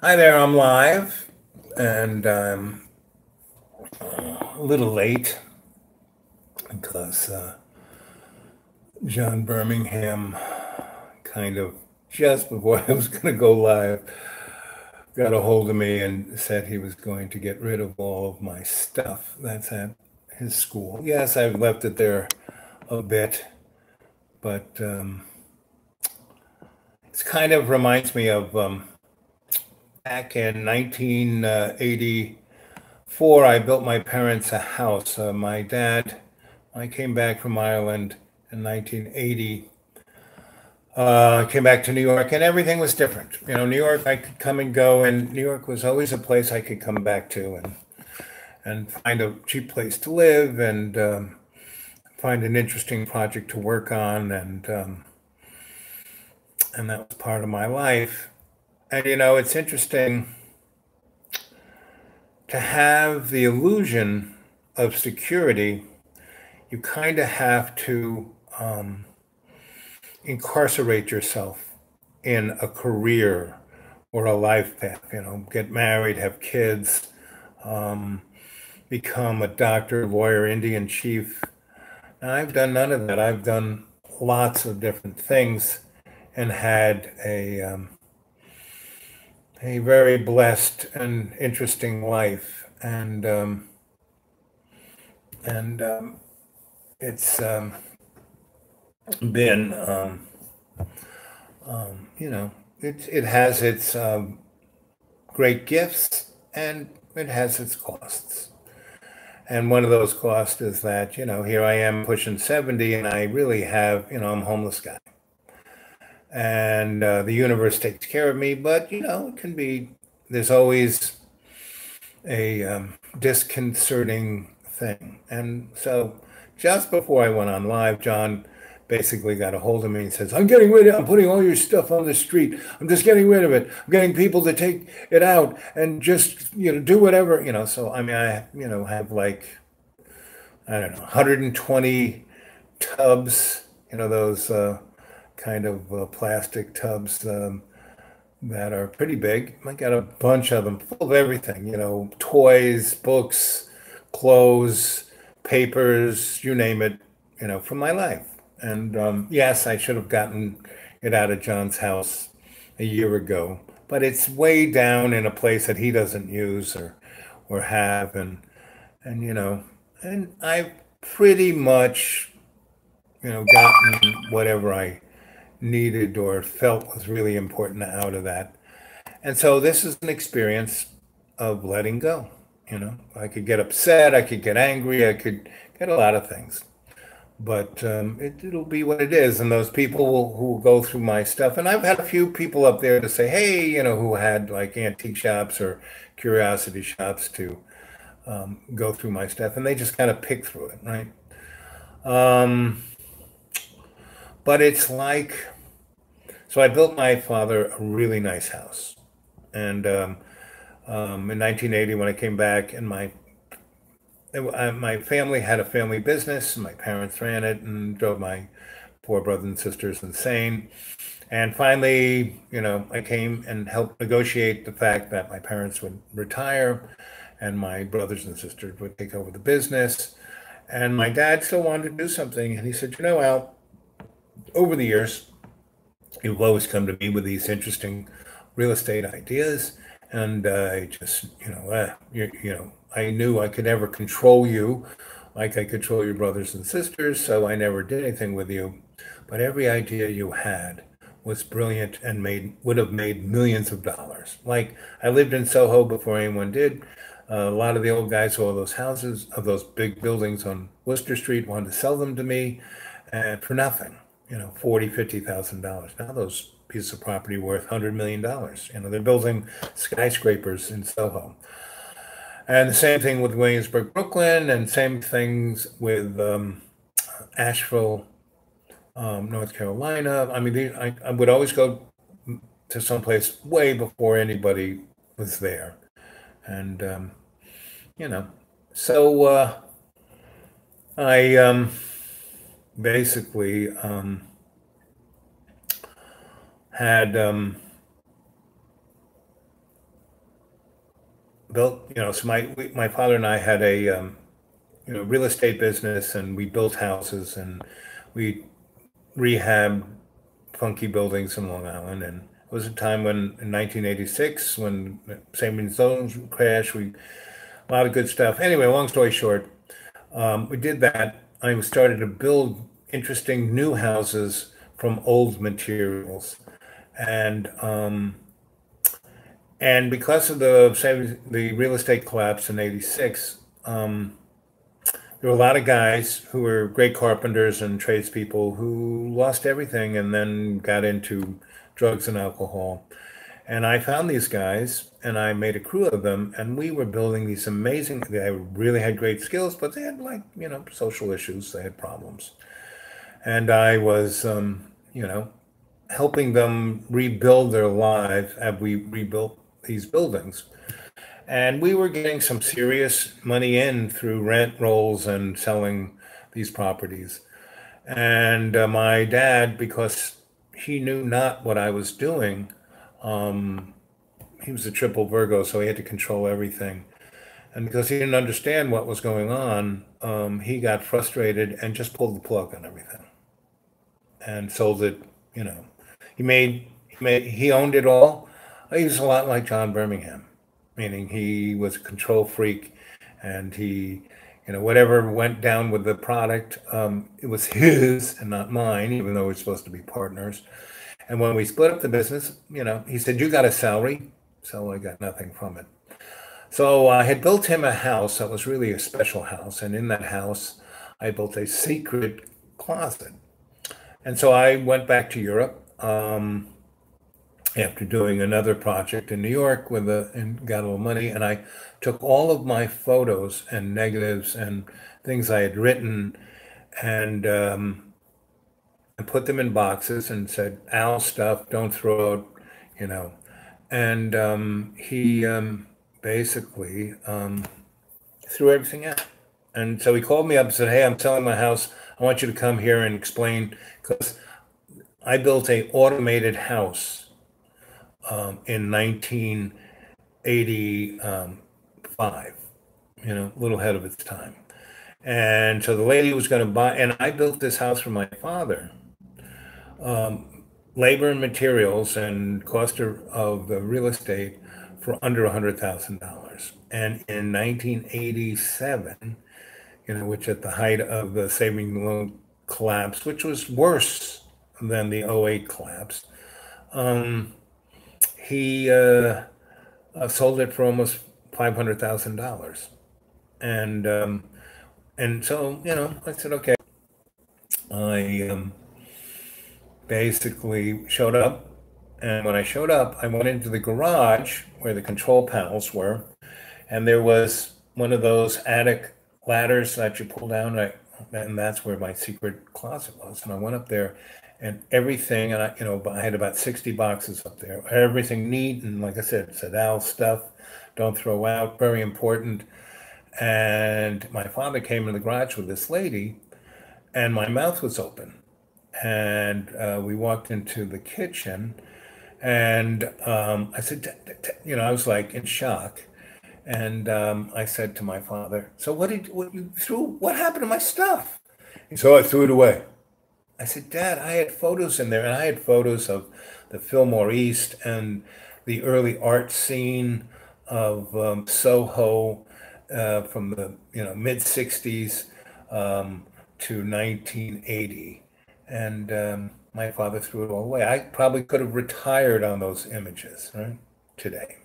Hi there, I'm live and I'm a little late because John Birmingham kind of just before I was going to go live got a hold of me and said he was going to get rid of all of my stuff that's at his school. Yes, I've left it there a bit, but it's kind of reminds me of back in 1984, I built my parents a house. My dad, I came back from Ireland in 1980. I came back to New York, and everything was different. New York, I could come and go, and New York was always a place I could come back to and find a cheap place to live and find an interesting project to work on, and that was part of my life. And it's interesting to have the illusion of security. You kind of have to incarcerate yourself in a career or a life path, get married, have kids, become a doctor, lawyer, Indian chief. Now, I've done none of that. I've done lots of different things and had a very blessed and interesting life. And it's been, it has its great gifts and it has its costs. And one of those costs is that, here I am pushing 70 and I really have, I'm a homeless guy. And the universe takes care of me, but, it can be, there's always a disconcerting thing. And so just before I went on live, John basically got a hold of me and says, I'm putting all your stuff on the street. I'm just getting rid of it. I'm getting people to take it out and just, do whatever, So, I mean, have like, I don't know, 120 tubs, those kind of plastic tubs that are pretty big. I got a bunch of them full of everything, toys, books, clothes, papers, you name it, from my life. And yes, I should have gotten it out of John's house a year ago, but it's way down in a place that he doesn't use or have, and and I've pretty much gotten whatever I needed or felt was really important out of that. And so this is an experience of letting go. I could get upset, I could get angry, I could get a lot of things, but it'll be what it is. And those people who go through my stuff, and I've had a few people up there to say, hey, who had like antique shops or curiosity shops to go through my stuff, and they just kind of pick through it, right? Um, but it's like, so I built my father a really nice house. And in 1980, when I came back, and my family had a family business. My parents ran it and drove my poor brothers and sisters insane. And finally, I came and helped negotiate the fact that my parents would retire and my brothers and sisters would take over the business. And my dad still wanted to do something. And he said, Al, over the years, you've always come to me with these interesting real estate ideas. And I just, I knew I could never control you like I control your brothers and sisters. So I never did anything with you. But every idea you had was brilliant and would have made millions of dollars. Like I lived in Soho before anyone did. A lot of the old guys who owned those houses of those big buildings on Worcester Street wanted to sell them to me for nothing, 40, $50,000. Now those pieces of property worth $100 million. They're building skyscrapers in Soho. And the same thing with Williamsburg, Brooklyn, and same things with Asheville, North Carolina. I mean, I would always go to someplace way before anybody was there. And, you know, so I basically had built, so my father and I had a real estate business, and we built houses, and we rehab funky buildings in Long Island. And it was a time when, in 1986, when St. Zones crashed, a lot of good stuff. Anyway, long story short, we did that. I started to build interesting new houses from old materials, and because of the real estate collapse in '86, there were a lot of guys who were great carpenters and tradespeople who lost everything and then got into drugs and alcohol. And I found these guys and I made a crew of them, and we were building these amazing, they really had great skills, but they had, like, social issues, they had problems. And I was, helping them rebuild their lives as we rebuilt these buildings. And we were getting some serious money in through rent rolls and selling these properties. And my dad, because he knew not what I was doing, he was a triple Virgo, so he had to control everything. And because he didn't understand what was going on, he got frustrated and just pulled the plug on everything and sold it. You know, he owned it all. He was a lot like John Birmingham, meaning he was a control freak, and whatever went down with the product, it was his and not mine, even though we're supposed to be partners. And when we split up the business, he said, "You got a salary," so I got nothing from it. So I had built him a house that was really a special house, and in that house, I built a secret closet. And so I went back to Europe after doing another project in New York and got a little money, and I took all of my photos and negatives and things I had written, and put them in boxes and said, "Al stuff, don't throw it," you know. And he basically threw everything out. And so he called me up and said, "Hey, I'm selling my house. I want you to come here and explain," because I built a automated house in 1985, a little ahead of its time. And so the lady was going to buy, and I built this house for my father. Labor and materials and cost of the real estate for under $100,000. And in 1987, which at the height of the saving loan collapse, which was worse than the '08 collapse, he sold it for almost $500,000. And so, I said, okay. I basically showed up. And when I showed up, I went into the garage where the control panels were. And there was one of those attic ladders that you pull down. And that's where my secret closet was. And I went up there, and everything, and I had about 60 boxes up there. Everything neat. And like I said, Al stuff, don't throw out, very important. And my father came in the garage with this lady, and my mouth was open. And we walked into the kitchen, and I said, I was like in shock. And I said to my father, "So what you threw? What happened to my stuff?" He said, "Oh, I threw it away." I said, "Dad, I had photos in there, and I had photos of the Fillmore East and the early art scene of Soho from the mid '60s to 1980." And my father threw it all away. I probably could have retired on those images, right, today.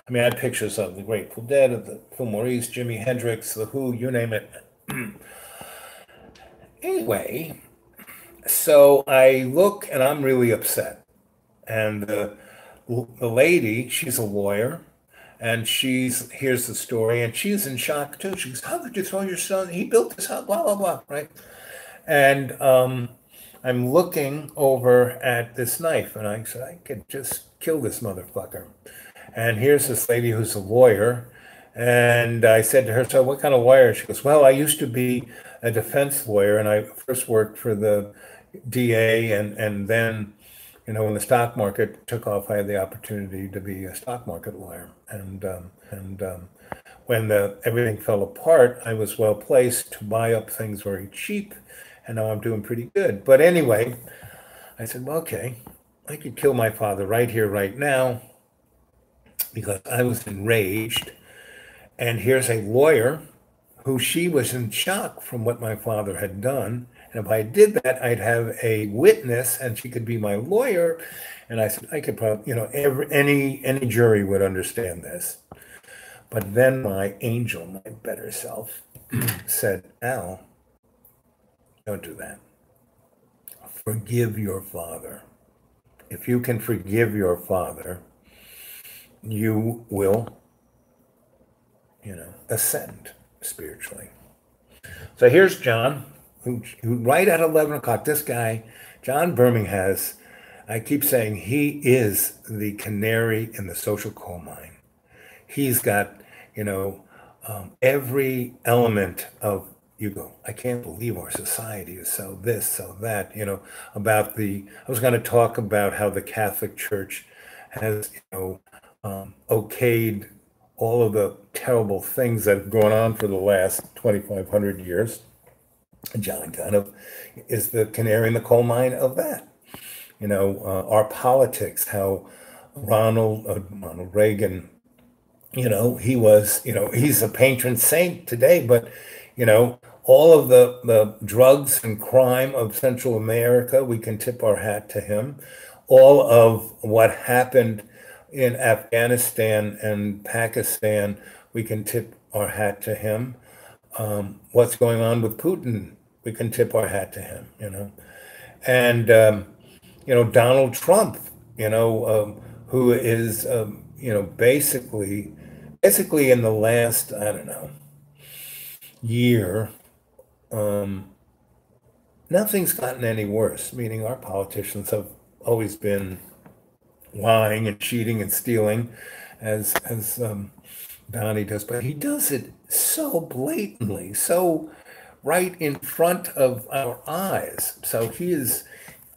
I mean, I had pictures of the Grateful Dead, of the Fillmore East, Jimi Hendrix, The Who, you name it. Anyway, so I look, and I'm really upset. And the lady, she's a lawyer, and hears the story, and she's in shock too. She goes, "How could you throw your son? He built this house, blah, blah, blah," right? And I'm looking over at this knife, and I said, "I could just kill this motherfucker." And here's this lady who's a lawyer. And I said to her, "So what kind of lawyer?" She goes, "Well, I used to be a defense lawyer, and I first worked for the DA, and then, when the stock market took off, I had the opportunity to be a stock market lawyer. And when everything fell apart, I was well placed to buy up things very cheap. And now I'm doing pretty good. But anyway, I said, well, okay, I could kill my father right here, right now, because I was enraged. And here's a lawyer who she was in shock from what my father had done. And if I did that, I'd have a witness and she could be my lawyer. And I said, I could probably, any jury would understand this. But then my angel, my better self, said, Al, don't do that. Forgive your father. If you can forgive your father, you will, ascend spiritually. So here's John, who right at 11 o'clock, this guy, John Birmingham, I keep saying he is the canary in the social coal mine. He's got, every element of, you go, I can't believe our society is so this, so that, I was going to talk about how the Catholic Church has, okayed all of the terrible things that have gone on for the last 2,500 years. John kind of is the canary in the coal mine of that. Our politics, how Ronald Reagan, he was, he's a patron saint today, but, all of the drugs and crime of Central America, we can tip our hat to him. All of what happened in Afghanistan and Pakistan, we can tip our hat to him. What's going on with Putin, we can tip our hat to him, And, Donald Trump, who is, basically in the last, I don't know, year, nothing's gotten any worse, meaning our politicians have always been lying and cheating and stealing as Donnie does, but he does it so blatantly, so right in front of our eyes. So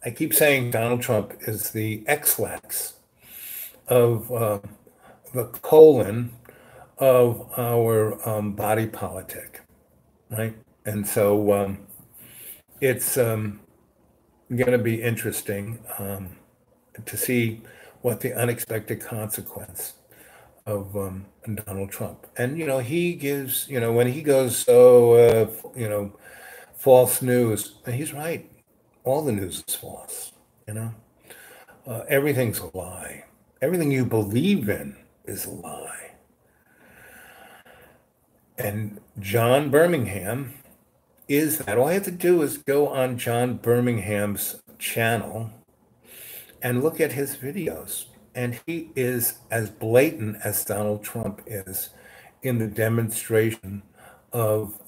I keep saying Donald Trump is the X-Lax of the colon of our body politic, right? And so it's going to be interesting to see what the unexpected consequence of Donald Trump. And, he gives, when he goes, false news, and he's right. All the news is false, everything's a lie. Everything you believe in is a lie. And John Birmingham is that. All I have to do is go on John Birmingham's channel and look at his videos. And he is as blatant as Donald Trump is in the demonstration of,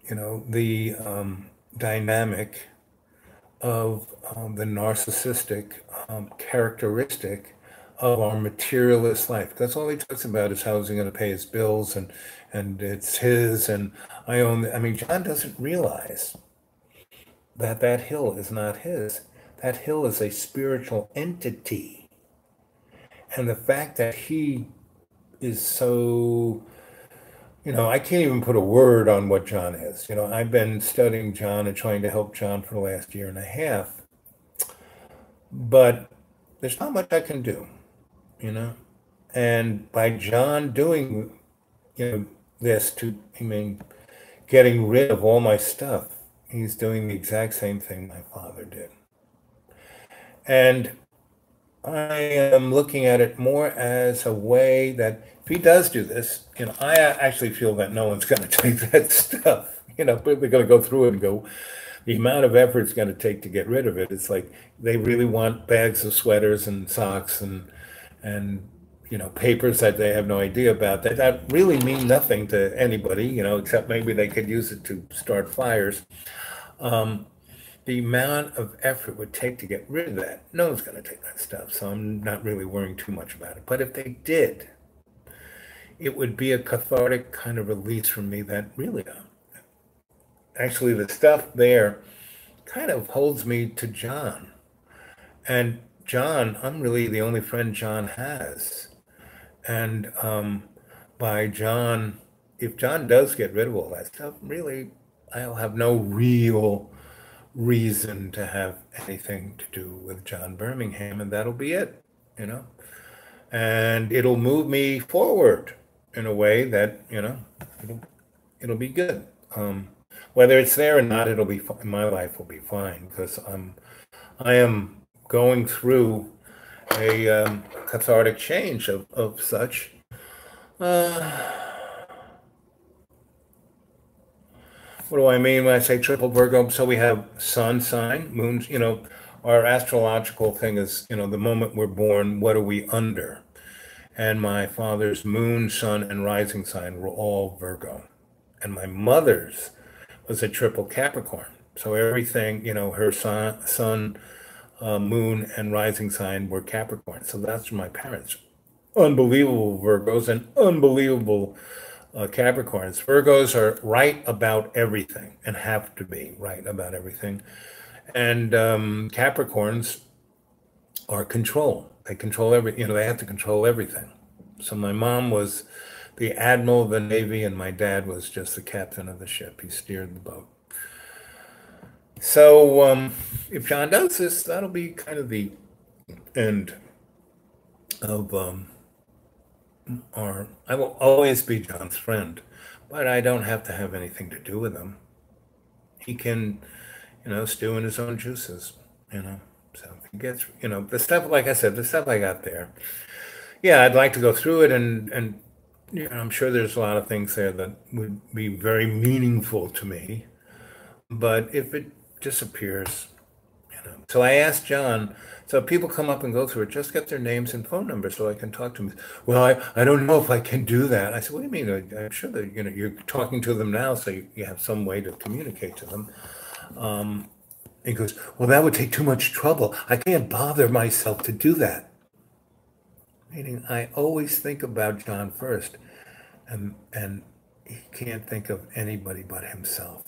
the dynamic of the narcissistic characteristic of our materialist life. That's all he talks about is how is he going to pay his bills and it's his and I own. I mean, John doesn't realize that hill is not his. That hill is a spiritual entity. And the fact that he is so, I can't even put a word on what John is. I've been studying John and trying to help John for the last year and a half. But there's not much I can do, And by John doing, this getting rid of all my stuff, he's doing the exact same thing my father did. And I am looking at it more as a way that if he does do this, I actually feel that no one's going to take that stuff. They're going to go through it and go, the amount of effort it's going to take to get rid of it. It's like they really want bags of sweaters and socks and papers that they have no idea about that really mean nothing to anybody, except maybe they could use it to start fires. The amount of effort it would take to get rid of that, no one's going to take that stuff. So I'm not really worrying too much about it. But if they did, it would be a cathartic kind of release from me that really, actually the stuff there kind of holds me to John. And John, I'm really the only friend John has. And by John, if John does get rid of all that stuff, really, I'll have no real reason to have anything to do with John Birmingham, and that'll be it, you know? And it'll move me forward in a way that, it'll, it'll be good. Whether it's there or not, it'll be my life will be fine because I am going through a cathartic change of such. What do I mean when I say triple Virgo? So we have sun sign, moon, our astrological thing is, the moment we're born, what are we under? And my father's moon, sun, and rising sign were all Virgo. And my mother's was a triple Capricorn. So everything, her sun, moon, and rising sign were Capricorn. So that's my parents. Unbelievable Virgos and unbelievable Capricorns. Virgos are right about everything and have to be right about everything. And Capricorns are control. They control they have to control everything. So my mom was the admiral of the Navy, and my dad was just the captain of the ship. He steered the boat. So if John does this, that'll be kind of the end of I will always be John's friend, but I don't have to have anything to do with him. He can, stew in his own juices, So he gets, the stuff, like I said, the stuff I got there. Yeah, I'd like to go through it, and I'm sure there's a lot of things there that would be very meaningful to me. But if it disappears, So I asked John, so if people come up and go through it, just get their names and phone numbers so I can talk to them. Well, I don't know if I can do that. I said, what do you mean? I'm sure that, you're talking to them now, so you have some way to communicate to them. He goes, well, that would take too much trouble. I can't bother myself to do that. Meaning, I always think about John first, and he can't think of anybody but himself.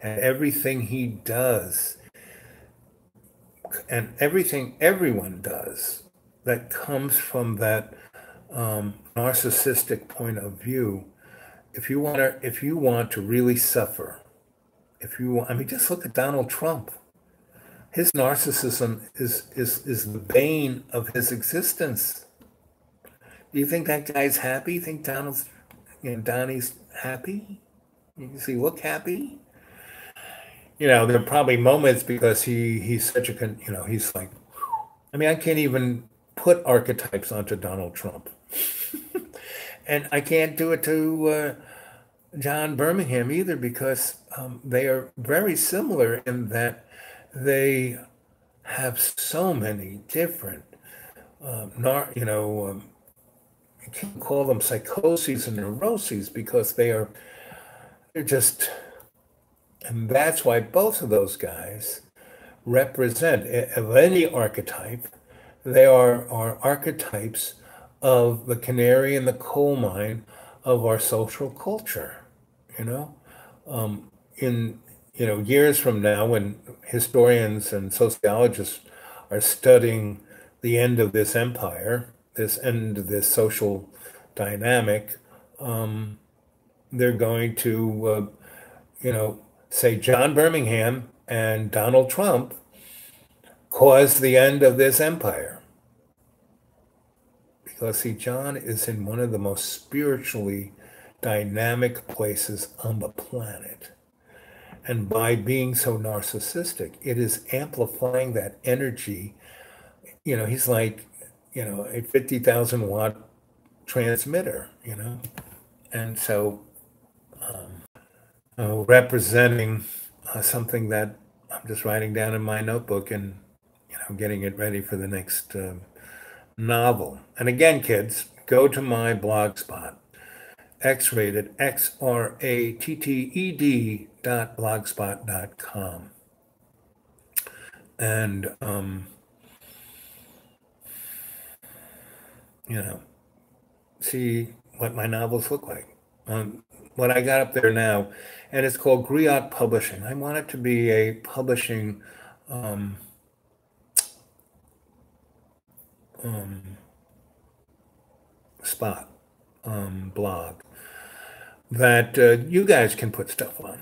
And everything he does, and everything everyone does, that comes from that narcissistic point of view. If you want to really suffer, just look at Donald Trump. His narcissism is the bane of his existence. Do you think that guy's happy? You think Donnie's happy? Does he look happy? There are probably moments because he's such a, he's like, I can't even put archetypes onto Donald Trump. And I can't do it to John Birmingham either because they are very similar in that they have so many different, you can't call them psychoses and neuroses because they're just, and that's why both of those guys represent, of any archetype, they are archetypes of the canary in the coal mine of our social culture, in years from now when historians and sociologists are studying the end of this empire, this end of this social dynamic, they're going to say John Birmingham and Donald Trump caused the end of this empire. Because, see, John is in one of the most spiritually dynamic places on the planet. And by being so narcissistic, it is amplifying that energy. He's like, a 50,000 watt transmitter, And so representing something that I'm just writing down in my notebook and, getting it ready for the next novel. And again, kids, go to my blogspot, X-rated, XRATTED.blogspot.com. And, see what my novels look like. What I got up there now, and it's called Griot Publishing. I want it to be a publishing spot blog that you guys can put stuff on.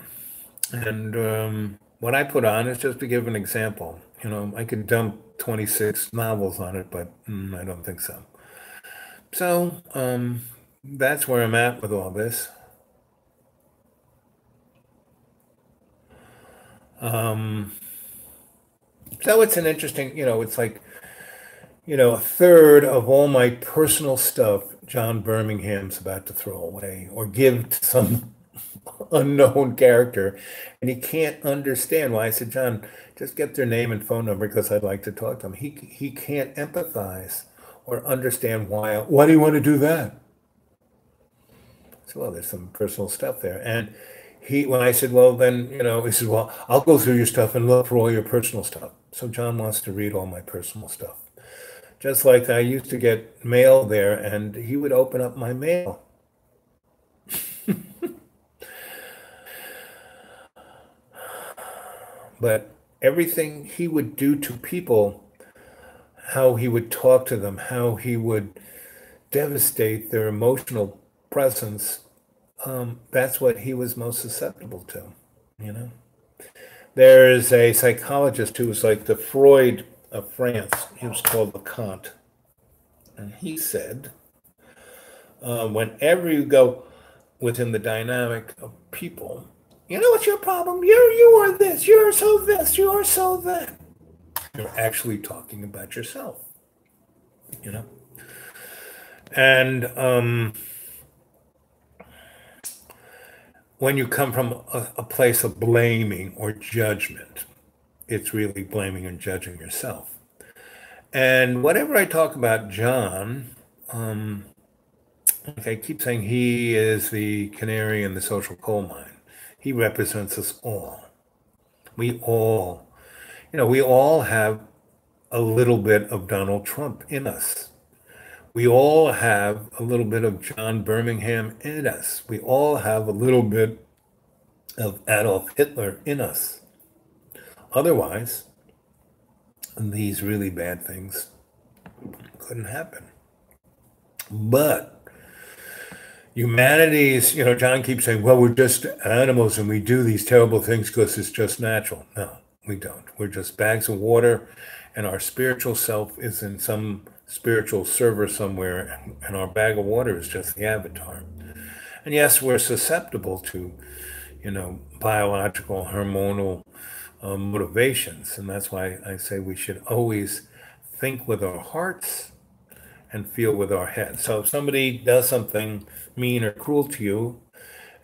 And what I put on is just to give an example. I could dump 26 novels on it, but I don't think so. So that's where I'm at with all this. So it's an interesting, it's like, a third of all my personal stuff John Birmingham's about to throw away or give to some unknown character. And he can't understand why. I said, John, just get their name and phone number because I'd like to talk to him. He can't empathize or understand why do you want to do that? So, well, there's some personal stuff there. And when I said, well, then, he said, well, I'll go through your stuff and look for all your personal stuff. So John wants to read all my personal stuff. Just like I used to get mail there, and he would open up my mail. But everything he would do to people, how he would talk to them, how he would devastate their emotional presence, that's what he was most susceptible to. There's a psychologist who was like the Freud of France. He was called Lacan. And he said, whenever you go within the dynamic of people, what's your problem? You are this, you're so this, you're so that. You're actually talking about yourself, And when you come from a place of blaming or judgment, it's really blaming and judging yourself. And whatever I talk about John, like I keep saying, he is the canary in the social coal mine. He represents us all. We all have a little bit of Donald Trump in us. We all have a little bit of John Birmingham in us. We all have a little bit of Adolf Hitler in us. Otherwise, these really bad things couldn't happen. But humanity's, John keeps saying, well, we're just animals and we do these terrible things because it's just natural. No, we don't. We're just bags of water, and our spiritual self is in some spiritual server somewhere, and our bag of water is just the avatar. And yes, we're susceptible to, biological, hormonal motivations. And that's why I say we should always think with our hearts and feel with our heads. So if somebody does something mean or cruel to you,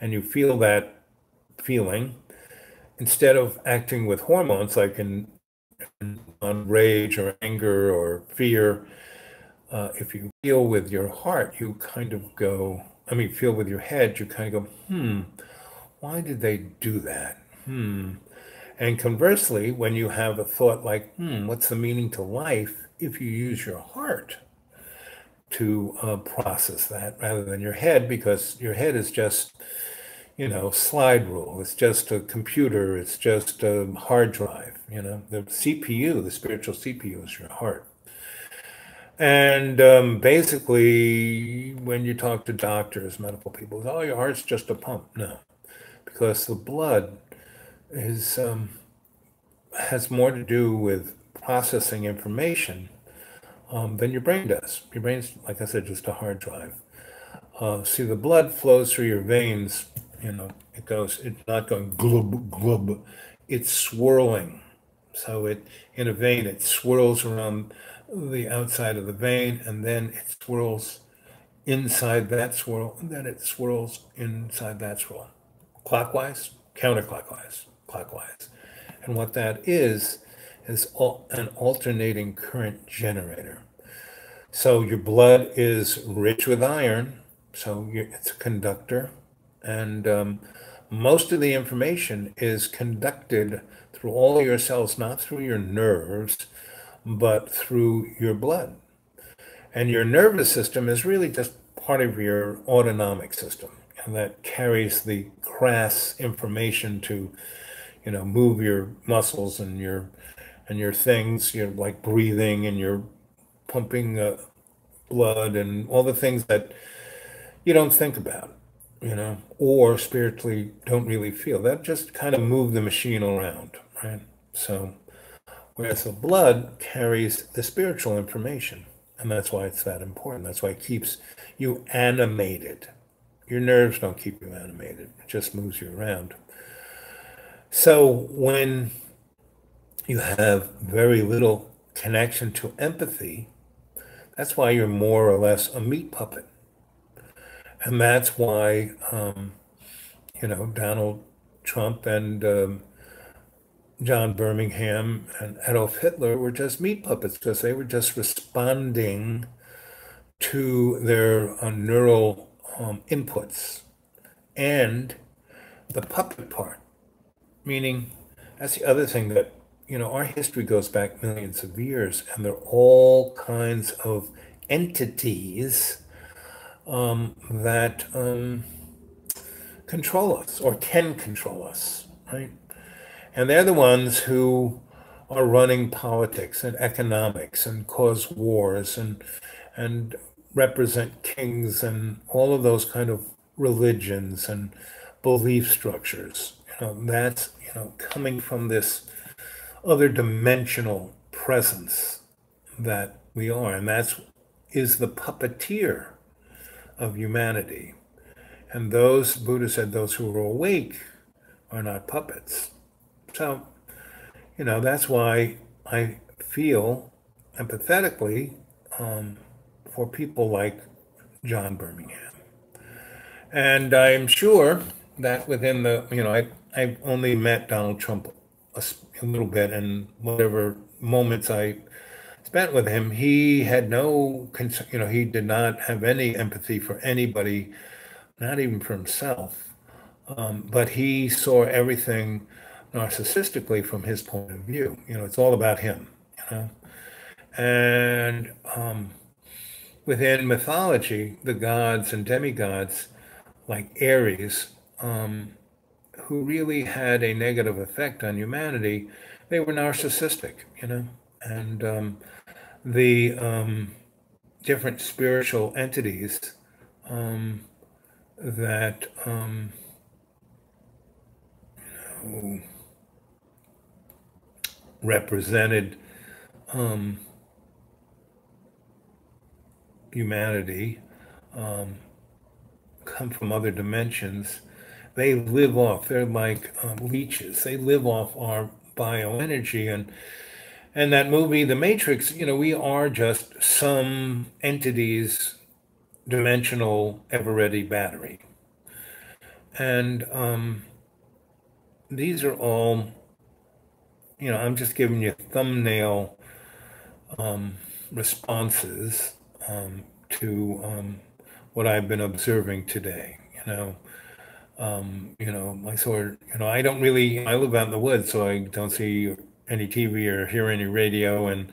and you feel that feeling, instead of acting with hormones like on rage or anger or fear, if you feel with your heart, you kind of go, feel with your head, you kind of go, why did they do that? And conversely, when you have a thought like, what's the meaning to life? If you use your heart to process that rather than your head, because your head is just, slide rule. It's just a computer. It's just a hard drive. The CPU, the spiritual CPU is your heart. And basically, when you talk to doctors, medical people, oh, your heart's just a pump. No, because the blood has more to do with processing information than your brain does. Your brain's, like I said, just a hard drive. See, the blood flows through your veins. It's not going glub, glub. It's swirling. So in a vein, it swirls around the outside of the vein, and then it swirls inside that swirl, and then it swirls inside that swirl. Clockwise, counterclockwise, clockwise. And what that is an alternating current generator. So your blood is rich with iron, so it's a conductor, and most of the information is conducted through all your cells, not through your nerves, but through your blood. And your nervous system is really just part of your autonomic system, and that carries the crass information to, move your muscles and your things, like breathing and your pumping blood and all the things that you don't think about, or spiritually don't really feel. That just kind of move the machine around, right? So, whereas the blood carries the spiritual information, and that's why it's that important. That's why it keeps you animated. Your nerves don't keep you animated, it just moves you around. So, when you have very little connection to empathy, that's why you're more or less a meat puppet. And that's why, Donald Trump and John Birmingham and Adolf Hitler were just meat puppets because they were just responding to their neural inputs. And the puppet part, meaning that's the other thing that, our history goes back millions of years, and there are all kinds of entities that control us or can control us, right? And they're the ones who are running politics and economics and cause wars and represent kings and all of those kind of religions and belief structures. That's coming from this other dimensional presence that we are, and that's is the puppeteer of humanity. And those, Buddha said, those who are awake are not puppets. So, that's why I feel empathetically for people like John Birmingham. And I'm sure that within I've only met Donald Trump a little bit, and whatever moments I spent with him, he had no concern, he did not have any empathy for anybody, not even for himself. But he saw everything narcissistically from his point of view. It's all about him, And within mythology, the gods and demigods like Ares, who really had a negative effect on humanity, they were narcissistic, And the different spiritual entities that represented humanity, come from other dimensions. They live off. They're like leeches. They live off our bioenergy, and that movie, The Matrix. We are just some entities, dimensional, ever-ready battery, and these are all. I'm just giving you thumbnail responses to what I've been observing today. I sort I don't really, I live out in the woods, so I don't see any TV or hear any radio. And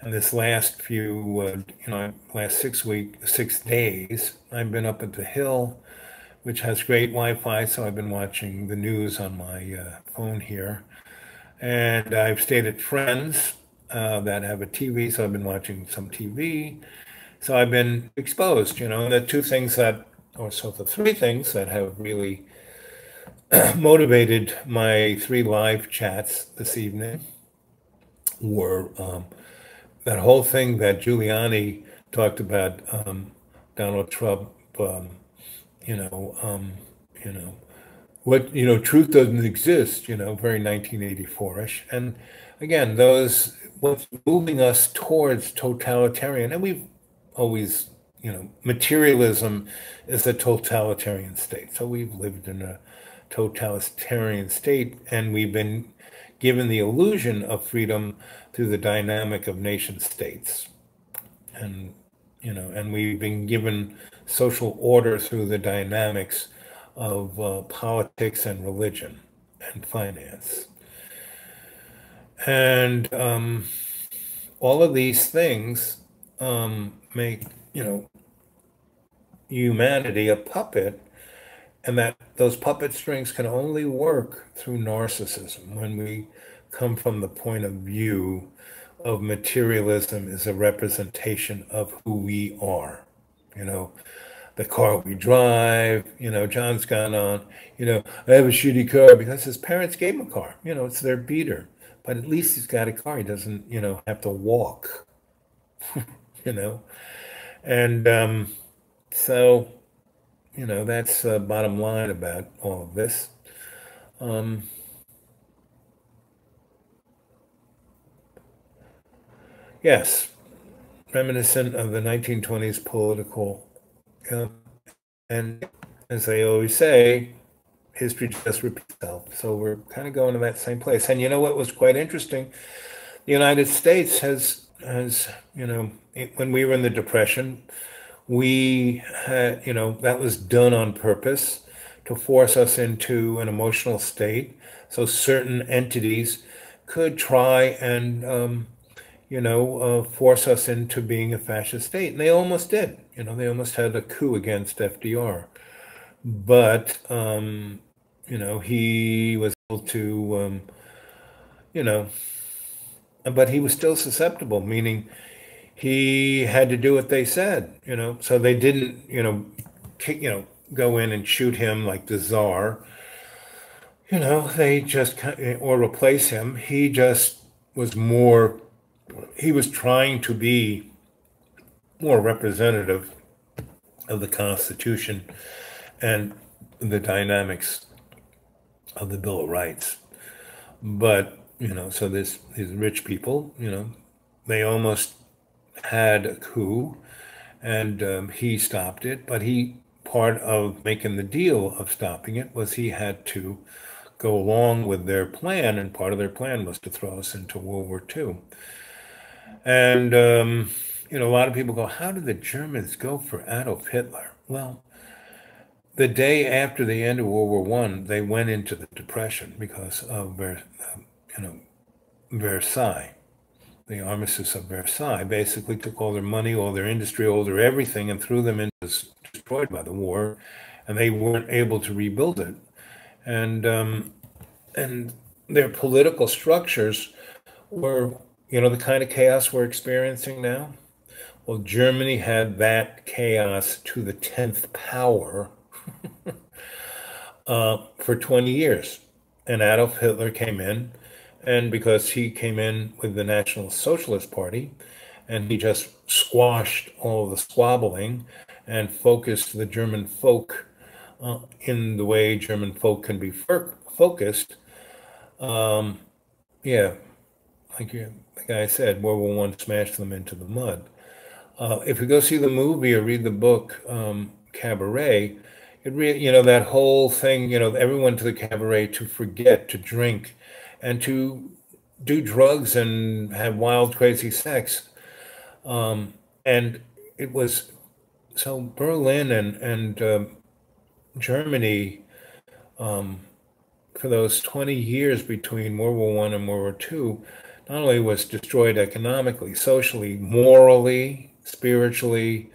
this last last 6 days, I've been up at the hill, which has great Wi-Fi. So I've been watching the news on my phone here. And I've stayed at friends that have a TV, so I've been watching some TV. So I've been exposed, the two things that, or so the three things that have really motivated my 3 live chats this evening were that whole thing that Giuliani talked about, Donald Trump, you know, um, you know, truth doesn't exist, very 1984-ish. And again, what's moving us towards totalitarian, and we've always, materialism is a totalitarian state. So we've lived in a totalitarian state, and we've been given the illusion of freedom through the dynamic of nation states. And, and we've been given social order through the dynamics of politics and religion and finance. And all of these things make, humanity a puppet, and that those puppet strings can only work through narcissism when we come from the point of view of materialism is a representation of who we are. You know, the car we drive, John's gone on, I have a shitty car because his parents gave him a car. It's their beater. But at least he's got a car. He doesn't, have to walk, you know. And so, that's bottom line about all of this. Um, yes, reminiscent of the 1920s political, and as I always say, history just repeats itself. So we're kind of going to that same place. And you know what was quite interesting? The United States has when we were in the Depression, we had that was done on purpose to force us into an emotional state, so certain entities could try and force us into being a fascist state, and they almost did. They almost had a coup against FDR, but he was able to you know but he was still susceptible, meaning he had to do what they said, so they didn't kick, go in and shoot him like the czar. They just or replace him. He just was more, he was trying to be more representative of the Constitution and the dynamics of the Bill of Rights. But, so these rich people, they almost had a coup, and he stopped it. But part of making the deal of stopping it was he had to go along with their plan, and part of their plan was to throw us into World War II. And, a lot of people go, how did the Germans go for Adolf Hitler? Well, the day after the end of World War One, they went into the Depression because of Versailles. The armistice of Versailles basically took all their money, all their industry, all their everything, and threw them into, destroyed by the war, and they weren't able to rebuild it. And their political structures were, the kind of chaos we're experiencing now. Well, Germany had that chaos to the 10th power for 20 years. And Adolf Hitler came in, and because he came in with the National Socialist Party, and he just squashed all of the squabbling and focused the German folk in the way German folk can be focused. Yeah, like the guy said, World War One smashed them into the mud. If you go see the movie or read the book, Cabaret, that whole thing, everyone to the cabaret to forget, to drink, and to do drugs and have wild, crazy sex. And it was, so Berlin and Germany, for those 20 years between World War One and World War Two, not only was destroyed economically, socially, morally, spiritually.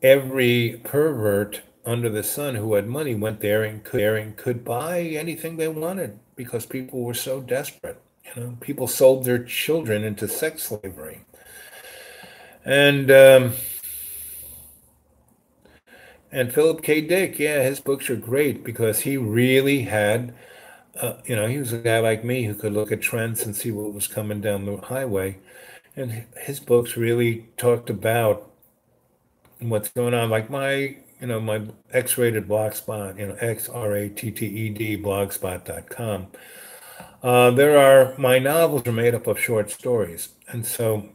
Every pervert under the sun who had money went there and could buy anything they wanted because people were so desperate. People sold their children into sex slavery. And Philip K. Dick, yeah, his books are great because he really had, he was a guy like me who could look at trends and see what was coming down the highway. And his books really talked about what's going on. Like my X-rated blogspot, XRATTED blogspot.com. My novels are made up of short stories. And so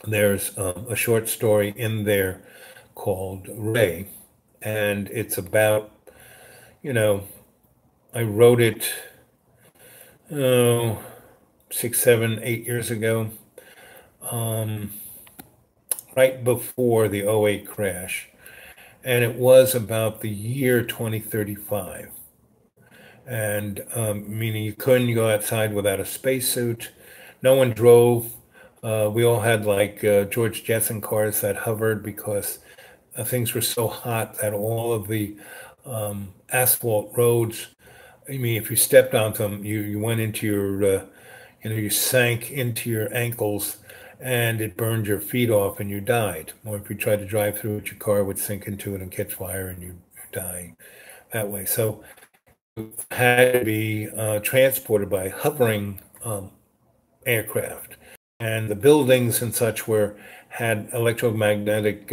there's a short story in there called Ray. And it's about, I wrote it, 6, 7, 8 years ago, right before the '08 crash. And it was about the year 2035. And meaning you couldn't go outside without a spacesuit. No one drove. We all had like George Jetson cars that hovered because things were so hot that all of the asphalt roads, I mean, if you stepped on them, you went into you sank into your ankles and it burned your feet off and you died. Or if you tried to drive through it, your car would sink into it and catch fire and you die that way. So had to be transported by hovering aircraft, and the buildings and such were had electromagnetic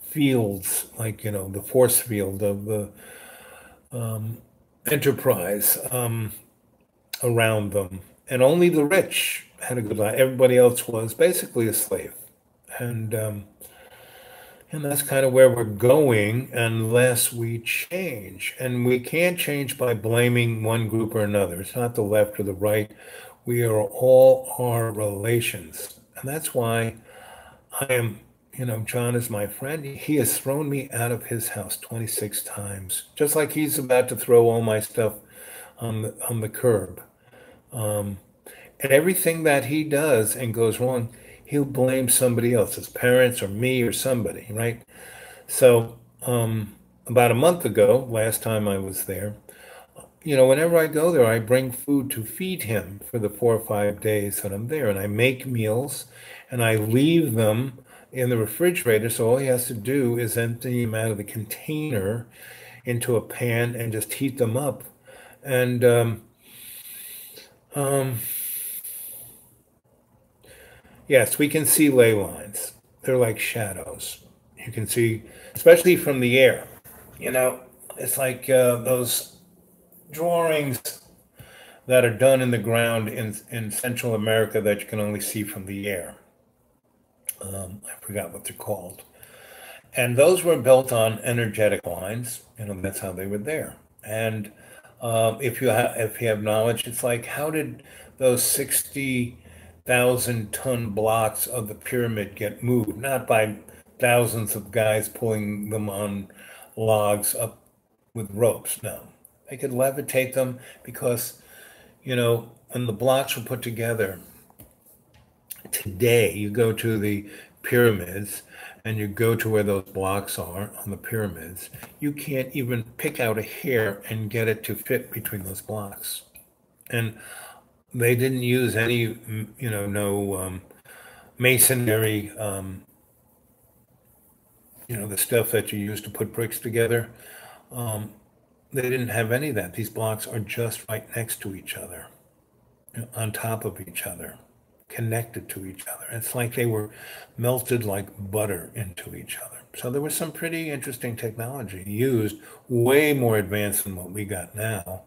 fields, like the force field of the Enterprise around them, and only the rich had a good life. Everybody else was basically a slave, and and that's kind of where we're going unless we change. And we can't change by blaming one group or another. It's not the left or the right. We are all our relations. And that's why I am, John is my friend. He has thrown me out of his house 26 times, just like he's about to throw all my stuff on the curb. And everything that he does and goes wrong, he'll blame somebody else, his parents or me or somebody, right? So, about a month ago, last time I was there, whenever I go there, I bring food to feed him for the 4 or 5 days that I'm there. And I make meals and I leave them in the refrigerator. So all he has to do is empty them out of the container into a pan and just heat them up. And um, yes, we can see ley lines. They're like shadows. You can see, especially from the air. It's like those drawings that are done in the ground in Central America that you can only see from the air. I forgot what they're called. And those were built on energetic lines. That's how they were there. And if you have knowledge, it's like, how did those 60,000-ton blocks of the pyramid get moved? Not by thousands of guys pulling them on logs up with ropes. No, they could levitate them because, when the blocks were put together, today you go to the pyramids and you go to where those blocks are on the pyramids, you can't even pick out a hair and get it to fit between those blocks. And they didn't use any, no masonry, the stuff that you use to put bricks together. They didn't have any of that. These blocks are just right next to each other, on top of each other, connected to each other. It's like they were melted like butter into each other. So there was some pretty interesting technology used, way more advanced than what we got now.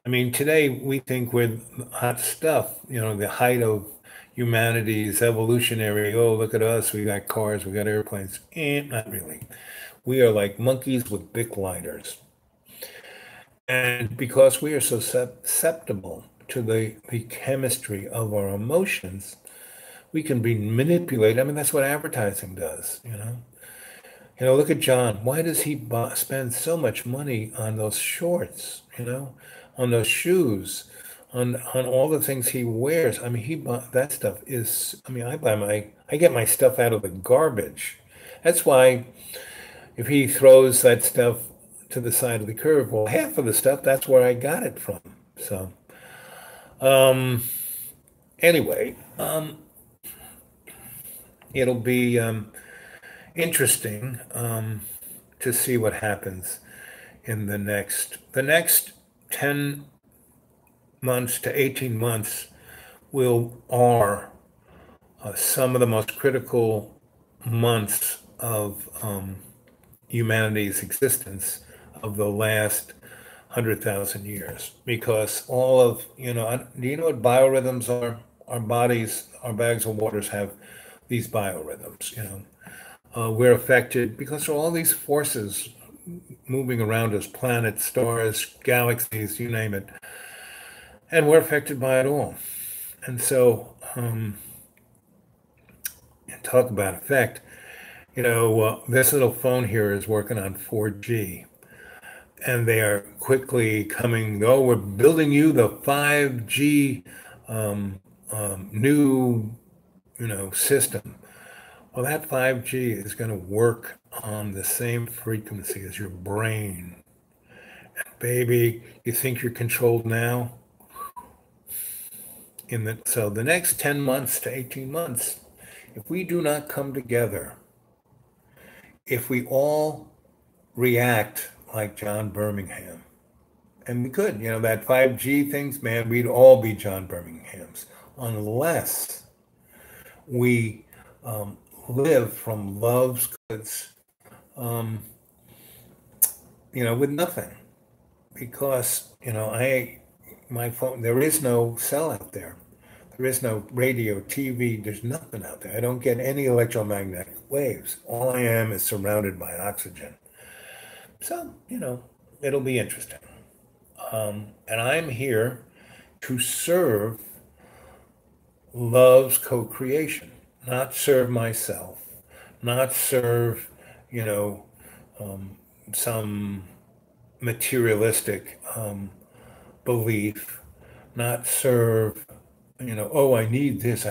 I mean, today we think we're hot stuff, the height of humanity's evolutionary. Oh, look at us. We got cars, we got airplanes. Not really. We are like monkeys with Bic lighters. And because we are so susceptible to the chemistry of our emotions, we can be manipulated. I mean, that's what advertising does. Look at John. Why does he spend so much money on those shorts, on those shoes, on all the things he wears? I mean, that stuff is, I mean, I get my stuff out of the garbage. That's why if he throws that stuff to the side of the curb, well, half of the stuff, that's where I got it from. So, anyway, it'll be interesting to see what happens in the next 10 months to 18 months are some of the most critical months of humanity's existence of the last 100,000 years, because all of, do you know what biorhythms are? Our bodies, our bags of waters have these biorhythms. We're affected because of all these forces moving around us, planets, stars, galaxies, you name it. And we're affected by it all. And so, talk about effect. This little phone here is working on 4G. And they are quickly coming, oh, we're building you the 5G new, system. Well, that 5G is going to work on the same frequency as your brain. And baby, you think you're controlled now? So the next 10 months to 18 months, if we do not come together, if we all react like John Birmingham, and we could, that 5G things, man, we'd all be John Birminghams, unless we live from love's goods, with nothing. Because, my phone, there is no cell out there. There is no radio, TV, there's nothing out there. I don't get any electromagnetic waves. All I am is surrounded by oxygen. So, it'll be interesting. And I'm here to serve love's co-creation, not serve myself, not serve, some materialistic belief, not serve, oh, I need this.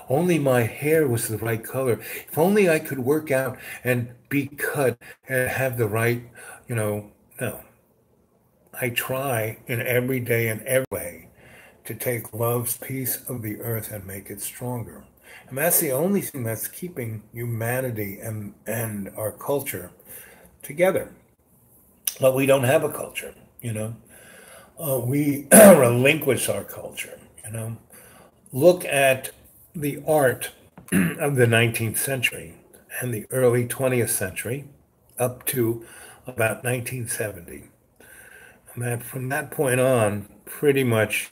Only my hair was the right color. If only I could work out and be cut and have the right, no. I try in every day and every way to take love's piece of the earth and make it stronger. And that's the only thing that's keeping humanity and our culture together. But we don't have a culture, we relinquish our culture, Look at the art of the 19th century and the early 20th century up to about 1970. And that from that point on, pretty much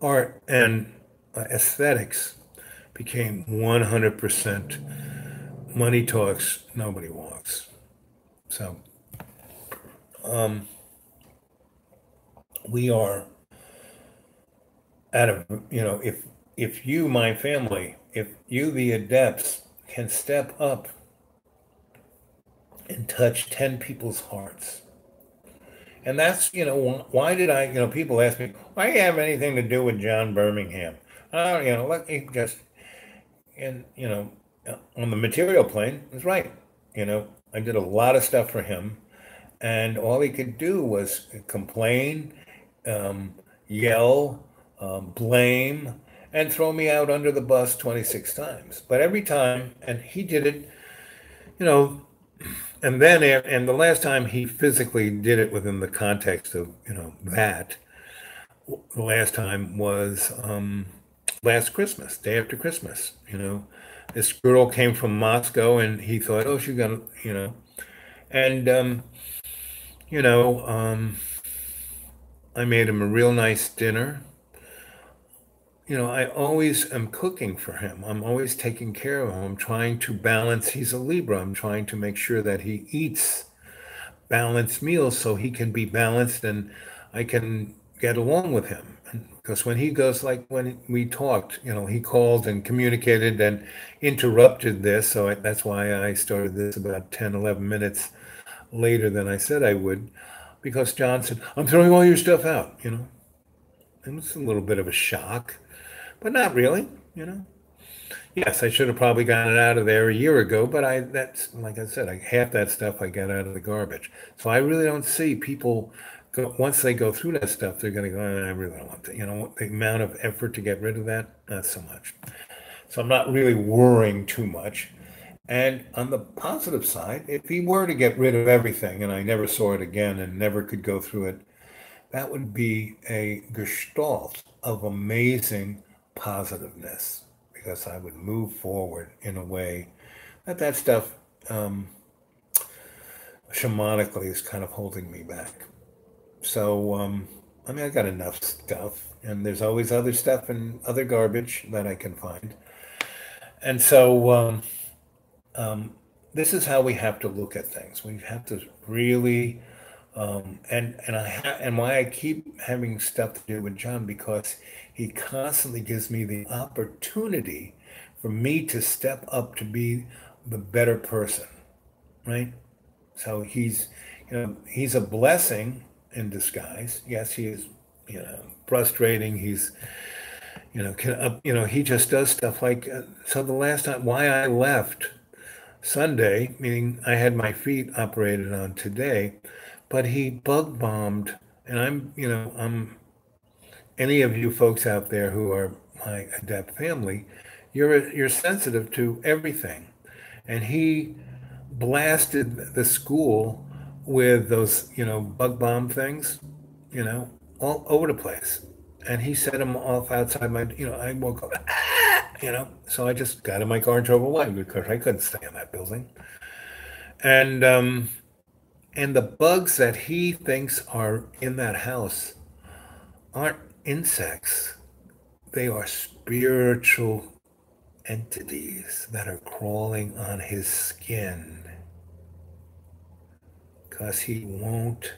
art and aesthetics became 100% money talks, nobody walks. So we are at a, if you, my family, if you, the adepts, can step up and touch 10 people's hearts. And that's, why did I, people ask me, why do you have anything to do with John Birmingham? Let me just, and, on the material plane, it's right. I did a lot of stuff for him, and all he could do was complain, yell, blame, and throw me out under the bus 26 times. But every time, and he did it, and then, and the last time he physically did it within the context of, that, the last time was last Christmas, day after Christmas. This girl came from Moscow, and he thought, oh, she's gonna, and I made him a real nice dinner. I always am cooking for him. I'm always taking care of him. I'm trying to balance. He's a Libra. I'm trying to make sure that he eats balanced meals so he can be balanced and I can get along with him. Because when he goes, like when we talked, he called and communicated and interrupted this. So that's why I started this about 10, 11 minutes later than I said I would. Because John said, I'm throwing all your stuff out, It was a little bit of a shock. But not really, Yes, I should have probably gotten it out of there a year ago, but that's, like I said, half that stuff I got out of the garbage. So I really don't see people, once they go through that stuff, they're going to go, I really don't want to, the amount of effort to get rid of that, not so much. So I'm not really worrying too much. And on the positive side, if he were to get rid of everything and I never saw it again and never could go through it, that would be a gestalt of amazing positiveness, because I would move forward in a way that stuff shamanically is kind of holding me back. So, I got enough stuff, and there's always other stuff and other garbage that I can find. And so, this is how we have to look at things. We have to really, and why I keep having stuff to do with John, because he constantly gives me the opportunity for me to step up to be the better person, right? So he's a blessing in disguise. Yes, he is, frustrating. He's, he just does stuff like, so the last time, why I left Sunday, meaning I had my feet operated on today, but he bug bombed, and I'm any of you folks out there who are my adept family, you're sensitive to everything. And he blasted the school with those, bug bomb things, you know, all over the place. And he set them off outside my, I woke up, so I just got in my car and drove away because I couldn't stay in that building. And and the bugs that he thinks are in that house aren't insects. They are spiritual entities that are crawling on his skin because he won't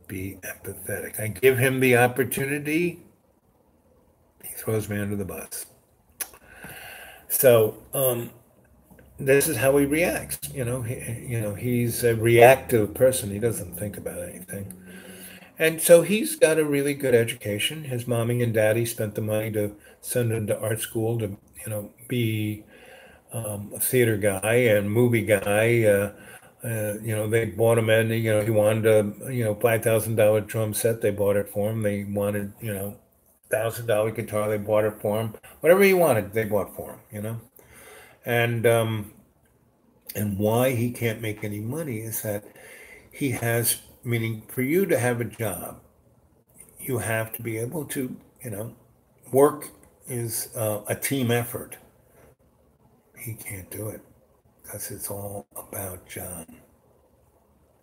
be empathetic. I give him the opportunity, he throws me under the bus. So this is how he reacts. He's a reactive person. He doesn't think about anything. And so he's got a really good education. His mommy and daddy spent the money to send him to art school to, be a theater guy and movie guy. They bought him in. He wanted a, $5,000 drum set. They bought it for him. They wanted, $1,000 guitar. They bought it for him. Whatever he wanted, they bought for him. And why he can't make any money is that he has, meaning for you to have a job, you have to be able to, work is a team effort. He can't do it because it's all about John.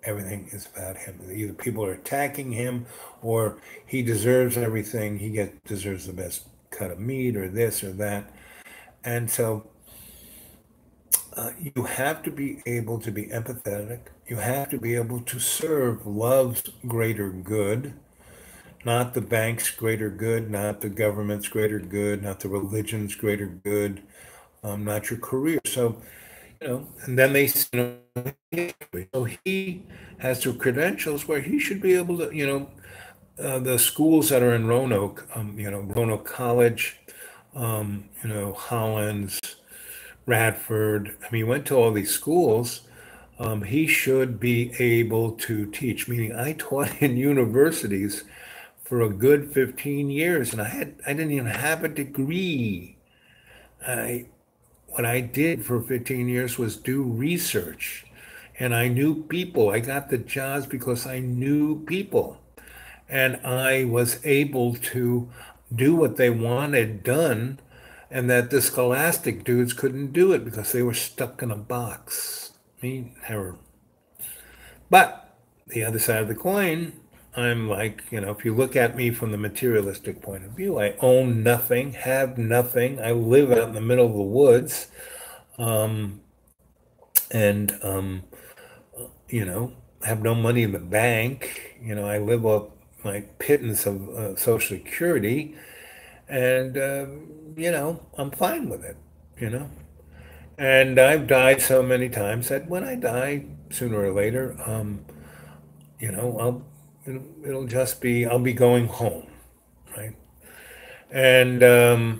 Everything is about him. Either people are attacking him or he deserves everything. Deserves the best cut of meat or this or that. And so you have to be able to be empathetic. You have to be able to serve love's greater good, not the bank's greater good, not the government's greater good, not the religion's greater good, not your career. So, and then so he has the credentials where he should be able to, the schools that are in Roanoke, Roanoke College, Hollins, Radford. I mean, he went to all these schools. He should be able to teach, meaning I taught in universities for a good 15 years and I didn't even have a degree. What I did for 15 years was do research and I knew people. I got the jobs because I knew people and I was able to do what they wanted done and that the scholastic dudes couldn't do it because they were stuck in a box. Me, never. But the other side of the coin, I'm like, if you look at me from the materialistic point of view, I own nothing, have nothing. I live out in the middle of the woods, and have no money in the bank. I live off my pittance of Social Security, and I'm fine with it. And I've died so many times that when I die, sooner or later, I'll it'll just be I'll be going home, right? And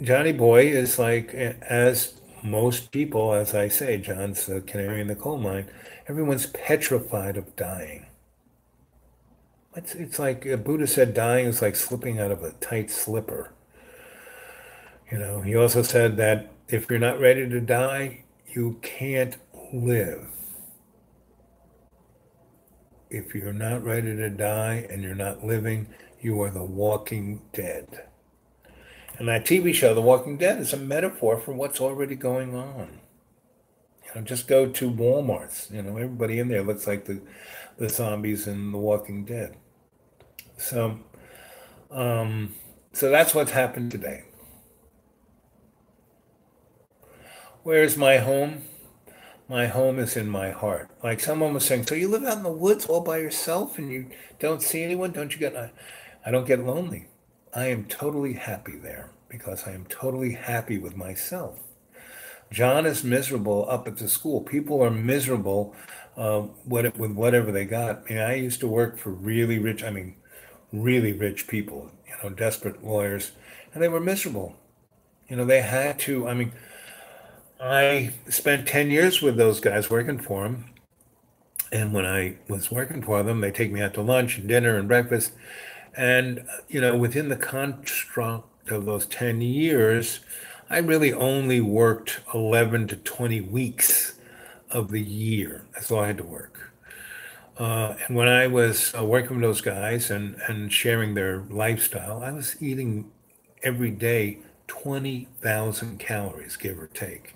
Johnny Boy is like, as most people, as I say, John's the canary in the coal mine. Everyone's petrified of dying. It's like Buddha said, dying is like slipping out of a tight slipper. He also said that if you're not ready to die, you can't live. If you're not ready to die and you're not living, you are the walking dead. And that TV show, The Walking Dead, is a metaphor for what's already going on. Just go to Walmart's. Everybody in there looks like the zombies in The Walking Dead. So, so that's what's happened today. Where's my home? My home is in my heart. Like someone was saying, so you live out in the woods all by yourself and you don't see anyone? Don't you get, I don't get lonely. I am totally happy there because I am totally happy with myself. John is miserable up at the school. People are miserable with whatever they got. I mean, I used to work for really rich people, desperate lawyers, and they were miserable. They had to, I spent 10 years with those guys working for them. And when I was working for them, they take me out to lunch and dinner and breakfast. And, within the construct of those 10 years, I really only worked 11 to 20 weeks of the year. That's all I had to work. And when I was working with those guys and sharing their lifestyle, I was eating every day 20,000 calories, give or take.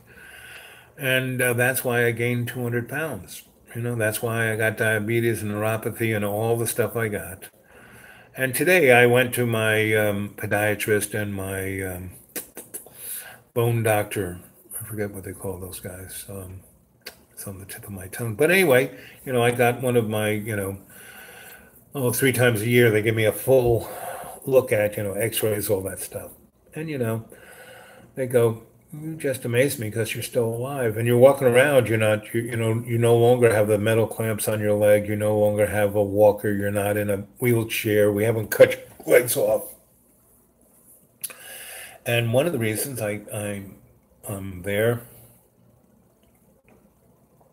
And that's why I gained 200 pounds. That's why I got diabetes and neuropathy and all the stuff I got. And today I went to my podiatrist and my bone doctor. I forget what they call those guys. It's on the tip of my tongue. But anyway, I got one of my, 3 times a year, they give me a full look at, x-rays, all that stuff. And, they go, you just amaze me because you're still alive and you're walking around. You're not, you no longer have the metal clamps on your leg. You no longer have a walker. You're not in a wheelchair. We haven't cut your legs off. And one of the reasons I'm there,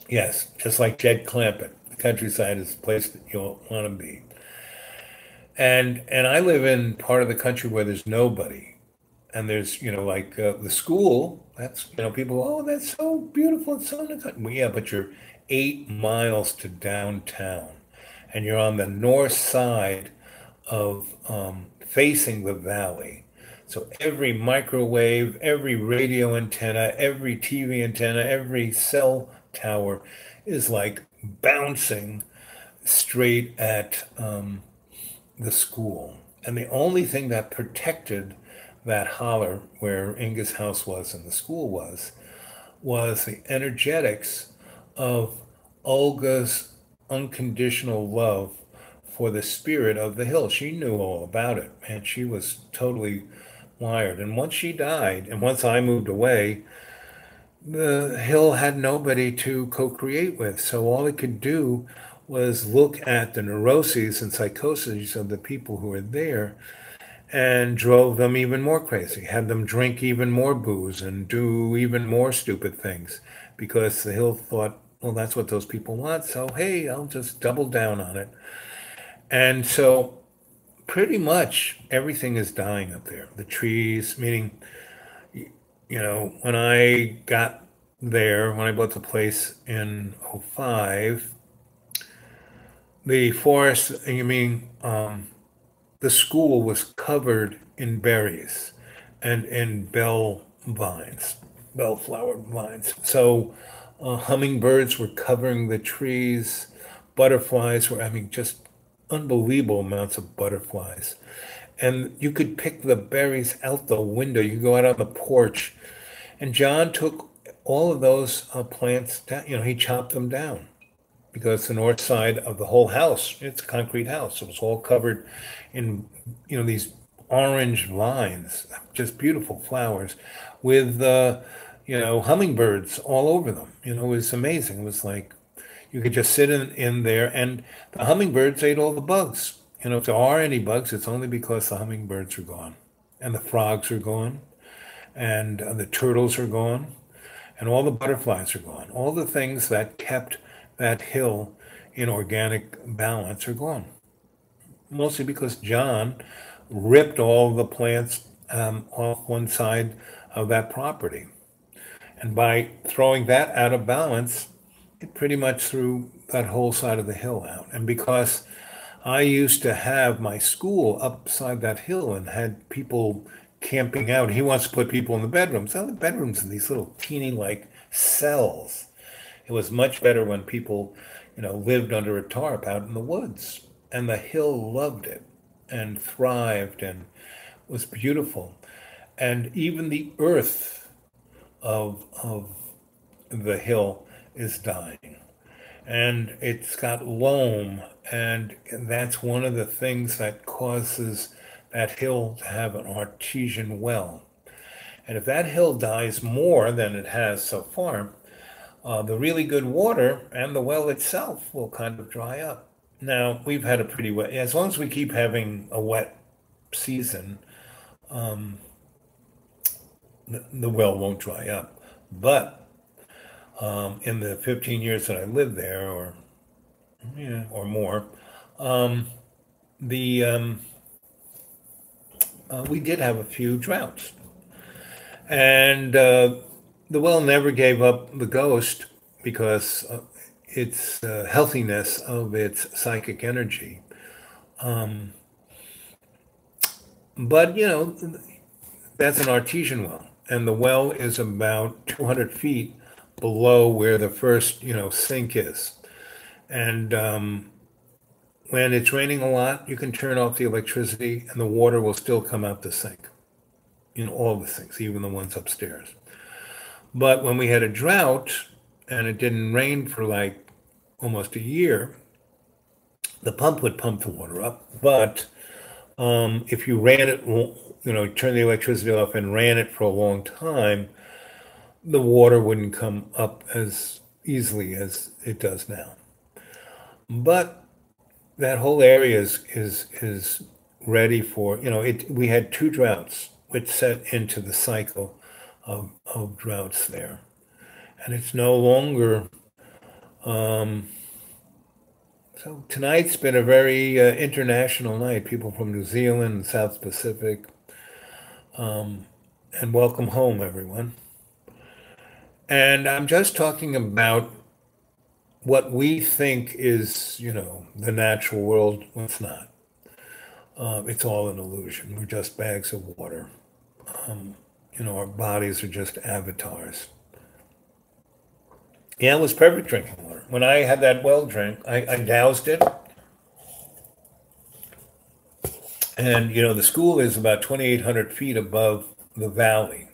yes, just like Jed Clampett, the countryside is the place that you'll want to be. And I live in part of the country where there's nobody. And there's, like the school, that's, people, oh, that's so beautiful. It's so nice. Well, yeah, but you're 8 miles to downtown and you're on the north side of facing the valley. So every microwave, every radio antenna, every TV antenna, every cell tower is like bouncing straight at the school. And the only thing that protected that holler where Inga's house was and the school was the energetics of Olga's unconditional love for the spirit of the hill. She knew all about it, and she was totally wired. And once she died, and once I moved away, the hill had nobody to co-create with. So all it could do was look at the neuroses and psychoses of the people who were there and drove them even more crazy, had them drink even more booze and do even more stupid things because the hill thought, well, that's what those people want. So, hey, I'll just double down on it. And so pretty much everything is dying up there. The trees, meaning, when I got there, when I bought the place in '05, the forest, you mean, the school was covered in berries and in bellflower vines. So hummingbirds were covering the trees. Butterflies were, I mean, just unbelievable amounts of butterflies. And you could pick the berries out the window. You could go out on the porch. And John took all of those plants down. He chopped them down because the north side of the whole house, it's a concrete house. It was all covered in, these orange vines, just beautiful flowers with, hummingbirds all over them. It was amazing. It was like you could just sit in there and the hummingbirds ate all the bugs. If there are any bugs, it's only because the hummingbirds are gone and the frogs are gone and the turtles are gone and all the butterflies are gone. All the things that kept that hill in organic balance are gone. Mostly because John ripped all the plants off one side of that property. And by throwing that out of balance, it pretty much threw that whole side of the hill out. And because I used to have my school upside that hill and had people camping out, he wants to put people in the bedrooms. Now the bedrooms in these little teeny like cells. It was much better when people, lived under a tarp out in the woods. And the hill loved it and thrived and was beautiful. And even the earth of the hill is dying. And it's got loam, and that's one of the things that causes that hill to have an artesian well. And if that hill dies more than it has so far, the really good water and the well itself will kind of dry up. Now, we've had a pretty wet, as long as we keep having a wet season, the well won't dry up. But in the 15 years that I lived there, or more, the we did have a few droughts. And the well never gave up the ghost because its healthiness of its psychic energy. But, that's an artesian well. And the well is about 200 feet below where the first, sink is. And when it's raining a lot, you can turn off the electricity and the water will still come out the sink. All the sinks, even the ones upstairs. But when we had a drought and it didn't rain for like almost a year, the pump would pump the water up. But if you ran it, turn the electricity off and ran it for a long time, the water wouldn't come up as easily as it does now. But that whole area is ready for, we had two droughts which set into the cycle of droughts there. And it's no longer, so tonight's been a very international night. People from New Zealand and South Pacific. And welcome home, everyone. And I'm just talking about what we think is, the natural world. Well, it's not. It's all an illusion. We're just bags of water. Our bodies are just avatars. Yeah, it was perfect drinking water. When I had that well drink, I doused it. And, the school is about 2,800 feet above the valley.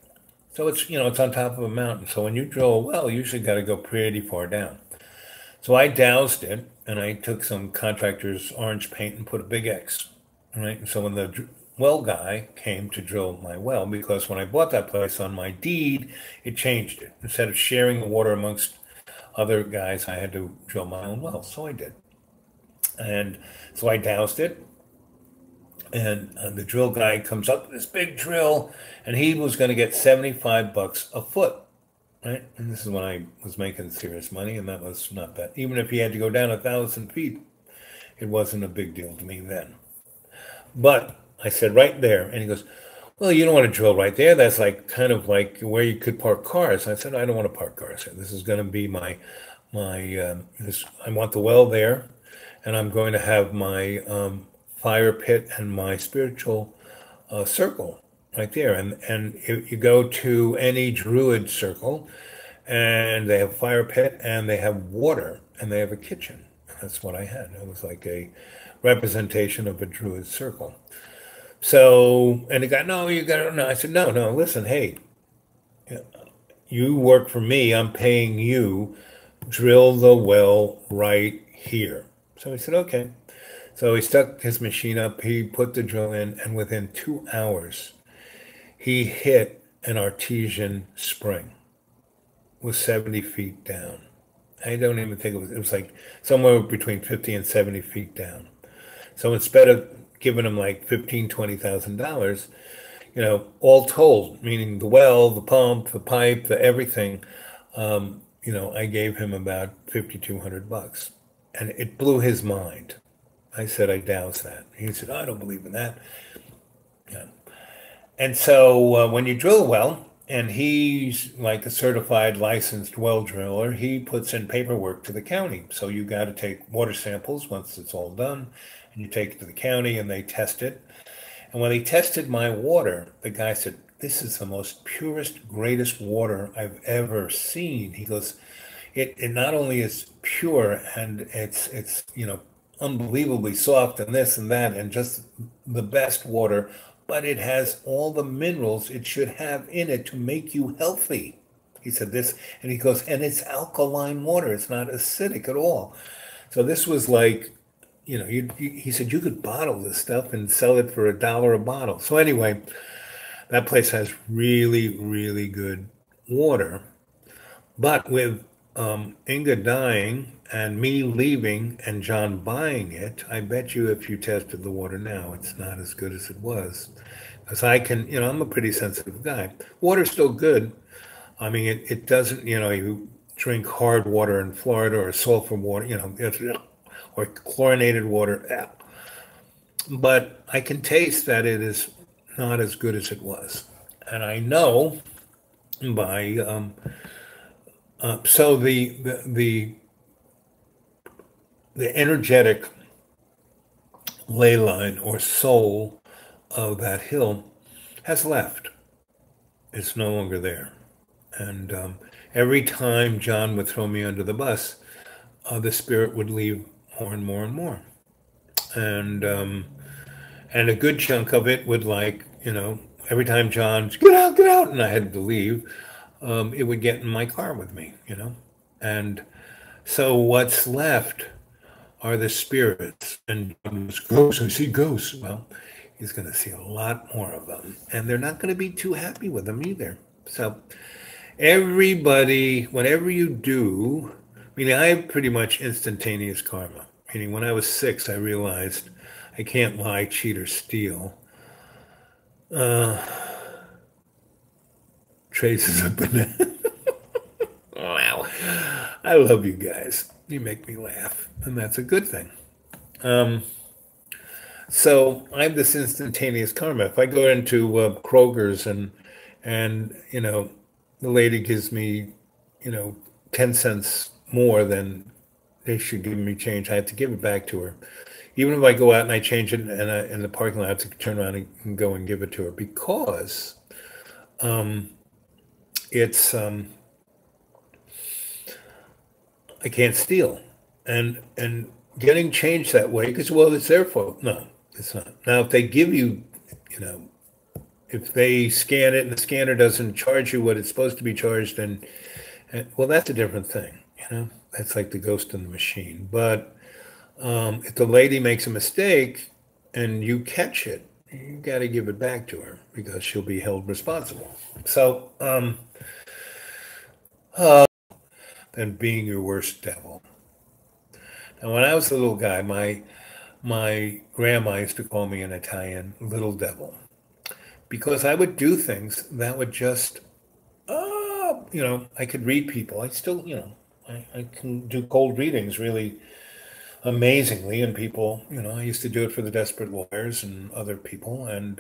So it's on top of a mountain. So when you drill a well, you usually got to go pretty far down. So I doused it, and I took some contractor's orange paint and put a big X. Right? And so when the well guy came to drill my well, because when I bought that place on my deed, it changed it. Instead of sharing the water amongst other guys, I had to drill my own well. So I did. And so I doused it. And the drill guy comes up with this big drill, and he was going to get $75 a foot. Right? And this is when I was making serious money, and that was not bad. Even if he had to go down 1,000 feet, it wasn't a big deal to me then. But I said right there, and he goes, well, you don't want to drill right there. That's kind of like where you could park cars. I said, I don't want to park cars here. This is going to be I want the well there, and I'm going to have my fire pit and my spiritual circle right there. And you go to any Druid circle, and they have a fire pit, and they have water, and they have a kitchen. That's what I had. It was like a representation of a Druid circle. So, and the guy, no, you got to, no. I said, no, listen, hey, you work for me. I'm paying you. Drill the well right here. So he said, okay. So he stuck his machine up. He put the drill in, and within 2 hours, he hit an artesian spring. It was 70 feet down. I don't even think it was like somewhere between 50 and 70 feet down. So instead of giving him like $15,000, $20,000, all told, meaning the well, the pump, the pipe, the everything, I gave him about $5,200, and it blew his mind. I said, I douse that. He said, I don't believe in that. Yeah. And so when you drill a well, and he's like a certified licensed well driller, he puts in paperwork to the county. So you got to take water samples once it's all done, and you take it to the county and they test it. And when they tested my water, the guy said, this is the most purest, greatest water I've ever seen. He goes, it not only is pure and it's unbelievably soft and this and that and just the best water, but it has all the minerals it should have in it to make you healthy. He said this, and he goes, and it's alkaline water. It's not acidic at all. So this was like, he said you could bottle this stuff and sell it for $1 a bottle. So anyway, that place has really, really good water. But with Inga dying and me leaving and John buying it, I bet you if you tested the water now, it's not as good as it was. Because I can, I'm a pretty sensitive guy. Water's still good. I mean, it doesn't, you drink hard water in Florida or sulfur water, or chlorinated water. But I can taste that it is not as good as it was. And I know by so the energetic ley line or soul of that hill has left. It's no longer there. And every time John would throw me under the bus, the spirit would leave more and more and more. And and a good chunk of it would every time John get out, and I had to leave, it would get in my car with me. And so what's left are the spirits. And ghosts, I see ghosts. Well, he's going to see a lot more of them, and they're not going to be too happy with them either. So everybody, whatever you do, meaning I have pretty much instantaneous karma. Meaning when I was 6, I realized I can't lie, cheat, or steal. Traces of banana. Wow. I love you guys. You make me laugh, and that's a good thing. So I have this instantaneous karma. If I go into Kroger's and the lady gives me 10 cents more than they should give me change, I have to give it back to her. Even if I go out and I change it in the parking lot, I have to turn around and go and give it to her because it's I can't steal, and getting change that way because it's their fault. No, it's not. Now if they give you, you know, if they scan it and the scanner doesn't charge you what it's supposed to be charged, and well, that's a different thing. That's like the ghost in the machine. But if the lady makes a mistake and you catch it, you got to give it back to her because she'll be held responsible. So, and being your worst devil. And when I was a little guy, my grandma used to call me in Italian little devil because I would do things that would just, I could read people. I still, I can do cold readings really amazingly, and people, I used to do it for the desperate lawyers and other people, and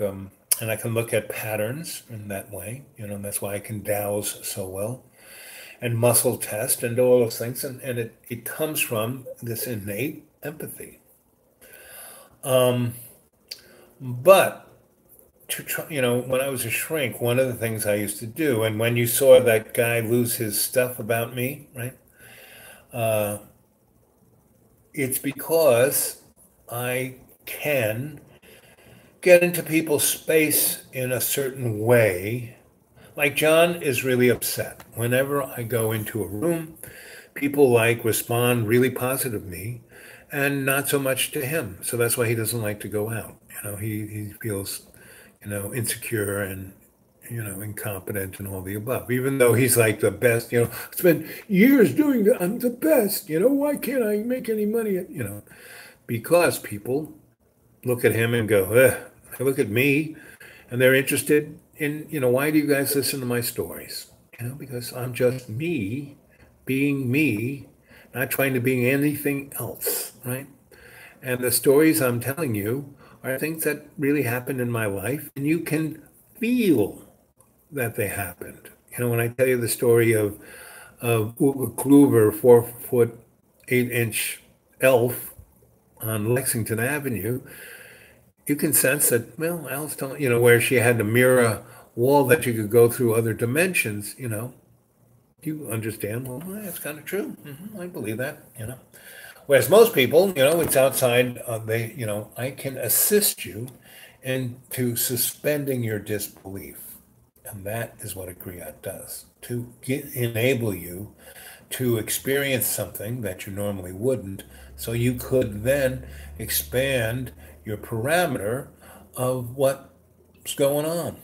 I can look at patterns in that way. And that's why I can dowse so well and muscle test and do all those things, and it comes from this innate empathy. But to try, when I was a shrink, one of the things I used to do, and when you saw that guy lose his stuff about me, right? It's because I can get into people's space in a certain way. Like John is really upset. Whenever I go into a room, people respond really positive to me and not so much to him. So that's why he doesn't like to go out. He feels, insecure and, incompetent and all the above, even though he's like the best, spent years doing that. I'm the best, why can't I make any money? Because people look at him and go, ugh. They look at me and they're interested in, why do you guys listen to my stories? Because I'm just me being me, not trying to be anything else, right? And the stories I'm telling you are things that really happened in my life, and you can feel that they happened. When I tell you the story of Uwe Kluver, 4 foot 8 inch elf on Lexington Avenue, you can sense that, well, Alice told, where she had a mirror wall that you could go through other dimensions, you understand, well, that's kind of true. I believe that. Whereas most people, it's outside, I can assist you into suspending your disbelief. And that is what a griot does, to enable you to experience something that you normally wouldn't, so you could then expand your parameter of what's going on.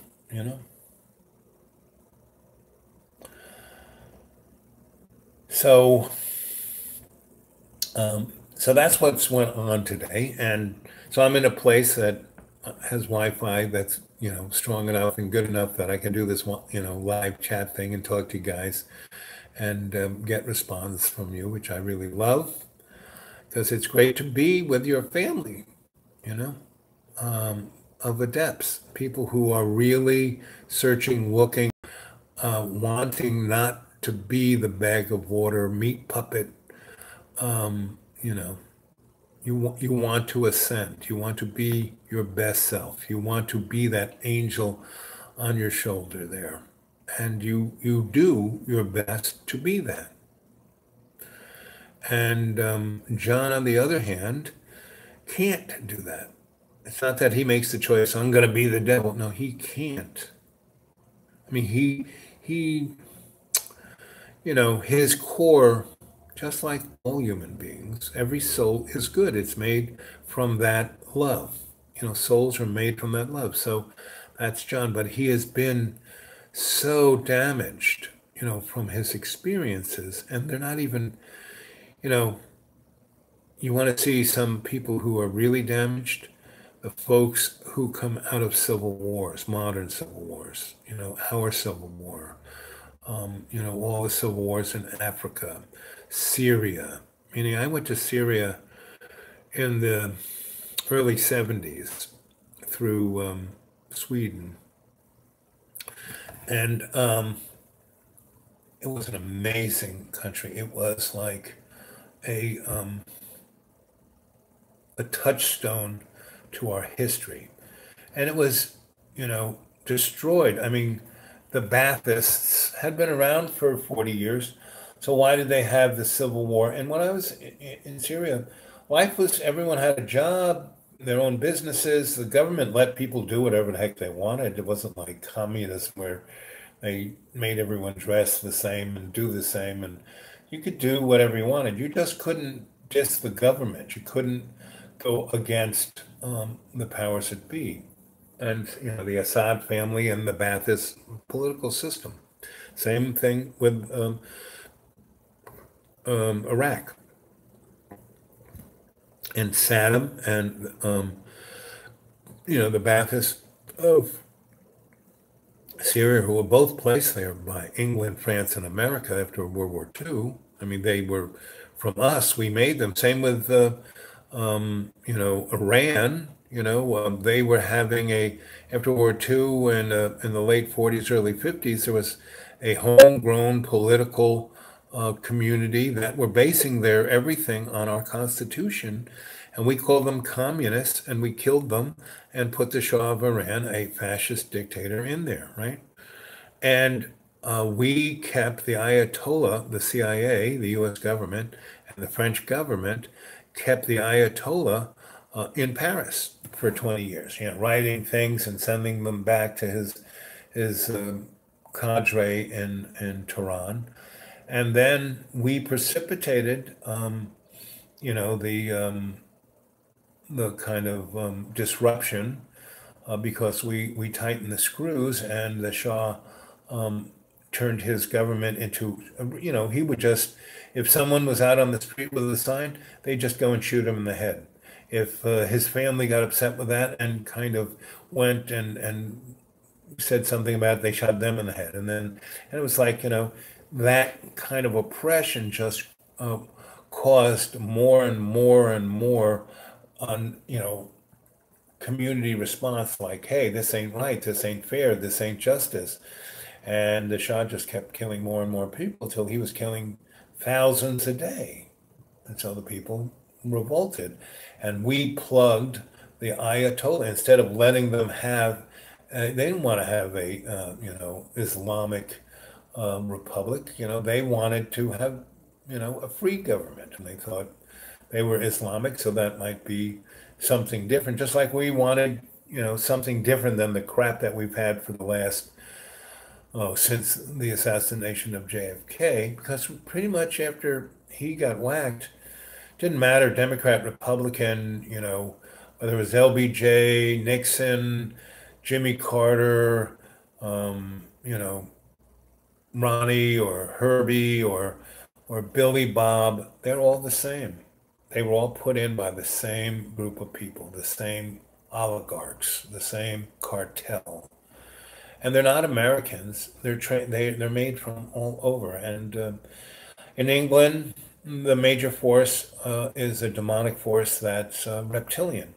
So, so that's what's went on today, and so I'm in a place that has Wi-Fi that's strong enough and good enough that I can do this live chat thing and talk to you guys and get response from you, which I really love because it's great to be with your family. You know, of adepts, people who are really searching, looking, wanting not to be the bag of water, meat puppet. You know, you want to ascend. You want to be your best self. You want to be that angel on your shoulder there, and you do your best to be that. And John, on the other hand, can't do that. It's not that he makes the choice, I'm going to be the devil. No, he can't. I mean, he, his core, just like all human beings, every soul is good. It's made from that love. Souls are made from that love. So that's John. But he has been so damaged, from his experiences, and they're not even, you know, you want to see some people who are really damaged, the folks who come out of civil wars, modern civil wars, our Civil War, all the civil wars in Africa, Syria. Meaning, I went to Syria in the early 70s through Sweden. And it was an amazing country. It was like a a touchstone to our history. And it was, destroyed. I mean, the Baathists had been around for 40 years. So why did they have the civil war? And when I was in Syria, life was, everyone had a job, their own businesses. The government let people do whatever the heck they wanted. It wasn't like communism where they made everyone dress the same and do the same. And you could do whatever you wanted. You just couldn't diss the government. You couldn't go against the powers that be. And, the Assad family and the Ba'athist political system. Same thing with Iraq and Saddam and, the Ba'athists of Syria, who were both placed there by England, France, and America after World War II. I mean, they were from us. We made them. Same with, Iran. They were having after World War II and in the late 40s, early 50s, there was a homegrown political community that were basing their everything on our Constitution. And we called them communists, and we killed them and put the Shah of Iran, a fascist dictator, in there, right? And we kept the Ayatollah, the CIA, the US government, and the French government kept the Ayatollah in Paris for 20 years, writing things and sending them back to his cadre in Tehran. And then we precipitated, the kind of disruption because we tightened the screws, and the Shah turned his government into, he would just, if someone was out on the street with a sign, they'd just go and shoot him in the head. If his family got upset with that and kind of went and said something about it, they shot them in the head. And it was like, that kind of oppression just caused more and more and more on, community response, like, hey, this ain't right, this ain't fair, this ain't justice. And the Shah just kept killing more and more people till he was killing thousands a day. And so the people revolted. And we plugged the Ayatollah instead of letting them have, they didn't want to have a, Islamic republic. They wanted to have, a free government. And they thought they were Islamic, so that might be something different. Just like we wanted, something different than the crap that we've had for the last, since the assassination of JFK, because pretty much after he got whacked, didn't matter, Democrat, Republican, whether it was LBJ, Nixon, Jimmy Carter, Ronnie or Herbie or Billy Bob, they're all the same. They were all put in by the same group of people, the same oligarchs, the same cartel. And they're not Americans. They're made from all over. And in England, the major force is a demonic force that's reptilian.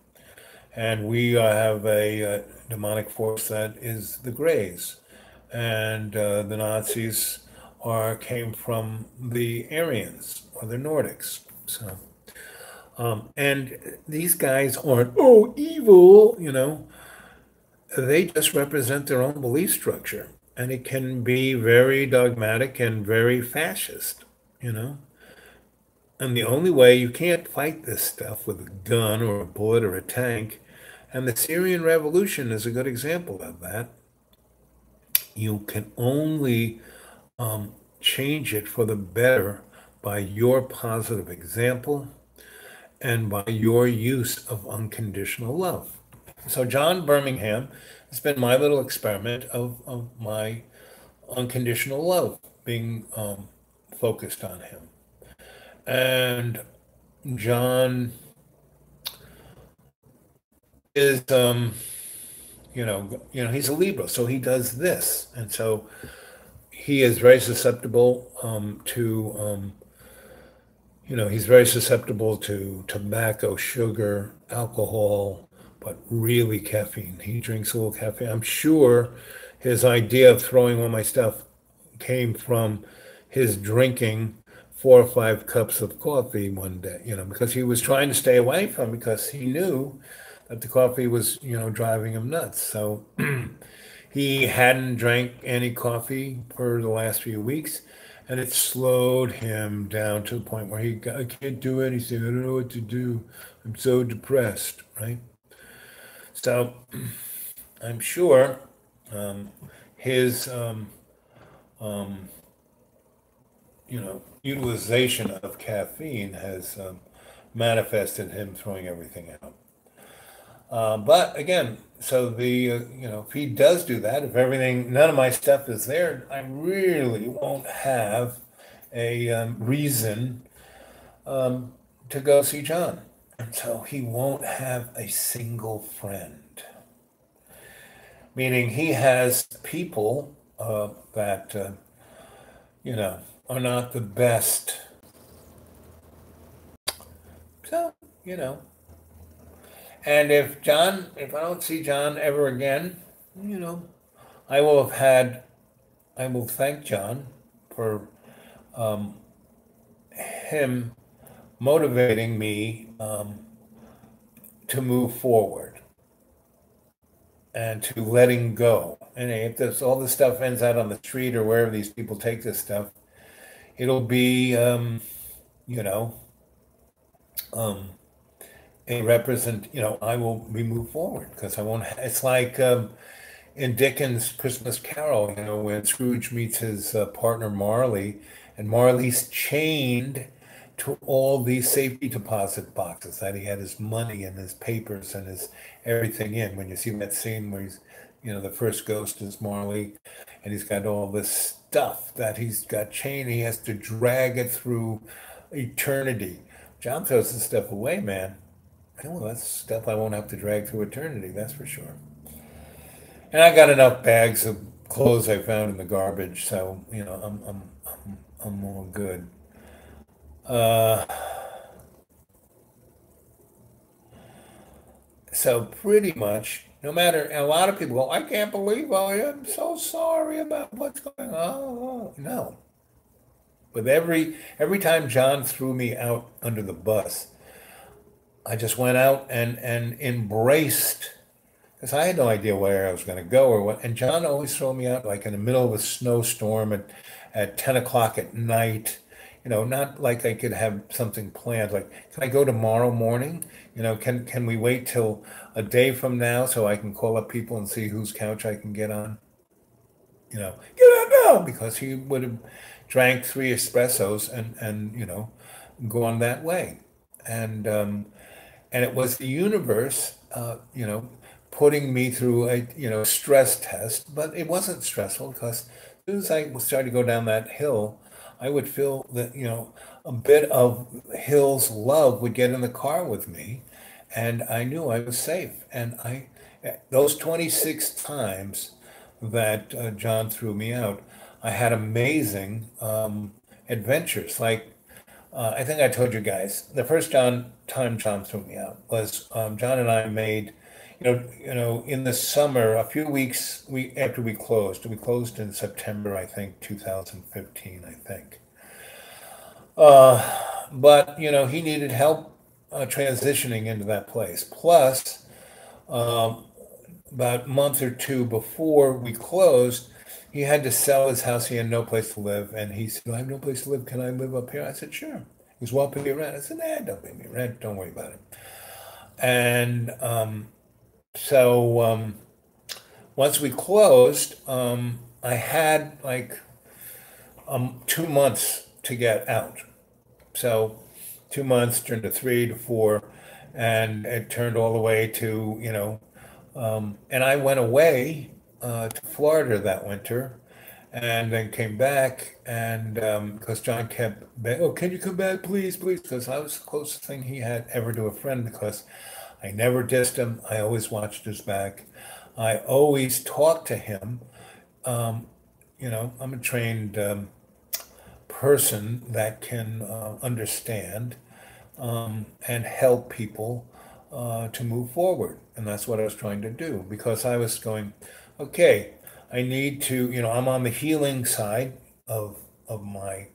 and we have a demonic force that is the Greys, and the Nazis are came from the Aryans or the Nordics. So, and these guys aren't evil, they just represent their own belief structure, and it can be very dogmatic and very fascist, you know. And the only way you can't fight this stuff with a gun or a bullet or a tank, and the Syrian Revolution is a good example of that. You can only change it for the better by your positive example and by your use of unconditional love. So, John Birmingham has been my little experiment of my unconditional love being focused on him. And John is, he's a Libra, so he does this. And so he is very susceptible he's very susceptible to tobacco, sugar, alcohol, but really caffeine. He drinks a little caffeine. I'm sure his idea of throwing all my stuff came from his drinking 4 or 5 cups of coffee one day, because he was trying to stay away from it because he knew that the coffee was, driving him nuts. So he hadn't drank any coffee for the last few weeks, and it slowed him down to the point where I can't do anything. I don't know what to do. I'm so depressed, right? So I'm sure his, utilization of caffeine has manifested him throwing everything out. But again, so if he does do that, if none of my stuff is there, I really won't have a reason to go see John. And so he won't have a single friend. Meaning he has people that, are not the best. So, and if I don't see John ever again, I will thank John for him motivating me to move forward and to letting go. And if all this stuff ends out on the street or wherever these people take this stuff, it'll be, a represent, we move forward because I won't, it's like in Dickens' Christmas Carol, when Scrooge meets his partner Marley, and Marley's chained to all these safety deposit boxes that he had his money and his papers and his everything in. When you see that scene where he's, the first ghost is Marley, and he's got all this stuff that he's got chained, he has to drag it through eternity. John throws this stuff away, man. Well, that's stuff I won't have to drag through eternity, that's for sure. And I got enough bags of clothes I found in the garbage, so I'm more good. So pretty much, no matter, and a lot of people go, I can't believe I am so sorry about what's going on. Oh, no. But every time John threw me out under the bus, I just went out and embraced, because I had no idea where I was going to go or what. And John always threw me out like in the middle of a snowstorm at 10 o'clock at night. Not like I could have something planned. Like, can I go tomorrow morning? Can we wait till a day from now so I can call up people and see whose couch I can get on? Get out now, because he would have drank 3 espressos and go on that way. And it was the universe, putting me through a stress test, but it wasn't stressful because as soon as I started to go down that hill, I would feel that, a bit of Hill's love would get in the car with me, and I knew I was safe. And those 26 times that John threw me out, I had amazing adventures. Like, I think I told you guys, the first time John threw me out was John and I made In the summer, a few weeks after we closed in September, I think, 2015, I think. But he needed help transitioning into that place. Plus, about a month or two before we closed, he had to sell his house. He had no place to live, and he said, "I have no place to live. Can I live up here?" I said, "Sure." He goes, "Well, pay me rent." I said, "Nah, don't pay me rent. Don't worry about it." And so once we closed, I had like 2 months to get out. So 2 months turned to 3 to 4, and it turned all the way to, and I went away to Florida that winter and then came back. And because John kept, oh, can you come back, please, please? Because I was the closest thing he had ever to a friend, because I never dissed him. I always watched his back. I always talked to him. Um, I'm a trained person that can understand and help people to move forward. And that's what I was trying to do, because I was going, okay, I need to, I'm on the healing side of my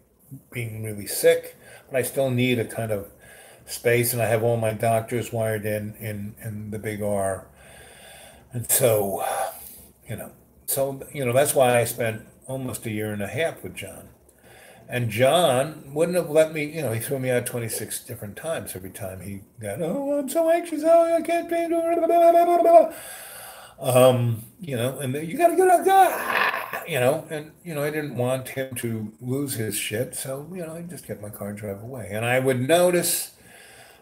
being really sick, but I still need a kind of space, and I have all my doctors wired in the big R. And so, you know, that's why I spent almost a year and a half with John. And John wouldn't have let me, he threw me out 26 different times every time he got, oh, I'm so anxious, oh, I can't pay, blah, blah, blah, blah. And you gotta get out, and, I didn't want him to lose his shit. So, I just get my car and drive away. And I would notice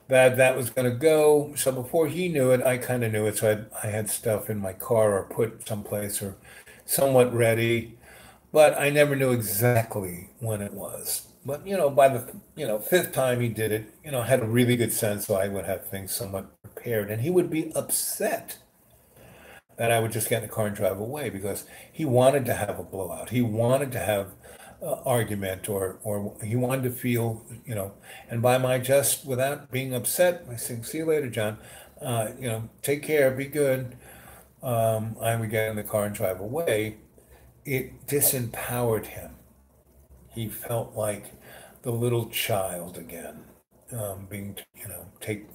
that was going to go. So before he knew it, I kind of knew it. So I had stuff in my car or put someplace or somewhat ready, but I never knew exactly when it was. But by the fifth time he did it, I had a really good sense, so I would have things somewhat prepared, and he would be upset that I would just get in the car and drive away, because he wanted to have a blowout. He wanted to have argument, or he wanted to feel, and by my just without being upset, I say, "See you later, John. Take care, be good." I would get in the car and drive away. It disempowered him. He felt like the little child again, being, take,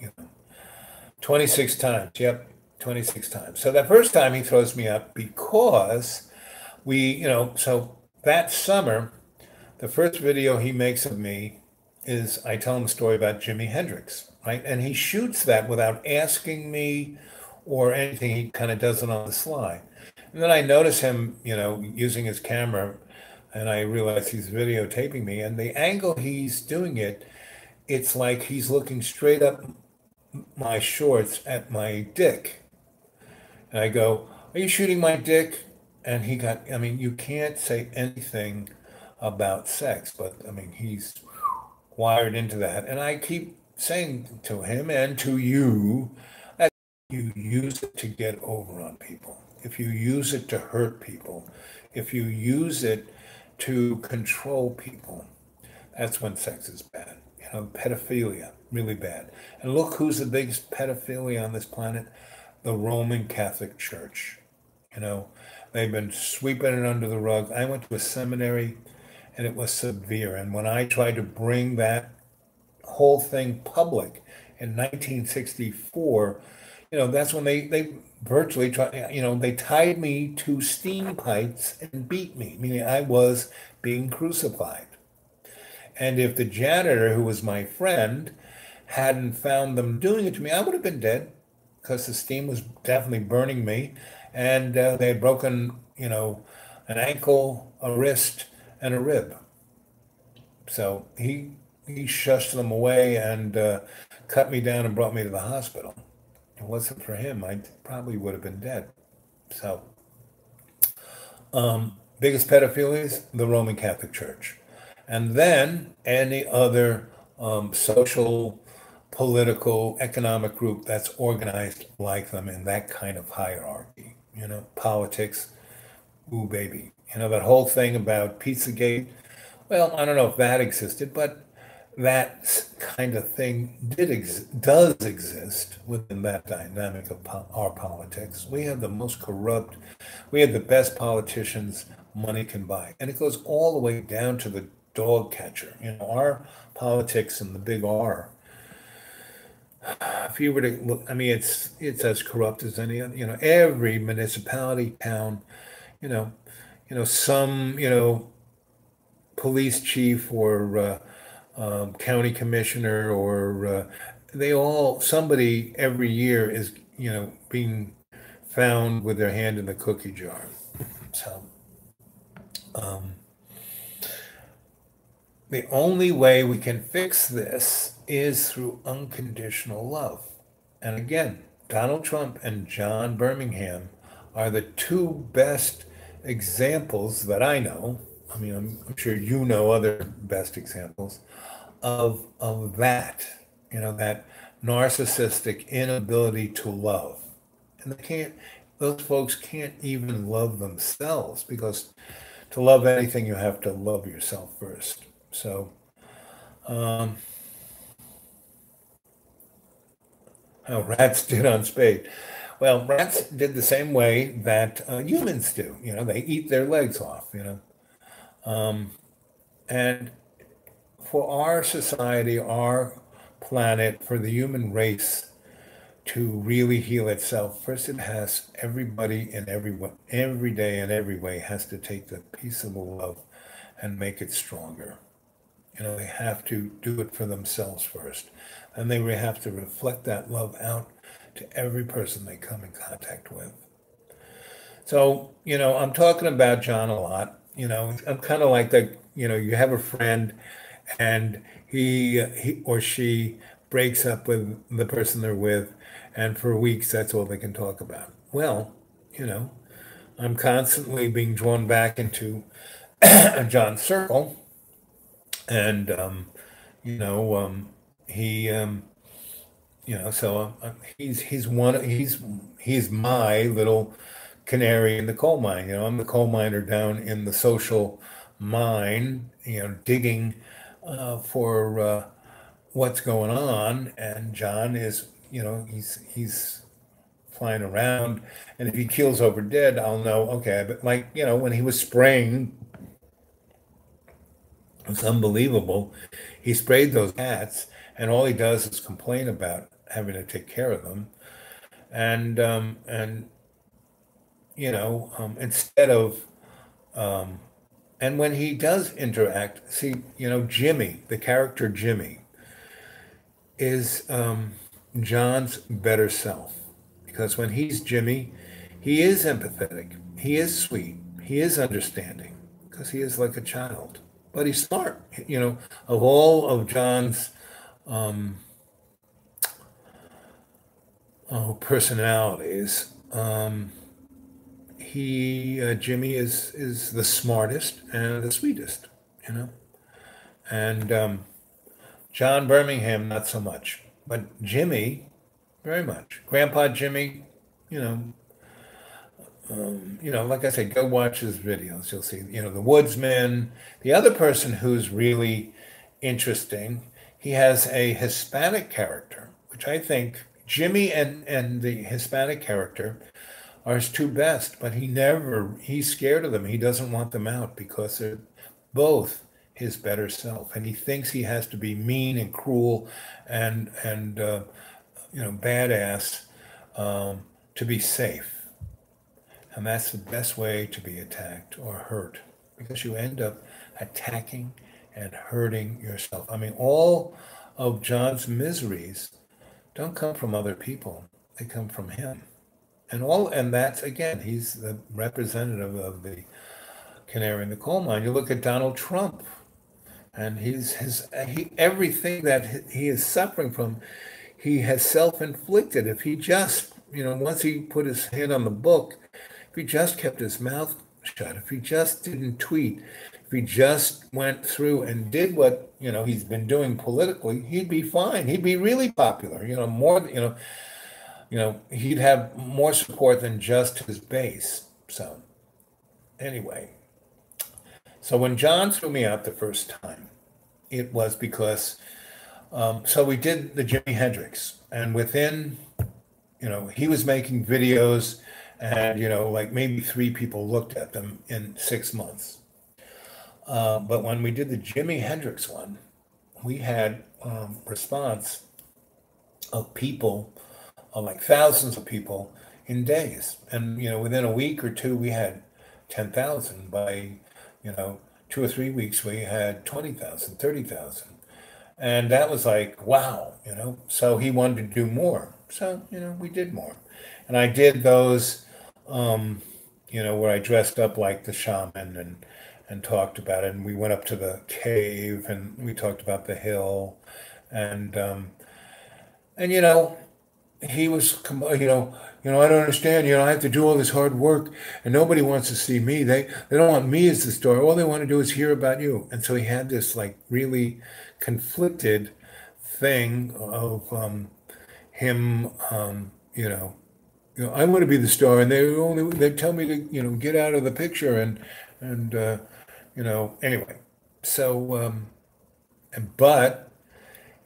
26 times. Yep, 26 times. So that first time he throws me up because so that summer, the first video he makes of me is I tell him a story about Jimi Hendrix, right? And he shoots that without asking me or anything. He kind of does it on the sly. And then I notice him, using his camera, and I realize he's videotaping me. And the angle he's doing it, it's like he's looking straight up my shorts at my dick. And I go, "Are you shooting my dick?" And you can't say anything about sex, but he's wired into that. And I keep saying to him and to you that you use it to get over on people, if you use it to hurt people, if you use it to control people, that's when sex is bad. Pedophilia, really bad. And look who's the biggest pedophilia on this planet: the Roman Catholic Church. They've been sweeping it under the rug. I went to a seminary, and it was severe. And when I tried to bring that whole thing public in 1964, that's when they virtually tried, they tied me to steam pipes and beat me, meaning I was being crucified. And if the janitor, who was my friend, hadn't found them doing it to me, I would have been dead, because the steam was definitely burning me. And they had broken, an ankle, a wrist, and a rib. So he shushed them away and cut me down and brought me to the hospital. If it wasn't for him, I probably would have been dead. So, biggest pedophilies, the Roman Catholic Church. And then any other social, political, economic group that's organized like them in that kind of hierarchy. Politics, ooh, baby. That whole thing about Pizzagate. Well, I don't know if that existed, but that kind of thing does exist within that dynamic of our politics. We have the most corrupt, we have the best politicians money can buy, and it goes all the way down to the dog catcher. Our politics and the big R. If you were to look, I mean, it's as corrupt as any other. Every municipality, town, you know, some, police chief or county commissioner or somebody every year is being found with their hand in the cookie jar. So the only way we can fix this is through unconditional love. And again, Donald Trump and John Birmingham are the two best examples that I know. I mean, I'm sure you know other best examples of that, that narcissistic inability to love. And those folks can't even love themselves, because to love anything, you have to love yourself first. So, how rats did on spade. Well, rats did the same way that humans do. They eat their legs off, and for our society, our planet, for the human race to really heal itself, first it has everybody in every day in every way has to take the piece of love and make it stronger. They have to do it for themselves first. And they have to reflect that love out to every person they come in contact with. So, I'm talking about John a lot. I'm kind of like that, you have a friend and he or she breaks up with the person they're with, and for weeks that's all they can talk about. Well, I'm constantly being drawn back into John's circle, and he so he's my little canary in the coal mine. I'm the coal miner down in the social mine, digging for what's going on. And John is, he's flying around, and if he keels over dead, I'll know. Okay, but like when he was spraying, it's unbelievable. He sprayed those cats, and all he does is complain about having to take care of them. And instead of and when he does interact, see, Jimmy, the character Jimmy, is John's better self, because when he's Jimmy, he is empathetic, he is sweet, he is understanding, because he is like a child, but he's smart. Of all of John's personalities, Jimmy is the smartest and the sweetest, and John Birmingham not so much, but Jimmy very much. Grandpa Jimmy, you know, like I said, go watch his videos. You'll see, the Woodsman. The other person who's really interesting, he has a Hispanic character, which I think Jimmy and the Hispanic character are his two best, but he's scared of them. He doesn't want them out because they're both his better self. And he thinks he has to be mean and cruel and badass to be safe. And that's the best way to be attacked or hurt, because you end up attacking and hurting yourself. I mean, all of John's miseries don't come from other people. They come from him. And that's, again, he's the representative of the canary in the coal mine. You look at Donald Trump, and everything that he is suffering from, he has self-inflicted. If he just, once he put his head on the book, if he just kept his mouth shut, if he just didn't tweet, if he just went through and did what, he's been doing politically, he'd be fine. He'd be really popular, more, he'd have more support than just his base. So anyway, so when John threw me out the first time, it was because so we did the Jimi Hendrix, and within, he was making videos, and like maybe three people looked at them in 6 months. But when we did the Jimi Hendrix one, we had response of people, like thousands of people in days, and within a week or two we had 10,000. By 2 or 3 weeks we had 20,000, 30,000. And that was like, wow, So he wanted to do more. So, we did more. And I did those, where I dressed up like the shaman and talked about it. And we went up to the cave and we talked about the hill. And, and he was, I don't understand. I have to do all this hard work and nobody wants to see me. They don't want me as the star. All they want to do is hear about you. And so he had this like really conflicted thing of him, I want to be the star, and they tell me to get out of the picture, and anyway. So but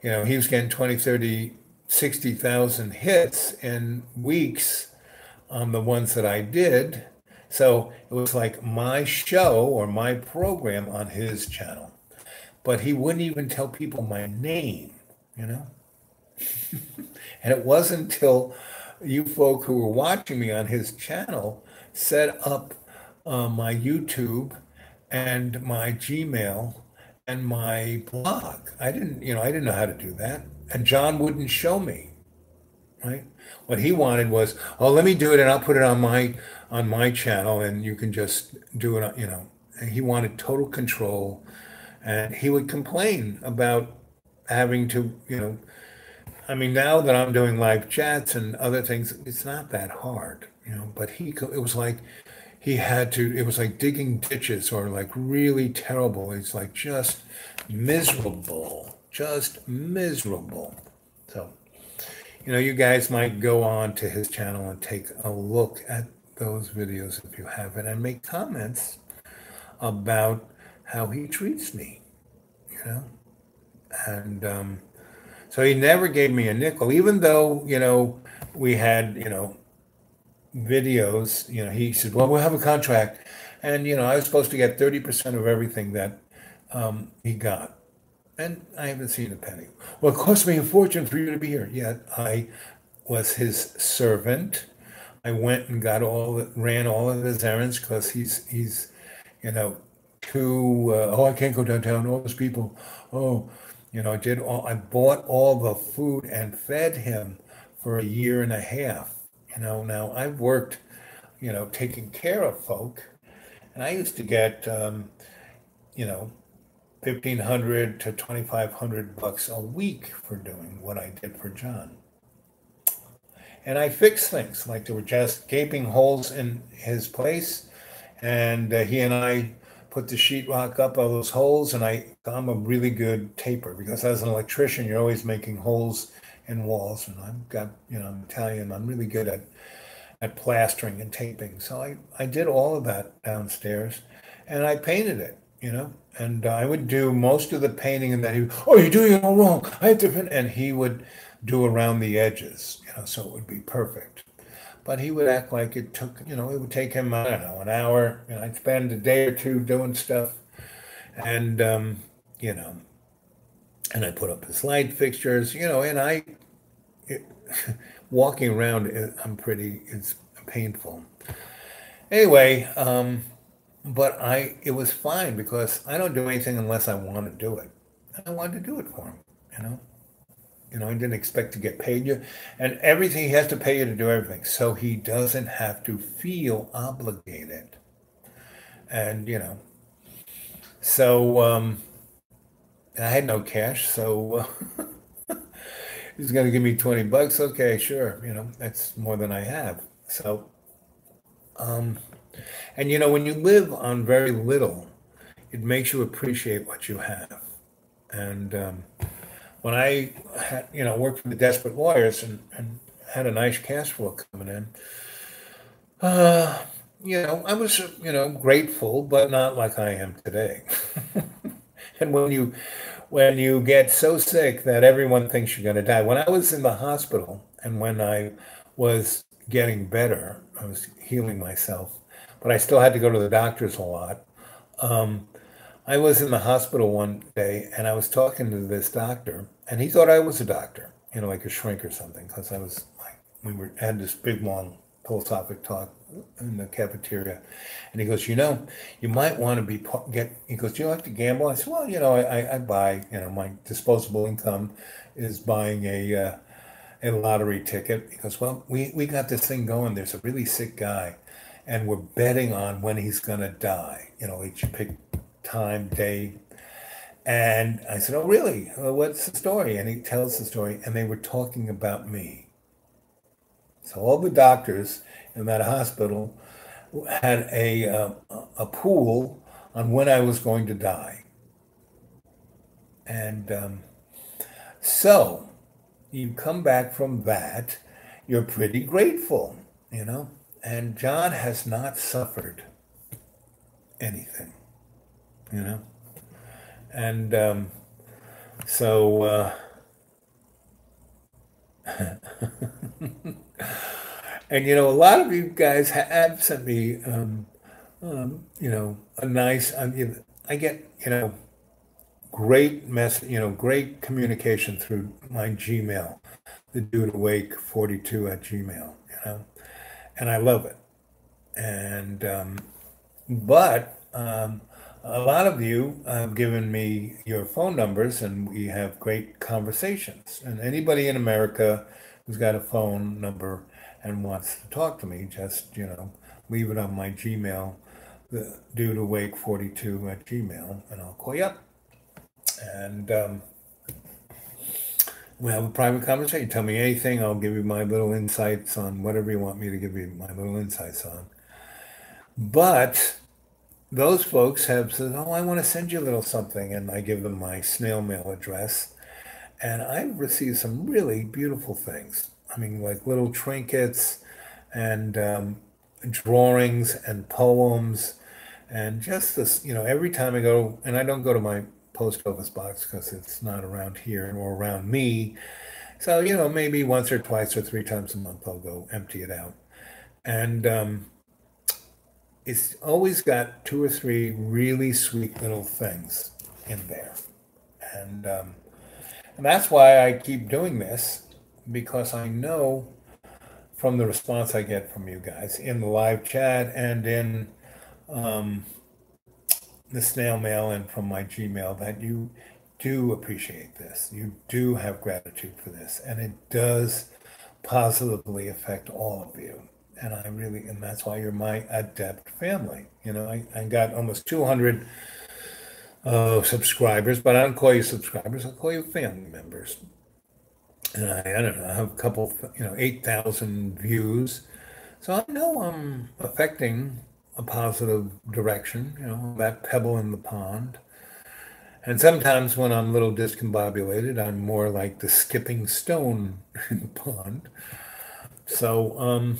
he was getting 20, 30, 60,000 hits in weeks on the ones that I did. So it was like my show or my program on his channel. But he wouldn't even tell people my name, And it wasn't until you folk who were watching me on his channel set up my YouTube and my Gmail and my blog. I didn't know how to do that. And John wouldn't show me, right? What he wanted was, oh, let me do it and I'll put it on my channel and you can just do it, And he wanted total control. And he would complain about having to, now that I'm doing live chats and other things, it's not that hard, but it was like it was like digging ditches or like really terrible. It's like just miserable. So, you guys might go on to his channel and take a look at those videos if you haven't and make comments about how he treats me, and so he never gave me a nickel, even though we had videos. He said, "Well, we'll have a contract," and I was supposed to get 30% of everything that he got, and I haven't seen a penny. Well, it cost me a fortune for you to be here. Yet I was his servant. I went and ran all of his errands because he's I can't go downtown, all those people. Oh, I bought all the food and fed him for a year and a half. Now I've worked, taking care of folk, and I used to get, 1,500 to 2,500 bucks a week for doing what I did for John. And I fixed things, like there were just gaping holes in his place, and he and I put the sheetrock up all those holes, and I'm a really good taper because as an electrician, you're always making holes in walls, and I've got, I'm Italian, I'm really good at plastering and taping. So I did all of that downstairs, and I painted it, and I would do most of the painting, and then oh, you're doing it all wrong. I have to paint, and he would do around the edges, so it would be perfect. But he would act like it took, it would take him, I don't know, an hour. I'd spend a day or two doing stuff. And, and I put up his light fixtures, and walking around, it's painful. Anyway, but it was fine because I don't do anything unless I want to do it. I wanted to do it for him, I didn't expect to get paid you, and everything he has to pay you to do everything, so he doesn't have to feel obligated. And so I had no cash, so he's going to give me 20 bucks. Okay, sure, that's more than I have. So, and when you live on very little, it makes you appreciate what you have. And when I had, worked for the Desperate Lawyers and had a nice cash flow coming in, I was, grateful, but not like I am today. And when you get so sick that everyone thinks you're going to die. When I was in the hospital and when I was getting better, I was healing myself, but I still had to go to the doctors a lot. Um, I was in the hospital one day and I was talking to this doctor, and he thought I was a doctor, like a shrink or something, because I was like, had this big long philosophic talk in the cafeteria, and he goes, you might want to he goes, do you like to gamble? I said, well, I buy, my disposable income is buying a lottery ticket. He goes, well, we got this thing going. There's a really sick guy, and we're betting on when he's going to die. Each pick time, day. And I said, oh, really? Well, what's the story? And he tells the story, and they were talking about me. So all the doctors in that hospital had a pool on when I was going to die. And so you come back from that, you're pretty grateful. And John has not suffered anything, you know. And so, and a lot of you guys have sent me, a nice. I get, great great communication through my Gmail, the Dude Awake 42 at Gmail, and I love it. And but a lot of you have given me your phone numbers, and we have great conversations. And anybody in America who's got a phone number and wants to talk to me, just leave it on my Gmail, the Dude Awake 42 at Gmail, and I'll call you up. And we'll have a private conversation. Tell me anything. I'll give you my little insights on whatever you want me to give you my little insights on. But those folks have said, oh, I want to send you a little something. And I give them my snail mail address. And I've received some really beautiful things. I mean, like little trinkets and drawings and poems. And just this, every time I go, and I don't go to my post office box because it's not around here or around me. So, maybe once or twice or three times a month, I'll go empty it out. And it's always got two or three really sweet little things in there. And that's why I keep doing this, because I know from the response I get from you guys in the live chat and in the snail mail and from my Gmail that you do appreciate this. You do have gratitude for this. And it does positively affect all of you. And that's why you're my adept family. I got almost 200 subscribers, but I don't call you subscribers, I'll call you family members. And I don't know, I have a couple, 8,000 views. So I know I'm affecting a positive direction, that pebble in the pond. And sometimes when I'm a little discombobulated, I'm more like the skipping stone in the pond. So,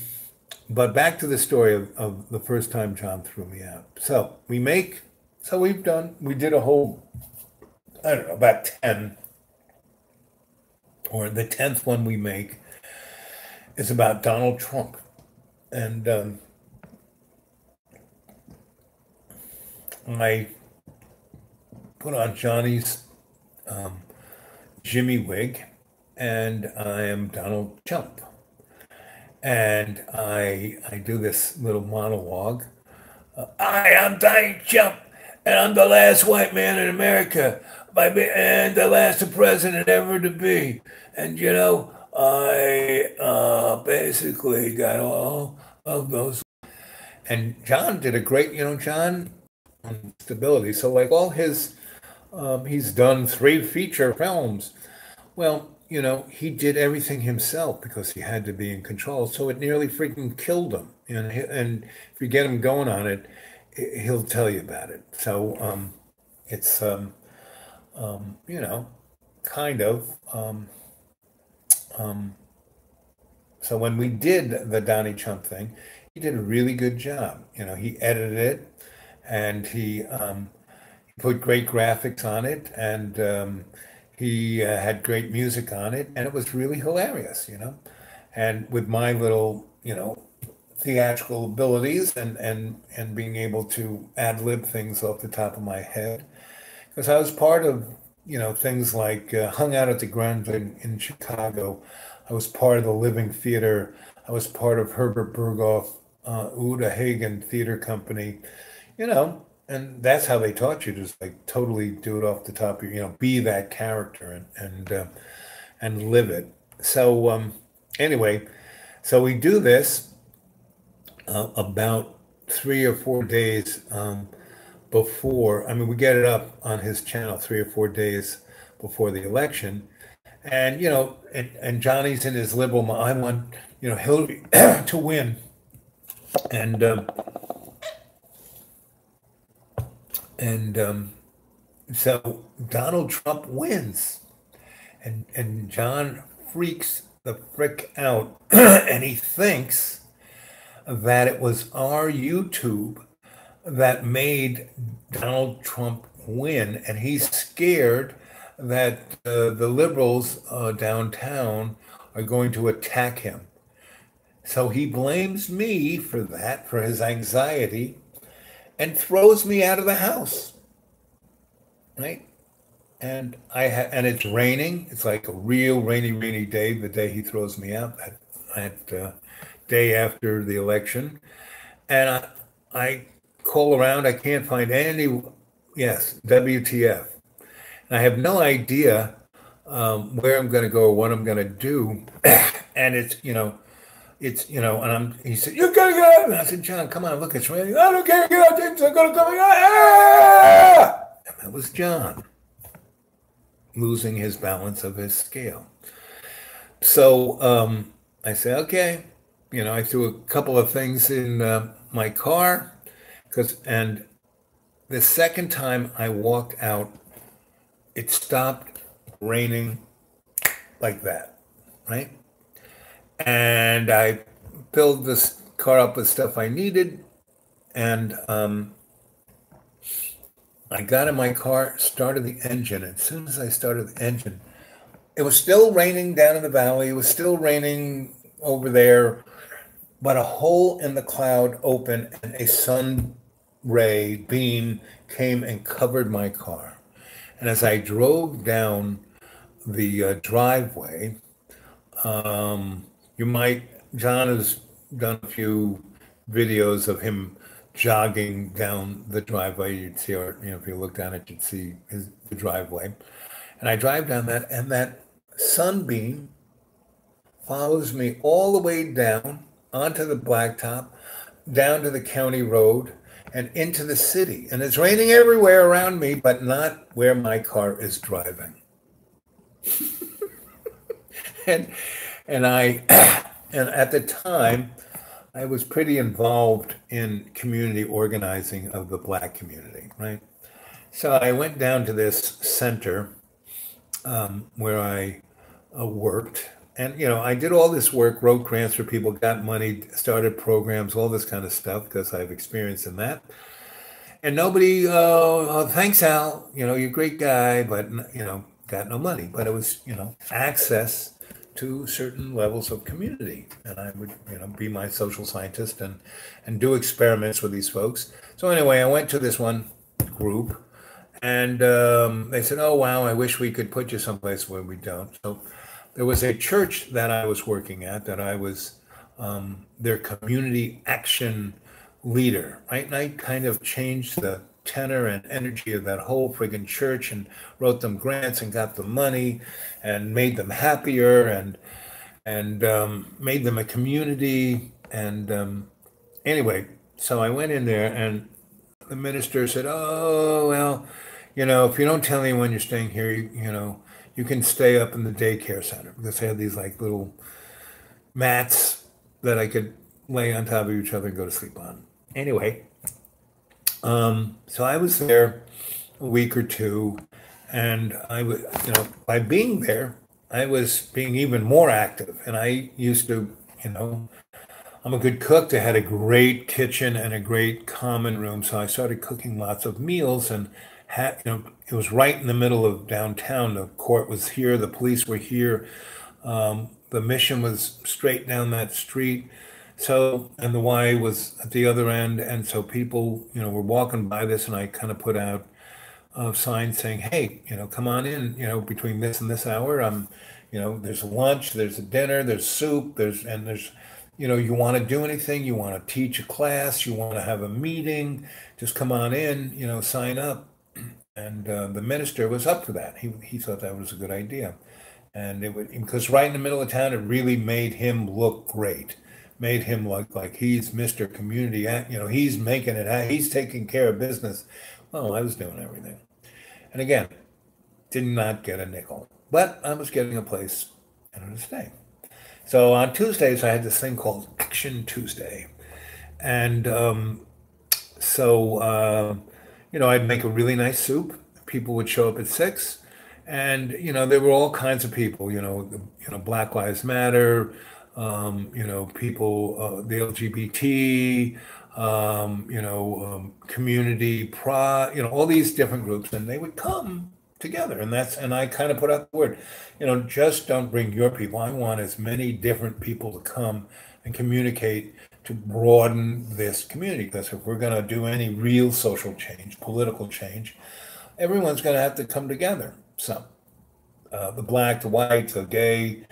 but back to the story of the first time John threw me out. So we did a whole, I don't know, about 10, or the 10th one we make is about Donald Trump. And I put on Johnny's Jimmy wig, and I am Donald Trump. And I do this little monologue. I am Donald Trump, and I'm the last white man in America, and the last president ever to be. And I basically got all of those. And John did a great, John on stability. So like all his, he's done 3 feature films. Well, he did everything himself because he had to be in control. So it nearly freaking killed him. And if you get him going on it, he'll tell you about it. So it's, kind of. So when we did the Donnie Trump thing, he did a really good job. He edited it, and he put great graphics on it, and he had great music on it, and it was really hilarious, And with my little, theatrical abilities and being able to ad lib things off the top of my head, because I was part of, things like hung out at the Grand in Chicago. I was part of the Living Theater. I was part of Herbert Berghoff, Uda Hagen Theater Company, and that's how they taught you, just like totally do it off the top of your, be that character and live it. So anyway, so we do this about 3 or 4 days before. I mean, we get it up on his channel 3 or 4 days before the election, and and Johnny's in his liberal mind. I want Hillary to win, and and so Donald Trump wins, and John freaks the frick out, and he thinks that it was our YouTube that made Donald Trump win, and he's scared that the liberals downtown are going to attack him. So he blames me for that, for his anxiety, and throws me out of the house. Right? And and it's raining. It's like a real rainy day. The day he throws me out, that day after the election, and I call around. I can't find any. Yes, WTF. And I have no idea where I'm going to go or what I'm going to do. And and he said, "You gotta get out." And I said, "John, come on, look, it's raining. I don't care, get out. Things are going to come out." Ah! And that was John losing his balance of his scale. So I said, okay, I threw a couple of things in my car, and the second time I walked out, it stopped raining like that, right? And I filled this car up with stuff I needed, and I got in my car, started the engine. As soon as I started the engine, it was still raining down in the valley. It was still raining over there, but a hole in the cloud opened and a sun ray beam came and covered my car. And as I drove down the driveway, John has done a few videos of him jogging down the driveway. You'd see, or if you look down it, you'd see the driveway. And I drive down that, and that sunbeam follows me all the way down onto the blacktop, down to the county road, and into the city. And it's raining everywhere around me, but not where my car is driving. and I and at the time, I was pretty involved in community organizing of the Black community, right? So I went down to this center where I worked. And, I did all this work, wrote grants for people, got money, started programs, all this kind of stuff, because I have experience in that. And nobody, thanks, Al, you're a great guy, but, got no money. But it was, access to certain levels of community. And I would, be my social scientist and do experiments with these folks. So anyway, I went to this one group, and they said, "Oh, wow, I wish we could put you someplace where we don't." So there was a church that I was working at that I was their community action leader, right? And I kind of changed the tenor and energy of that whole friggin' church and wrote them grants and got them money and made them happier and made them a community. And anyway, so I went in there, and the minister said, "Oh, well, if you don't tell anyone you're staying here, you can stay up in the daycare center," because they had these like little mats that I could lay on top of each other and go to sleep on. Anyway, so I was there a week or two, and I was, by being there, I was being even more active. And I used to, I'm a good cook. They had a great kitchen and a great common room, so I started cooking lots of meals and it was right in the middle of downtown. The court was here, the police were here, the mission was straight down that street. So, and the Y was at the other end, and so people, were walking by this, and I kind of put out signs saying, "Hey, come on in. Between this and this hour, there's a lunch, there's a dinner, there's soup, there's, you want to do anything, you want to teach a class, you want to have a meeting, just come on in, sign up." And the minister was up for that. He thought that was a good idea, and it would because right in the middle of town, it really made him look great. Made him look like he's Mr. Community. He's making it. He's taking care of business. Well, I was doing everything. And again, did not get a nickel, but I was getting a place and a stay. So on Tuesdays, I had this thing called Action Tuesday. And I'd make a really nice soup. People would show up at 6. And, there were all kinds of people, Black Lives Matter, people, the LGBT, community, all these different groups, and they would come together. And I kind of put out the word, just don't bring your people. I want as many different people to come and communicate to broaden this community. Because if we're going to do any real social change, political change, everyone's going to have to come together. So the black, the white, the gay,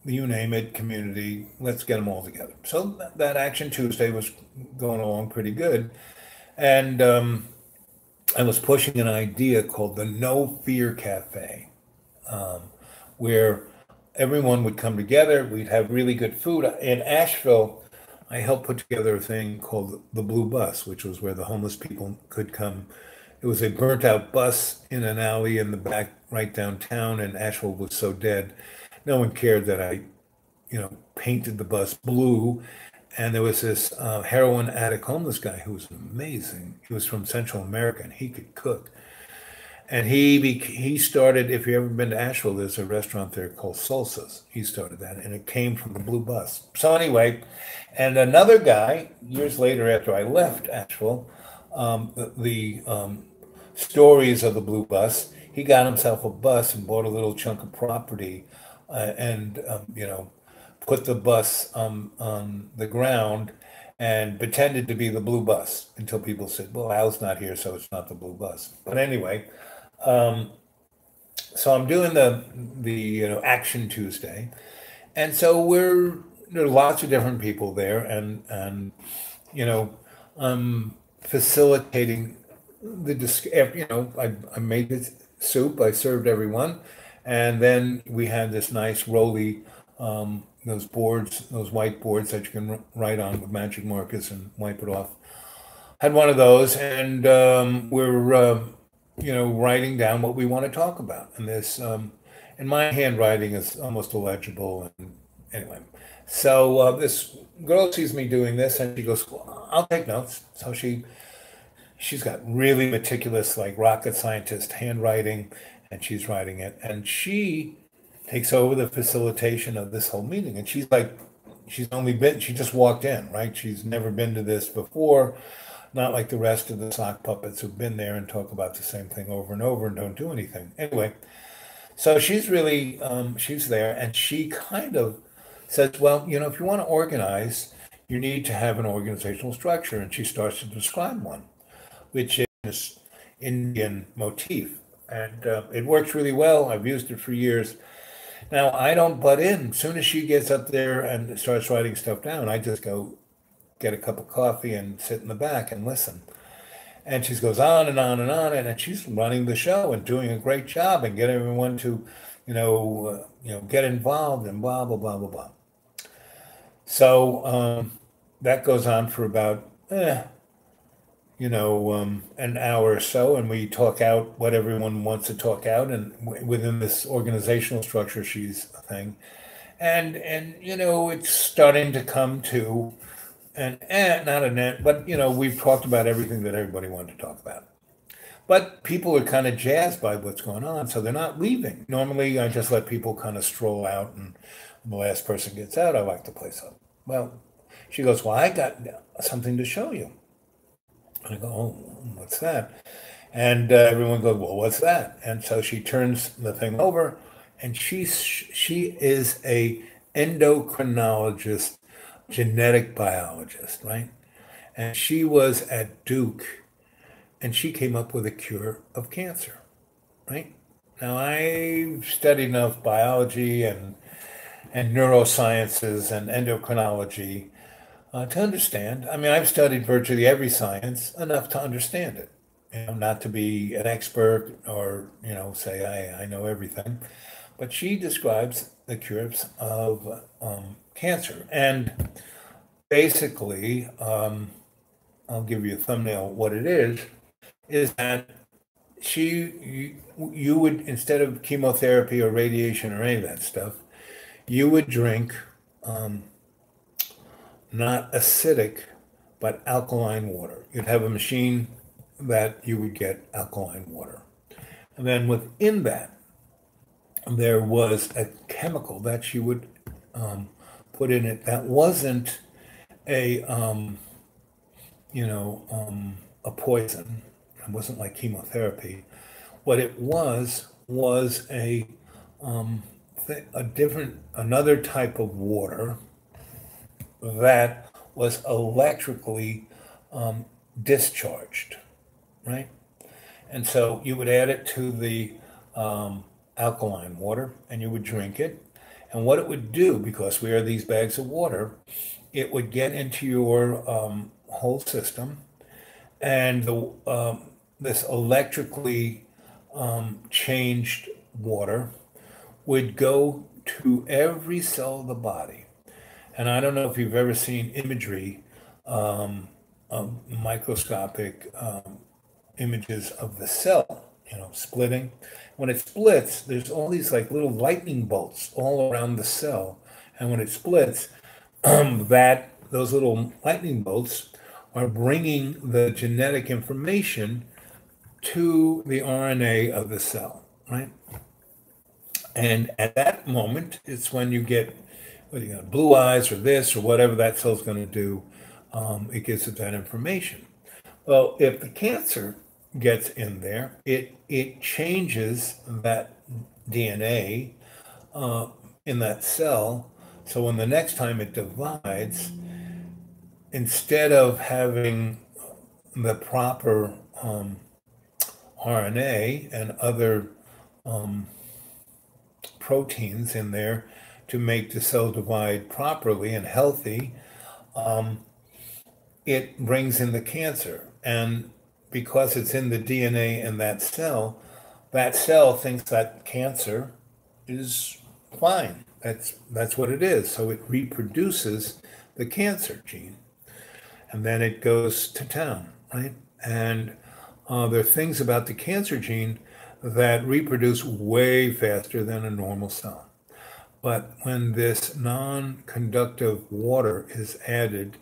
you name it, community, let's get them all together. So that Action Tuesday was going along pretty good. And I was pushing an idea called the No Fear Cafe, where everyone would come together. We'd have really good food. In Asheville, I helped put together a thing called the Blue Bus, which was where the homeless people could come. It was a burnt out bus in an alley in the back right downtown, and Asheville was so dead. No one cared that I, painted the bus blue. And there was this heroin addict homeless guy who was amazing. He was from Central America, and he could cook. And he started, if you've ever been to Asheville, there's a restaurant there called Salsa's. He started that, and it came from the Blue Bus. So anyway, and another guy, years later after I left Asheville, the stories of the Blue Bus, he got himself a bus and bought a little chunk of property and put the bus on the ground and pretended to be the Blue Bus until people said, well, Al's not here, so it's not the Blue Bus. But anyway, so I'm doing the Action Tuesday. And so there are lots of different people there, and I'm facilitating I made the soup, I served everyone, and then we had this nice rolly, those boards, those white boards that you can write on with magic markers and wipe it off. Had one of those, and we're writing down what we want to talk about. And this, and my handwriting is almost illegible. And anyway, so this girl sees me doing this, and she goes, well, "I'll take notes." So she's got really meticulous, like rocket scientist handwriting, and she's writing it, and she takes over the facilitation of this whole meeting. And she's like, she just walked in, right? She's never been to this before, not like the rest of the sock puppets who've been there and talk about the same thing over and over and don't do anything. Anyway, so she's really, she's there, and she kind of says, well, if you want to organize, you need to have an organizational structure. And she starts to describe one, which is Indian motif. And it works really well. I've used it for years. Now, I don't butt in. As soon as she gets up there and starts writing stuff down, I just go get a cup of coffee and sit in the back and listen. And she goes on and on and on, and then she's running the show and doing a great job and getting everyone to, get involved and blah, blah, blah, blah, blah. So that goes on for about, an hour or so, and we talk out what everyone wants to talk out, and within this organizational structure, she's a thing, and it's starting to come to not an end, but we've talked about everything that everybody wanted to talk about, but people are kind of jazzed by what's going on, so they're not leaving. Normally, I just let people kind of stroll out, and when the last person gets out, I like the place up. Well, she goes, well, I got something to show you. I go, oh, what's that? And everyone goes, well, what's that? And so she turns the thing over, and she is a endocrinologist, genetic biologist, right? And she was at Duke, and she came up with a cure of cancer, right? Now I studied enough biology and neurosciences and endocrinology to understand. I mean, I've studied virtually every science enough to understand it. Not to be an expert or, say I know everything. But she describes the cures of cancer. And basically, I'll give you a thumbnail. What it is that you would, instead of chemotherapy or radiation or any of that stuff, you would drink not acidic, but alkaline water. You'd have a machine that you would get alkaline water. And then within that, there was a chemical that she would put in it that wasn't a, a poison. It wasn't like chemotherapy. What it was another type of water that was electrically discharged, right? And so you would add it to the alkaline water and you would drink it. And what it would do, because we are these bags of water, it would get into your whole system, and this electrically changed water would go to every cell of the body. And I don't know if you've ever seen imagery, microscopic images of the cell, splitting. When it splits, there's all these like little lightning bolts all around the cell. And when it splits, those little lightning bolts are bringing the genetic information to the RNA of the cell, right? And at that moment, it's when you get blue eyes or this or whatever that cell's going to do. It gives it that information. Well, if the cancer gets in there, it changes that DNA in that cell. So when the next time it divides, instead of having the proper RNA and other proteins in there to make the cell divide properly and healthy, it brings in the cancer. And because it's in the DNA in that cell thinks that cancer is fine. That's what it is. So it reproduces the cancer gene. And then it goes to town, right? And there are things about the cancer gene that reproduce way faster than a normal cell. But when this non-conductive water is added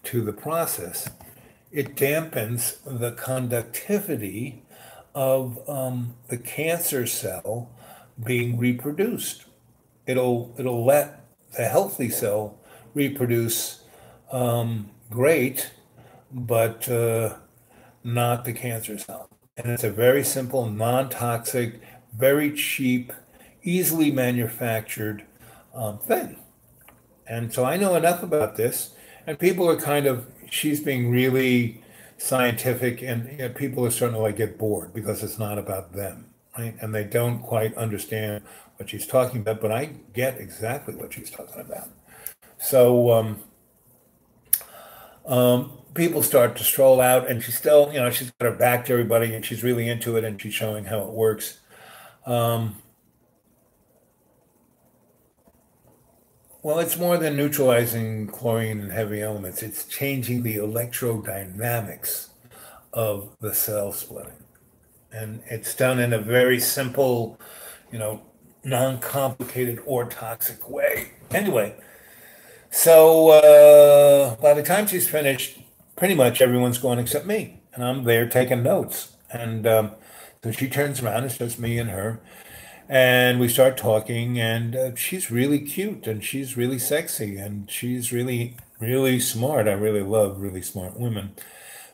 to the process, it dampens the conductivity of the cancer cell being reproduced. It'll let the healthy cell reproduce great, but not the cancer cell. And it's a very simple, non-toxic, very cheap, easily manufactured thing. And so I know enough about this, and people are she's being really scientific, and people are starting to like get bored because it's not about them, right? And they don't quite understand what she's talking about, but I get exactly what she's talking about. So people start to stroll out, and she's still, she's got her back to everybody, and she's really into it, and she's showing how it works. Well, it's more than neutralizing chlorine and heavy elements. It's changing the electrodynamics of the cell splitting. And it's done in a very simple, non-complicated or toxic way. Anyway, so by the time she's finished, pretty much everyone's gone except me. And I'm there taking notes. And so she turns around, it's just me and her. And we start talking, and she's really cute, and she's really sexy, and she's really, really smart. I really love really smart women.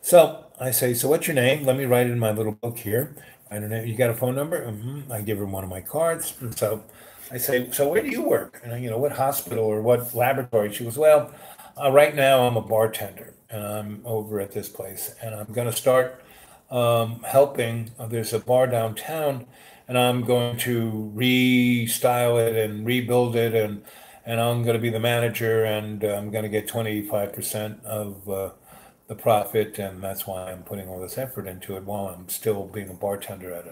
So I say, so what's your name? Let me write it in my little book here. I don't know. You got a phone number? I give her one of my cards. And so I say, so where do you work? And what hospital or what laboratory? She goes, well, right now I'm a bartender and I'm over at this place and I'm going to start helping. There's a bar downtown and I'm going to restyle it and rebuild it and I'm going to be the manager and I'm going to get 25% of the profit, and that's why I'm putting all this effort into it while I'm still being a bartender at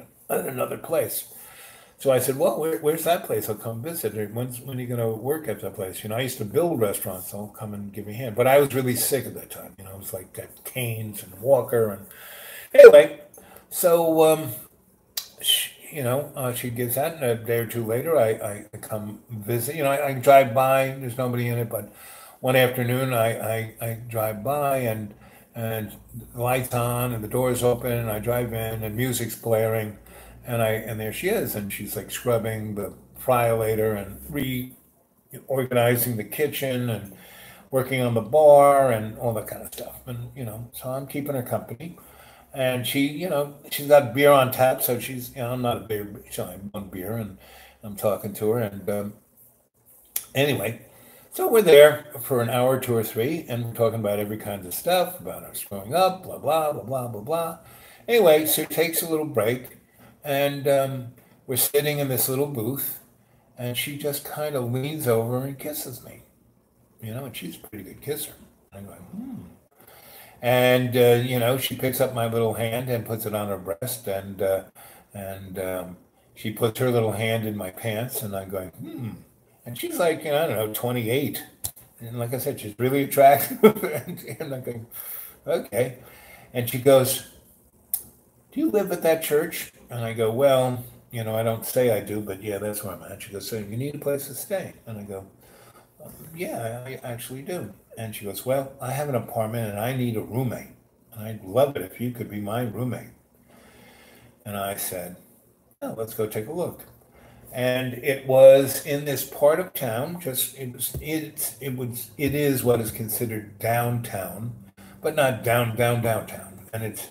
another place. So I said, well, where's that place? I'll come visit. When are you going to work at that place? I used to build restaurants, so I'll come and give me a hand. But I was really sick at that time. I was like got canes and walker. And anyway, so, she gives that, and a day or two later, I come visit. I drive by. There's nobody in it, but one afternoon, I drive by and the lights on and the doors open and I drive in and music's blaring and there she is and she's like scrubbing the fryolator and reorganizing the kitchen and working on the bar and all that kind of stuff. And so I'm keeping her company. And she's got beer on tap, so I'm not a beer, she's only one beer, and I'm talking to her, and anyway, so we're there for an hour, two or three, and we're talking about every kind of stuff, about us growing up, blah, blah, blah, blah, blah, blah. Anyway, so it takes a little break, and we're sitting in this little booth, and she just kind of leans over and kisses me, and she's a pretty good kisser. I'm going, And, she picks up my little hand and puts it on her breast, and she puts her little hand in my pants, and I'm going, And she's like, I don't know, 28. And like I said, she's really attractive. And I'm going, okay. And she goes, do you live at that church? And I go, well, I don't say I do, but yeah, that's where I'm at. She goes, so you need a place to stay? And I go, yeah, I actually do. And she goes, well, I have an apartment and I need a roommate. And I'd love it if you could be my roommate. And I said, oh, let's go take a look. And it was in this part of town. It is what is considered downtown, but not downtown. And it's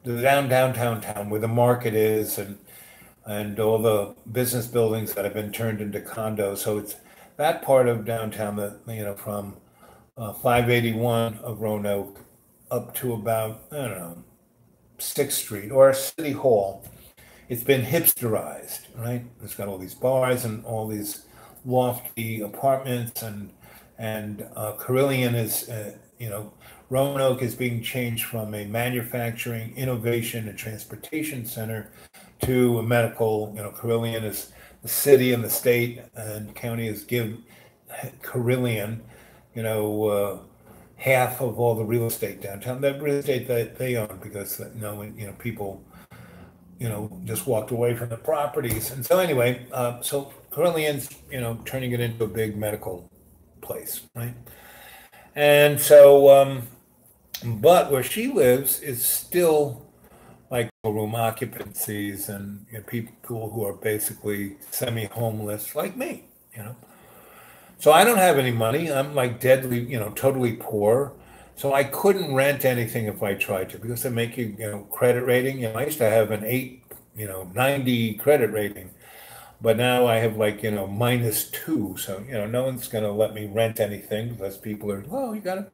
the downtown town where the market is and all the business buildings that have been turned into condos. So it's that part of downtown that from 581 of Roanoke up to about I don't know 6th Street or City Hall. It's been hipsterized, right? It's got all these bars and all these lofty apartments, and Carillion is, Roanoke is being changed from a manufacturing, innovation, and transportation center to a medical. Carillion is the city and the state and county has given Carillion, half of all the real estate downtown. The real estate that they own because people just walked away from the properties. And so anyway, so Carillion's, turning it into a big medical place, right? And so, but where she lives is still like room occupancies and people who are basically semi-homeless like me. So I don't have any money. I'm like deadly, totally poor. So I couldn't rent anything if I tried to because they make you, credit rating. I used to have an 90 credit rating, but now I have like, -2. So, no one's going to let me rent anything because people are, oh, you got to.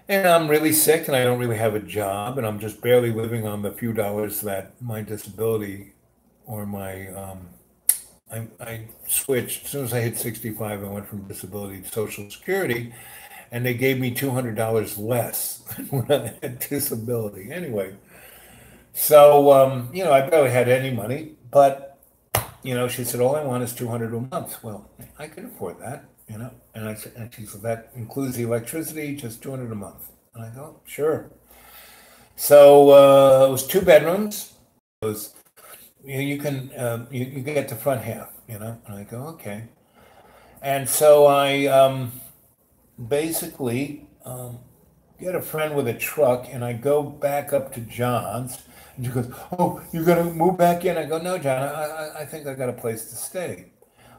And I'm really sick and I don't really have a job and I'm just barely living on the few dollars that my disability or my, I switched. As soon as I hit 65, I went from disability to Social Security and they gave me $200 less than when I had disability. Anyway, so I barely had any money, but she said, all I want is 200 a month. Well, I can afford that, And she said that includes the electricity, just 200 a month. And I go, sure. So it was 2 bedrooms. It was you can you get the front half, And I go, okay. And so I basically get a friend with a truck, and I go back up to John's, and she goes, "Oh, you're gonna move back in?" I go, "No, John, I think I got a place to stay.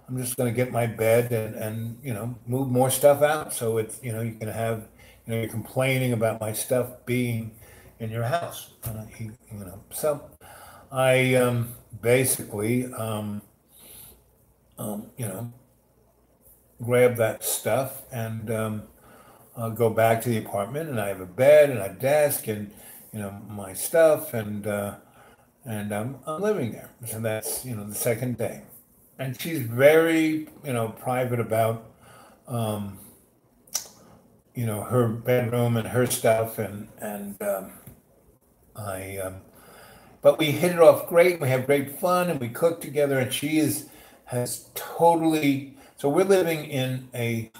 I'm just gonna get my bed and move more stuff out, so it's you can have you're complaining about my stuff being in your house. So I basically, you know, grab that stuff and I'll go back to the apartment, and I have a bed and a desk and my stuff, and I'm living there. So that's the second day, and she's very private about her bedroom and her stuff, and I but we hit it off great. We have great fun, and we cook together. And she has totally. So we're living in a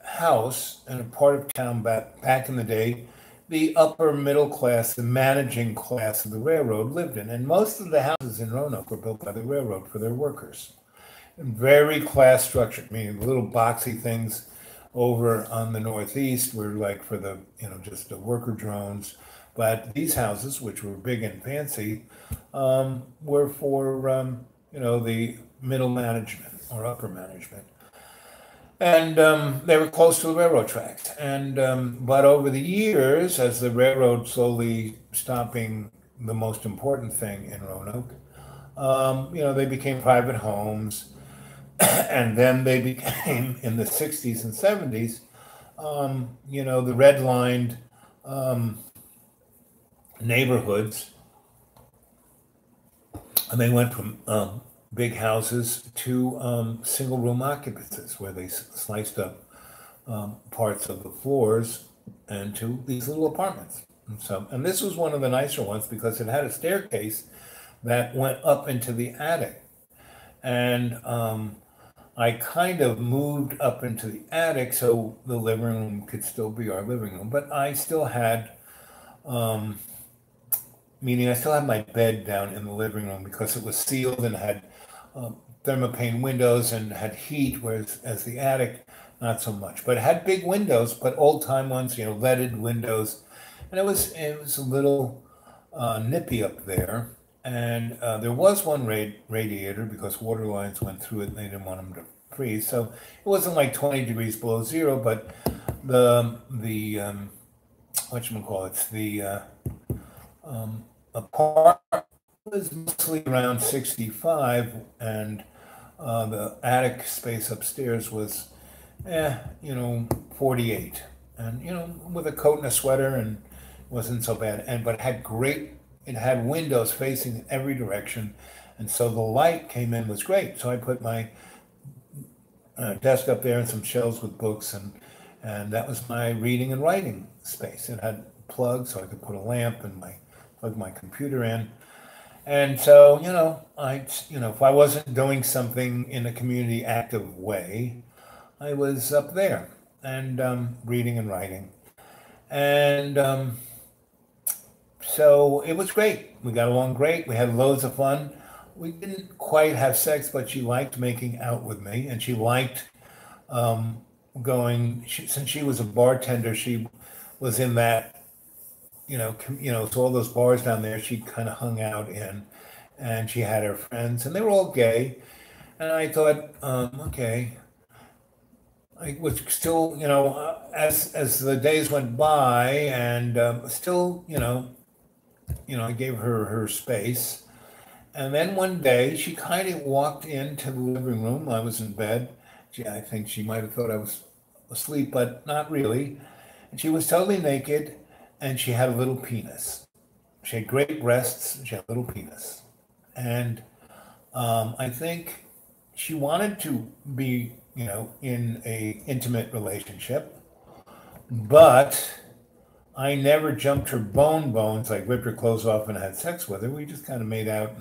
house in a part of town back in the day. The upper middle class, the managing class of the railroad lived in, and most of the houses in Roanoke were built by the railroad for their workers. And very class structured, meaning the little boxy things over on the northeast were like for the just the worker drones, but these houses, which were big and fancy, were for the middle management or upper management, and they were close to the railroad tracks. And but over the years, as the railroad slowly stopping the most important thing in Roanoke, they became private homes, and then they became in the '60s and '70s, the redlined neighborhoods, and they went from big houses to single room occupancies where they sliced up parts of the floors into these little apartments. And this was one of the nicer ones because it had a staircase that went up into the attic. And I kind of moved up into the attic so the living room could still be our living room, but I still had, meaning I still had my bed down in the living room because it was sealed and had thermopane windows and had heat, whereas as the attic, not so much. But it had big windows, but old time ones, leaded windows, and it was a little nippy up there. And there was one radiator because water lines went through it and they didn't want them to freeze. So it wasn't like 20 degrees below zero, but the whatchamacallits, the apartment was mostly around 65, and the attic space upstairs was 48. And with a coat and a sweater, and it wasn't so bad. And but it had windows facing in every direction, and so the light came in was great. So I put my desk up there and some shelves with books, and that was my reading and writing space. It had plugs, so I could put a lamp and plug my computer in. And so if I wasn't doing something in a community active way, I was up there and reading and writing, and so it was great. We got along great. We had loads of fun. We didn't quite have sex, but she liked making out with me, and she liked going. Since she was a bartender, she was in that, so all those bars down there. She kind of hung out in, and she had her friends, and they were all gay. And I thought, okay. I was still, as the days went by, and still, I gave her space. And then one day she kind of walked into the living room. I was in bed. I think she might have thought I was asleep, but not really. And she was totally naked, and she had a little penis. She had great breasts, and she had a little penis. And I think she wanted to be, in a intimate relationship, but I never jumped her bones, like ripped her clothes off and had sex with her. We just kind of made out,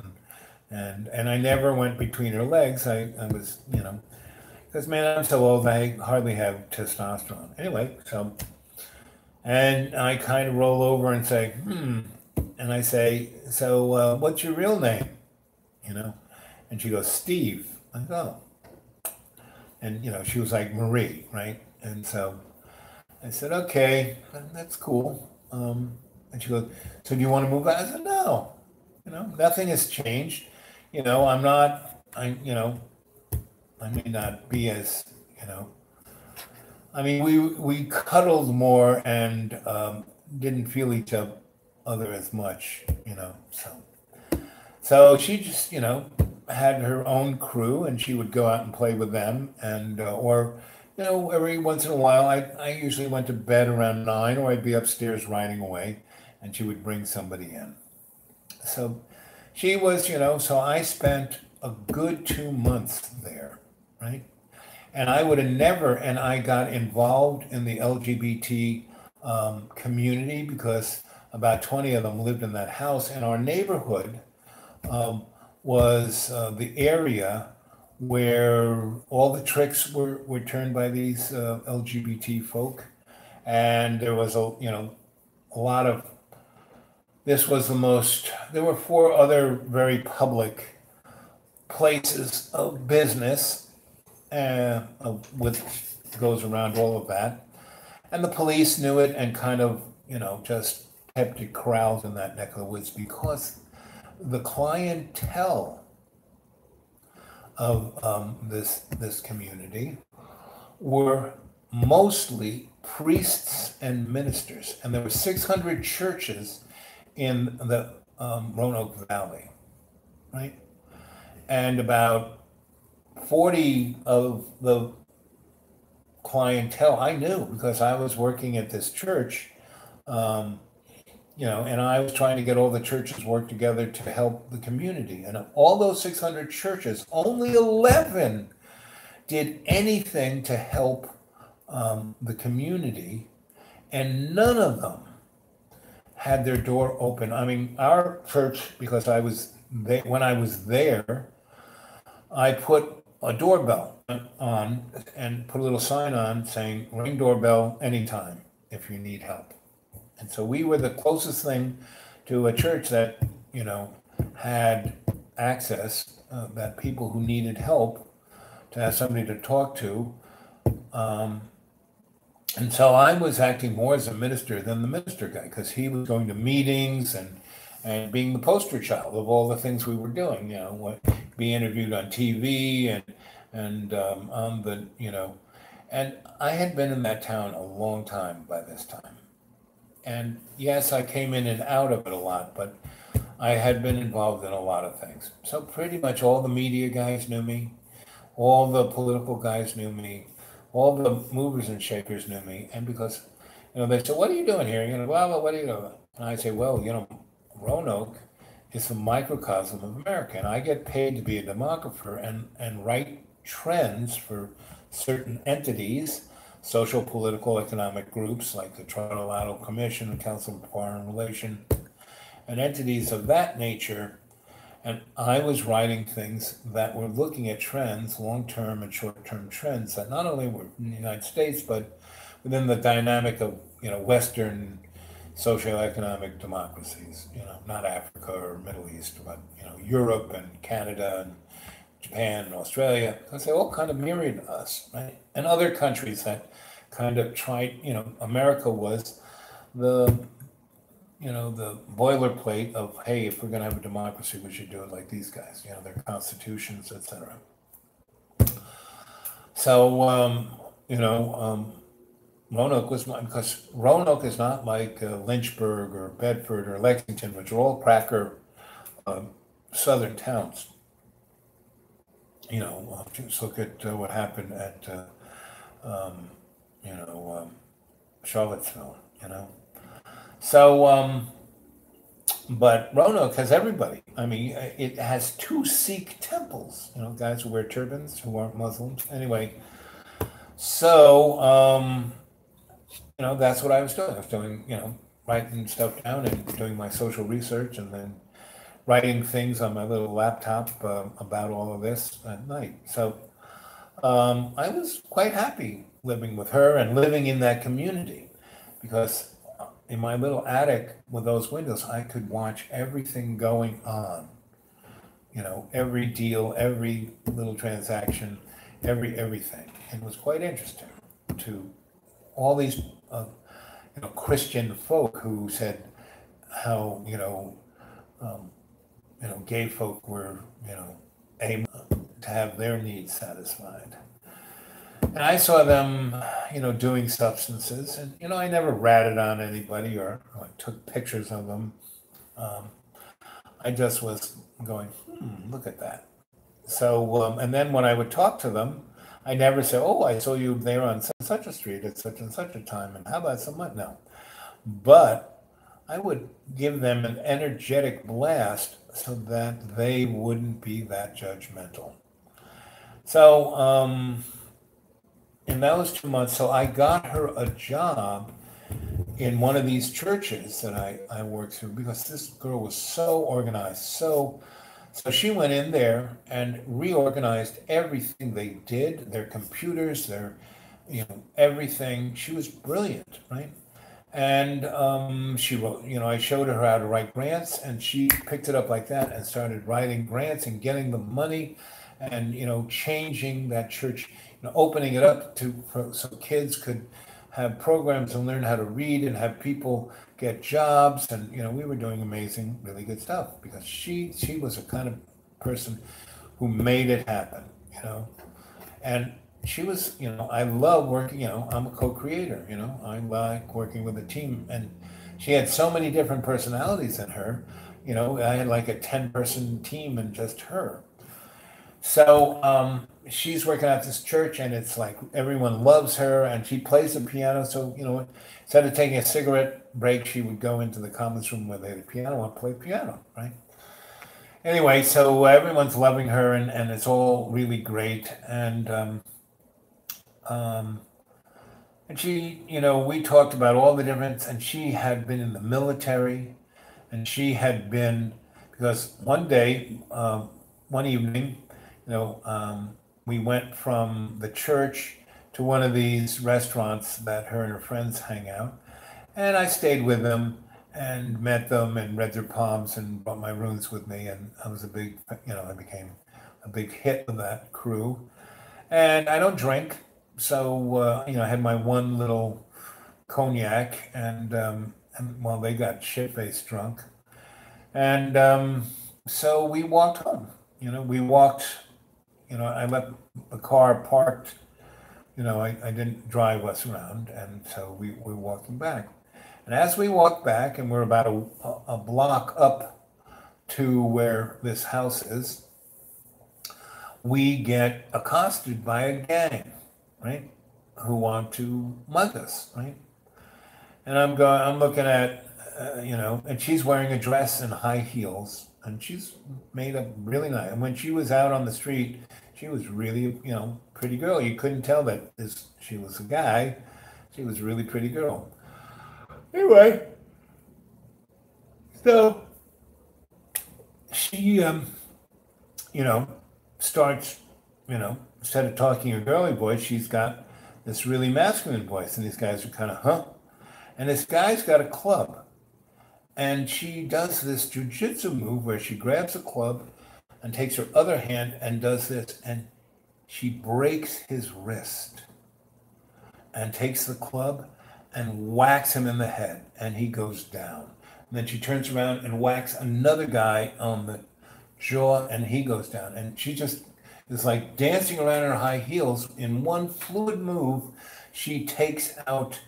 and I never went between her legs. I was, because man, I'm so old, I hardly have testosterone. Anyway, so, and I kind of roll over and say, and I say, so what's your real name? And she goes, Steve. I go, and she was like Marie, right? And so I said, okay, that's cool. And she goes, so do you want to move out? I said, no, nothing has changed. I'm not, I may not be as, I mean, we cuddled more and didn't feel each other, other as much, So she just, had her own crew, and she would go out and play with them, and or, every once in a while, I usually went to bed around 9, or I'd be upstairs writing away, and she would bring somebody in. So she was, so I spent a good 2 months there, right? And I would have never, and I got involved in the LGBT community because about 20 of them lived in that house, and our neighborhood was the area where all the tricks were turned by these LGBT folk, and there was a lot of this was the most. There were four other very public places of business, with goes around all of that, and the police knew it and kind of just kept it corralled in that neck of the woods because the clientele of this community were mostly priests and ministers, and there were 600 churches in the Roanoke Valley, right? And about 40 of the clientele I knew because I was working at this church, and I was trying to get all the churches work together to help the community. And of all those 600 churches, only 11 did anything to help the community, and none of them had their door open. I mean, our church, because I was there, when I was there, I put a doorbell on and put a little sign on saying, ring doorbell anytime if you need help. And so we were the closest thing to a church that, had access, that people who needed help to have somebody to talk to. And so I was acting more as a minister than the minister guy because he was going to meetings and being the poster child of all the things we were doing, be interviewed on TV and on the, and I had been in that town a long time by this time. And yes, I came in and out of it a lot, but I had been involved in a lot of things. So pretty much all the media guys knew me, all the political guys knew me, all the movers and shakers knew me. And because, they said, what are you doing here? Well, what are you doing? And I say, well, Roanoke is a microcosm of America, and I get paid to be a demographer and write trends for certain entities, social, political, economic groups like the Trilateral Commission, the Council of Foreign Relations, and entities of that nature. And I was writing things that were looking at trends, long-term and short-term trends that not only were in the United States, but within the dynamic of, Western socioeconomic democracies, not Africa or Middle East, but, Europe and Canada and Japan and Australia, because they all kind of mirrored us, right? And other countries that kind of tried, America was the the boilerplate of, hey, if we're going to have a democracy, we should do it like these guys, their constitutions, etc. So, Roanoke was because Roanoke is not like Lynchburg or Bedford or Lexington, which are all cracker southern towns. Just look at what happened at, Charlottesville, So, but Roanoke has everybody. I mean, it has 2 Sikh temples, guys who wear turbans who aren't Muslims. Anyway, so, that's what I was doing. I was doing, writing stuff down and doing my social research and then writing things on my little laptop about all of this at night. So I was quite happy living with her and living in that community because in my little attic with those windows, I could watch everything going on. Every deal, every little transaction, everything. It was quite interesting to all these, Christian folk who said how, gay folk were, aiming to have their needs satisfied. And I saw them, doing substances, and I never ratted on anybody or took pictures of them. I just was going, look at that. So, and then when I would talk to them, I never say, oh, I saw you there on such a street at such and such a time, and how about so much? No. But I would give them an energetic blast so that they wouldn't be that judgmental. So, in those 2 months, so I got her a job in one of these churches that I worked through, because this girl was so organized. So she went in there and reorganized everything they did, their computers, their, everything. She was brilliant, right? And she wrote, I showed her how to write grants, and she picked it up like that and started writing grants and getting the money and, changing that church, opening it up so kids could have programs and learn how to read and have people get jobs. And, we were doing amazing, really good stuff, because she was a kind of person who made it happen, and she was, I love working, I'm a co-creator, I like working with a team, and she had so many different personalities in her, I had like a 10-person team and just her. So she's working at this church, and it's like everyone loves her, and she plays the piano. So, instead of taking a cigarette break, she would go into the conference room where they had a piano and play piano, right? Anyway, so everyone's loving her, and it's all really great. And she, we talked about all the difference, and she had been in the military, and she had been, because one day, one evening, we went from the church to one of these restaurants that her and her friends hang out. And I stayed with them and met them and read their palms and brought my runes with me. And I was I became a big hit with that crew. And I don't drink. So, I had my one little cognac, and well, they got shit-faced drunk. And so we walked home. We walked. I left the car parked. I didn't drive us around, and so we were walking back. And as we walked back, and we're about a block up to where this house is, we get accosted by a gang, right, who want to mug us, right? And I'm looking at, and she's wearing a dress and high heels, and she's made up really nice. And when she was out on the street, she was really, pretty girl. You couldn't tell that she was a guy. She was a really pretty girl. Anyway, so she, starts, instead of talking a girly voice, she's got this really masculine voice. And these guys are kind of, huh? And this guy's got a club. And she does this jujitsu move where she grabs a club and takes her other hand and does this. And she breaks his wrist and takes the club and whacks him in the head. And he goes down. And then she turns around and whacks another guy on the jaw, and he goes down. And she just is like dancing around in her high heels. In one fluid move, she takes out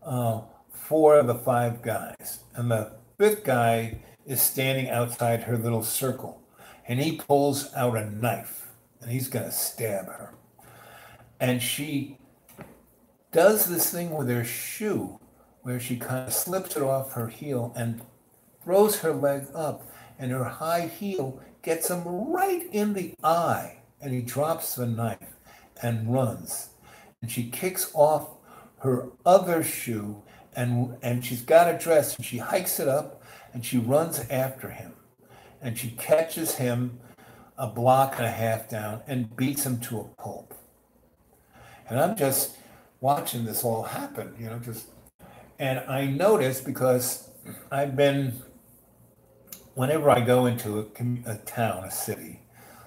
4 of the 5 guys. And the 5th guy is standing outside her little circle. And he pulls out a knife, and he's going to stab her. And she does this thing with her shoe, where she kind of slips it off her heel and throws her leg up, and her high heel gets him right in the eye, and he drops the knife and runs. And she kicks off her other shoe, and she's got a dress, and she hikes it up, and she runs after him. And she catches him a block and a half down and beats him to a pulp. And I'm just watching this all happen, and I noticed, because whenever I go into a town, a city,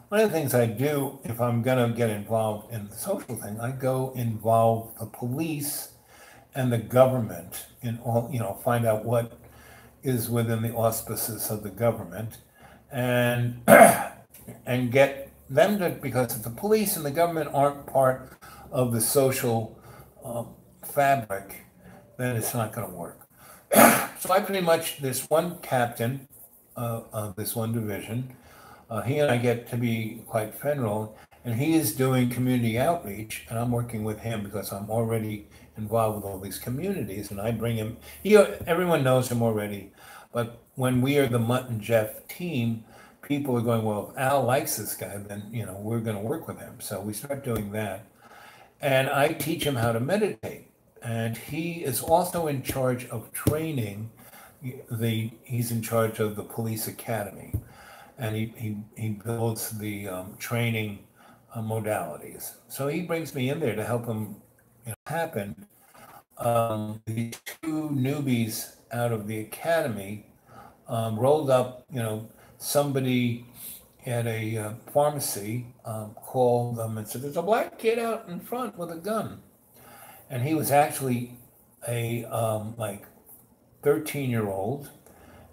one of the things I do, if I'm going to get involved in the social thing, I go involve the police and the government in all, find out what is within the auspices of the government, and and get them to, because if the police and the government aren't part of the social fabric, then it's not going to work. So I pretty much, this one captain of this one division, he and I get to be quite friendly, and he is doing community outreach, and I'm working with him because I'm already involved with all these communities, and I bring him. Everyone knows him already, but when we are the Mutt and Jeff team, people are going, well, if Al likes this guy, then we're going to work with him. So we start doing that, and I teach him how to meditate, and he is also in charge of training. He's in charge of the police academy, and he builds the training modalities. So he brings me in there to help him happen. The two newbies out of the academy rolled up, somebody at a pharmacy called them and said, there's a black kid out in front with a gun. And he was actually a like 13-year-old,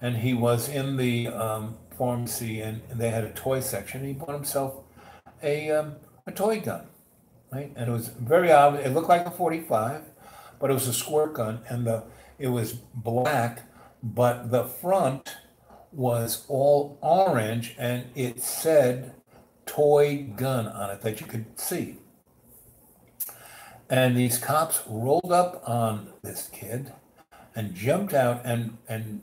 and he was in the pharmacy, and they had a toy section. He bought himself a toy gun, right? And it was very obvious. It looked like a 45, but it was a squirt gun, and it was black, but the front was all orange, and it said toy gun on it that you could see. And these cops rolled up on this kid and jumped out and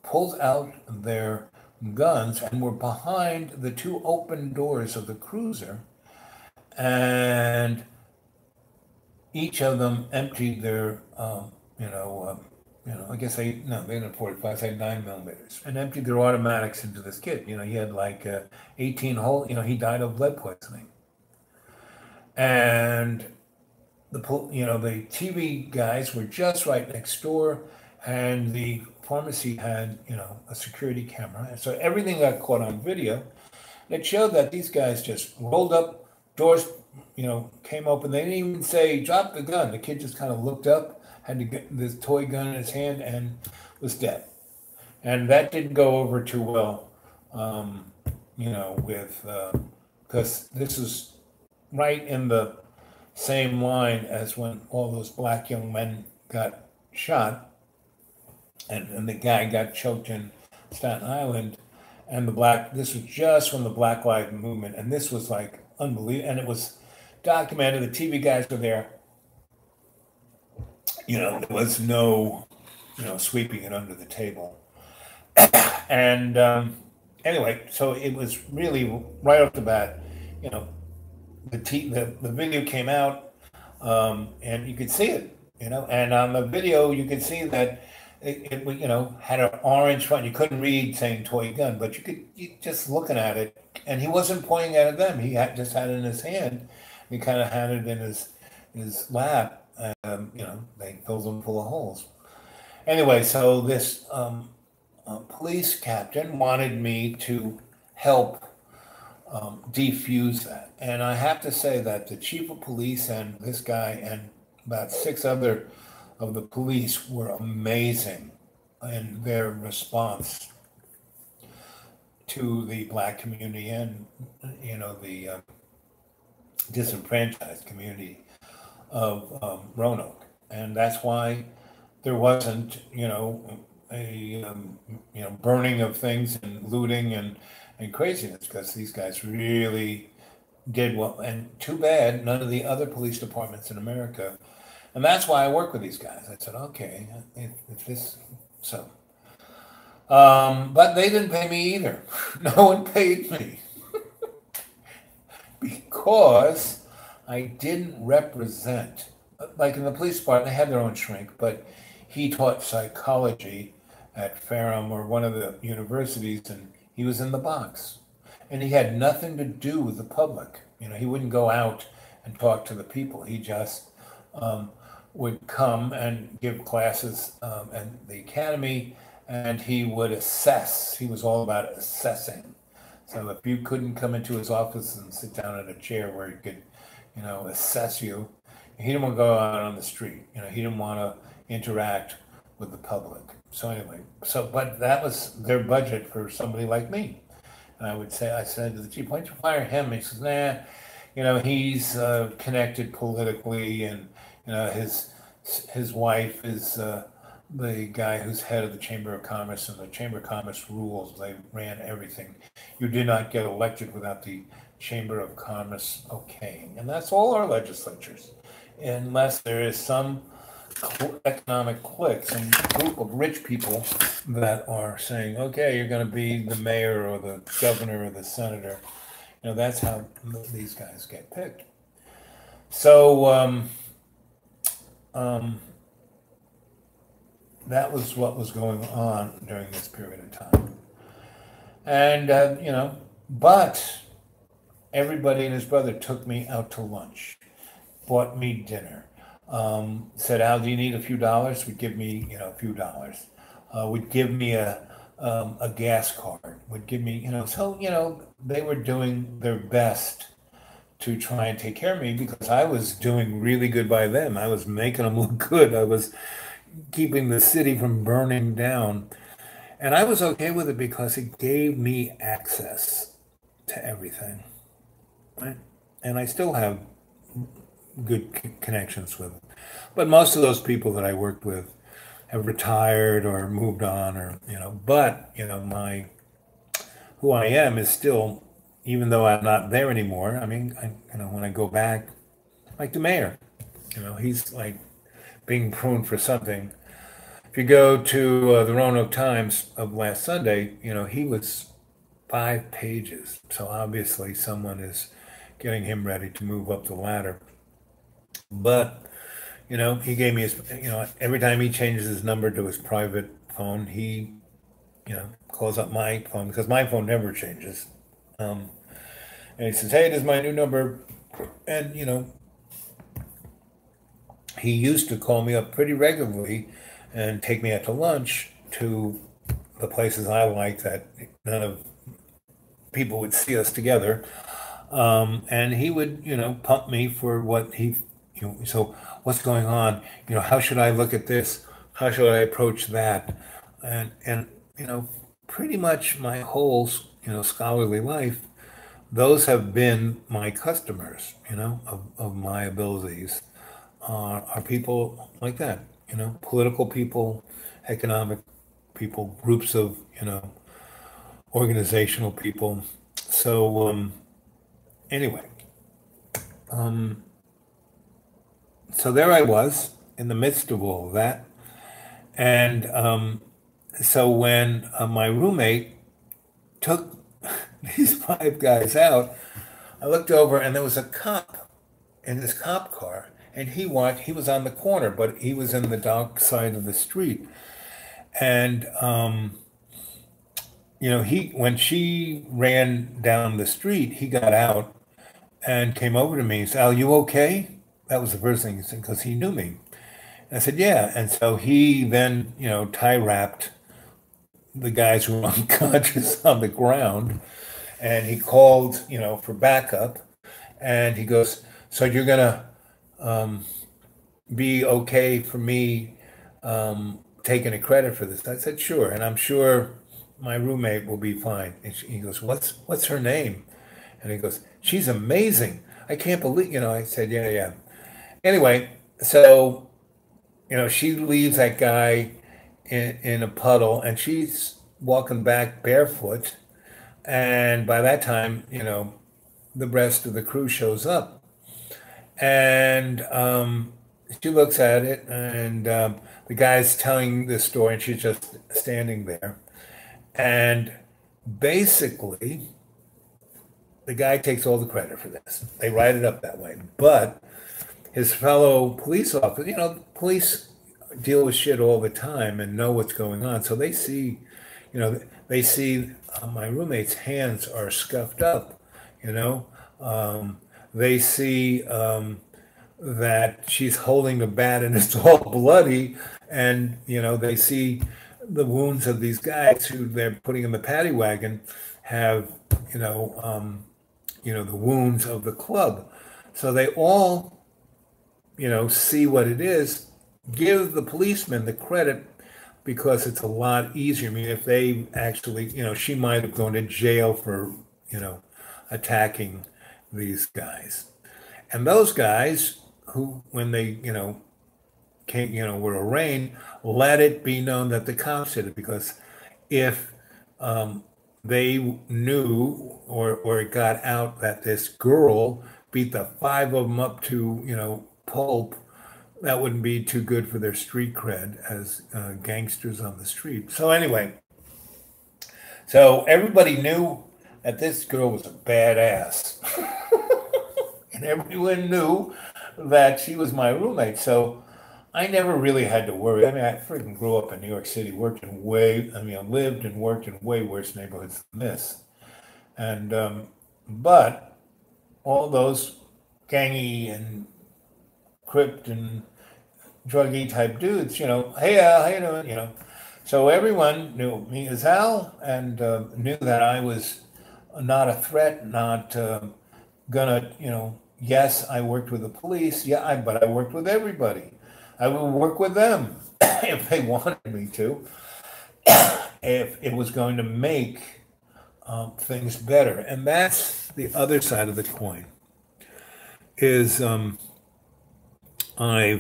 pulled out their guns and were behind the two open doors of the cruiser, and each of them emptied their, I guess they didn't have 45, they had 9 millimeters, and emptied their automatics into this kid. He had like 18 hole. He died of lead poisoning, and the TV guys were just right next door, and the pharmacy had a security camera, and so everything got caught on video. It showed that these guys just rolled up, doors came open. They didn't even say drop the gun. The kid just kind of looked up, had to get this toy gun in his hand, and was dead. And that didn't go over too well, with because this is right in the same line as when all those black young men got shot, and the guy got choked in Staten Island, and this was just when the Black Lives Movement, and this was like unbelievable, and it was documented. The TV guys were there. There was no, sweeping it under the table. And anyway, so it was really right off the bat, the video came out, and you could see it, and on the video you could see that it had an orange front. You couldn't read saying toy gun, but you just looking at it, and he wasn't pointing at them. He just had it in his hand. He kind of had it in his lap. They filled them full of holes. Anyway, so this police captain wanted me to help defuse that. And I have to say that the chief of police and this guy and about 6 other of the police were amazing in their response to the black community and, the disenfranchised community of Roanoke. And that's why there wasn't, a burning of things and looting and craziness, because these guys really did well. And too bad none of the other police departments in America. And that's why I work with these guys. I said, okay, if this, so. But they didn't pay me either. No one paid me. Because I didn't represent, like in the police department, they had their own shrink, but he taught psychology at Ferrum or one of the universities, and he was in the box. And he had nothing to do with the public. He wouldn't go out and talk to the people. He just would come and give classes at the academy, and he would assess. He was all about assessing. So if you couldn't come into his office and sit down in a chair where he could, assess you, he didn't want to go out on the street. He didn't want to interact with the public. So anyway, but that was their budget for somebody like me. And I said to the chief, why don't you fire him? He says, nah, he's connected politically, and his wife is the guy who's head of the Chamber of Commerce, and the Chamber of Commerce rules. They ran everything. You did not get elected without the Chamber of Commerce okaying. And that's all our legislatures. Unless there is some economic clique, some group of rich people that are saying, okay, you're going to be the mayor or the governor or the senator. That's how these guys get picked. So that was what was going on during this period of time. And, but everybody and his brother took me out to lunch, bought me dinner, said, Al, do you need a few dollars? Would give me, a few dollars. Would give me a gas card, would give me, so, they were doing their best to try and take care of me because I was doing really good by them. I was making them look good. I was keeping the city from burning down. And I was okay with it because it gave me access to everything. Right? And I still have good connections with it. But most of those people that I worked with have retired or moved on or, but, my, who I am is still, even though I'm not there anymore. I mean, when I go back, like the mayor, he's like being pruned for something. If you go to the Roanoke Times of last Sunday, he was 5 pages. So obviously someone is getting him ready to move up the ladder. But, he gave me his, every time he changes his number to his private phone, he, calls up my phone because my phone never changes. And he says, hey, this is my new number. And, he used to call me up pretty regularly and take me out to lunch to the places I like that none of people would see us together. And he would, pump me for what he, so what's going on? How should I look at this? How should I approach that? And pretty much my whole, scholarly life, those have been my customers, of my abilities, are people like that, political people, economic people, groups of, organizational people. So anyway, so there I was in the midst of all of that. And so when my roommate took these 5 guys out, I looked over and there was a cop in this cop car, and he was on the corner, but he was in the dark side of the street. And when she ran down the street, he got out and came over to me and said, Al, you okay? That was the first thing he said, because he knew me. And I said, yeah. And so he then, tie wrapped the guys who were unconscious on the ground, and he called, for backup. And he goes, so you're gonna be okay for me taking a credit for this? I said, sure. And I'm sure my roommate will be fine. And he goes, what's her name? And he goes, she's amazing. I can't believe, I said, yeah, yeah. Anyway, so, she leaves that guy in a puddle, and she's walking back barefoot. And by that time, the rest of the crew shows up. And she looks at it, and the guy's telling the story, and she's just standing there. And basically, the guy takes all the credit for this. They write it up that way. But his fellow police officer, police deal with shit all the time and know what's going on. So they see, my roommate's hands are scuffed up, they see that she's holding the bat and it's all bloody. And, they see the wounds of these guys who they're putting in the paddy wagon have, the wounds of the club. So they all, see what it is, give the policeman the credit because it's a lot easier. I mean, if they actually, she might have gone to jail for, attacking these guys. And those guys who, when they, were arraigned, let it be known that the cops did it, because if they knew or it got out that this girl beat the five of them up to pulp, that wouldn't be too good for their street cred as gangsters on the street. So anyway, so everybody knew that this girl was a badass. And everyone knew that she was my roommate. So I never really had to worry. I mean, I freaking grew up in New York City, I lived and worked in way worse neighborhoods than this. And, but all those gangy and crypt and druggy type dudes, hey, how you doing, So everyone knew me as Al, and knew that I was not a threat, not gonna, yes, I worked with the police, yeah, but I worked with everybody. I would work with them if they wanted me to, if it was going to make things better. And that's the other side of the coin. Is when I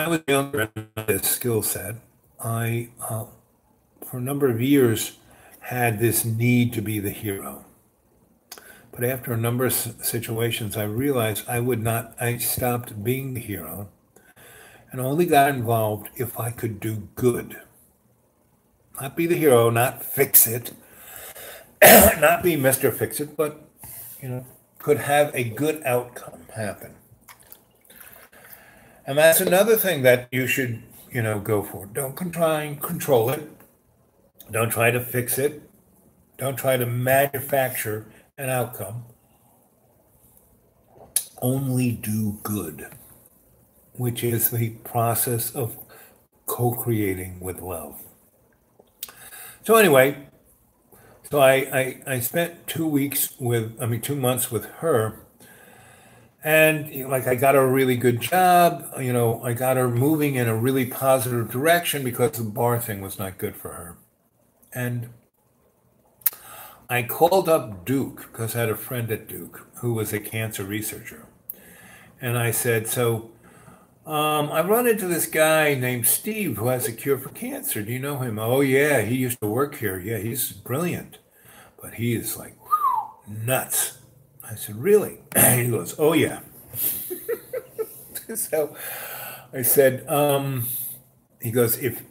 was younger and had this skill set, I for a number of years had this need to be the hero. But after a number of situations, I realized I stopped being the hero and only got involved if I could do good. Not be the hero, not fix it, not be Mr. Fix It, but, could have a good outcome happen. And that's another thing that you should, go for. Don't try and control it. Don't try to fix it. Don't try to manufacture an outcome. Only do good, which is the process of co-creating with love. So anyway, so I spent 2 months with her, and I got her a really good job. I got her moving in a really positive direction because the bar thing was not good for her. And I called up Duke because I had a friend at Duke who was a cancer researcher. And I said, so I run into this guy named Steve who has a cure for cancer. Do you know him? Oh, yeah, he used to work here. Yeah, he's brilliant. But he is like nuts. I said, really? He goes, oh, yeah. So I said, he goes, if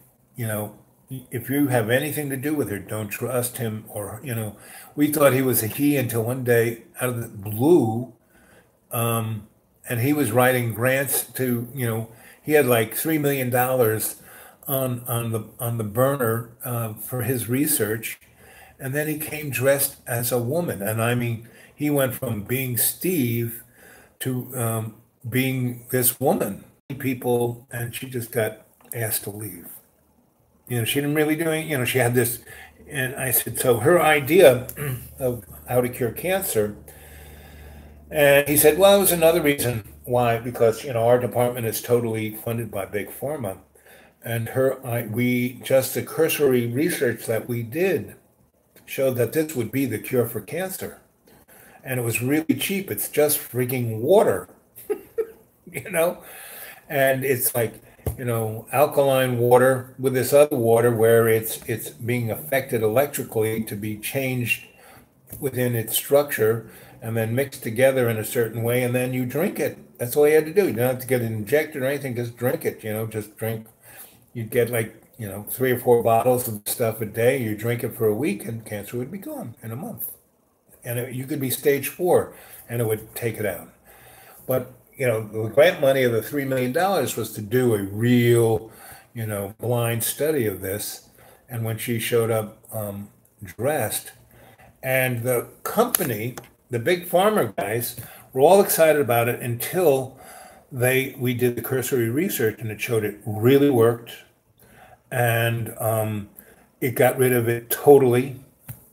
you have anything to do with her, don't trust him. Or, we thought he was a he until one day out of the blue, and he was writing grants to, he had like $3 million on the burner for his research. And then he came dressed as a woman. And I mean, he went from being Steve to being this woman. People, and she just got asked to leave. She didn't really do it. She had this, and I said, so her idea of how to cure cancer, and he said, well, it was another reason why, because, our department is totally funded by Big Pharma. And the cursory research that we did showed that this would be the cure for cancer. And it was really cheap. It's just freaking water, And it's like, alkaline water with this other water where it's being affected electrically to be changed within its structure and then mixed together in a certain way, and then you drink it. That's all you had to do. You don't have to get it injected or anything. Just drink it. Just drink. You'd get 3 or 4 bottles of stuff a day. You drink it for a week, and cancer would be gone in a month. And you could be stage 4, and it would take it out. But the grant money of the $3 million was to do a real, blind study of this. And when she showed up dressed, and the company, the Big Pharma guys, were all excited about it until we did the cursory research, and it showed it really worked, and it got rid of it totally,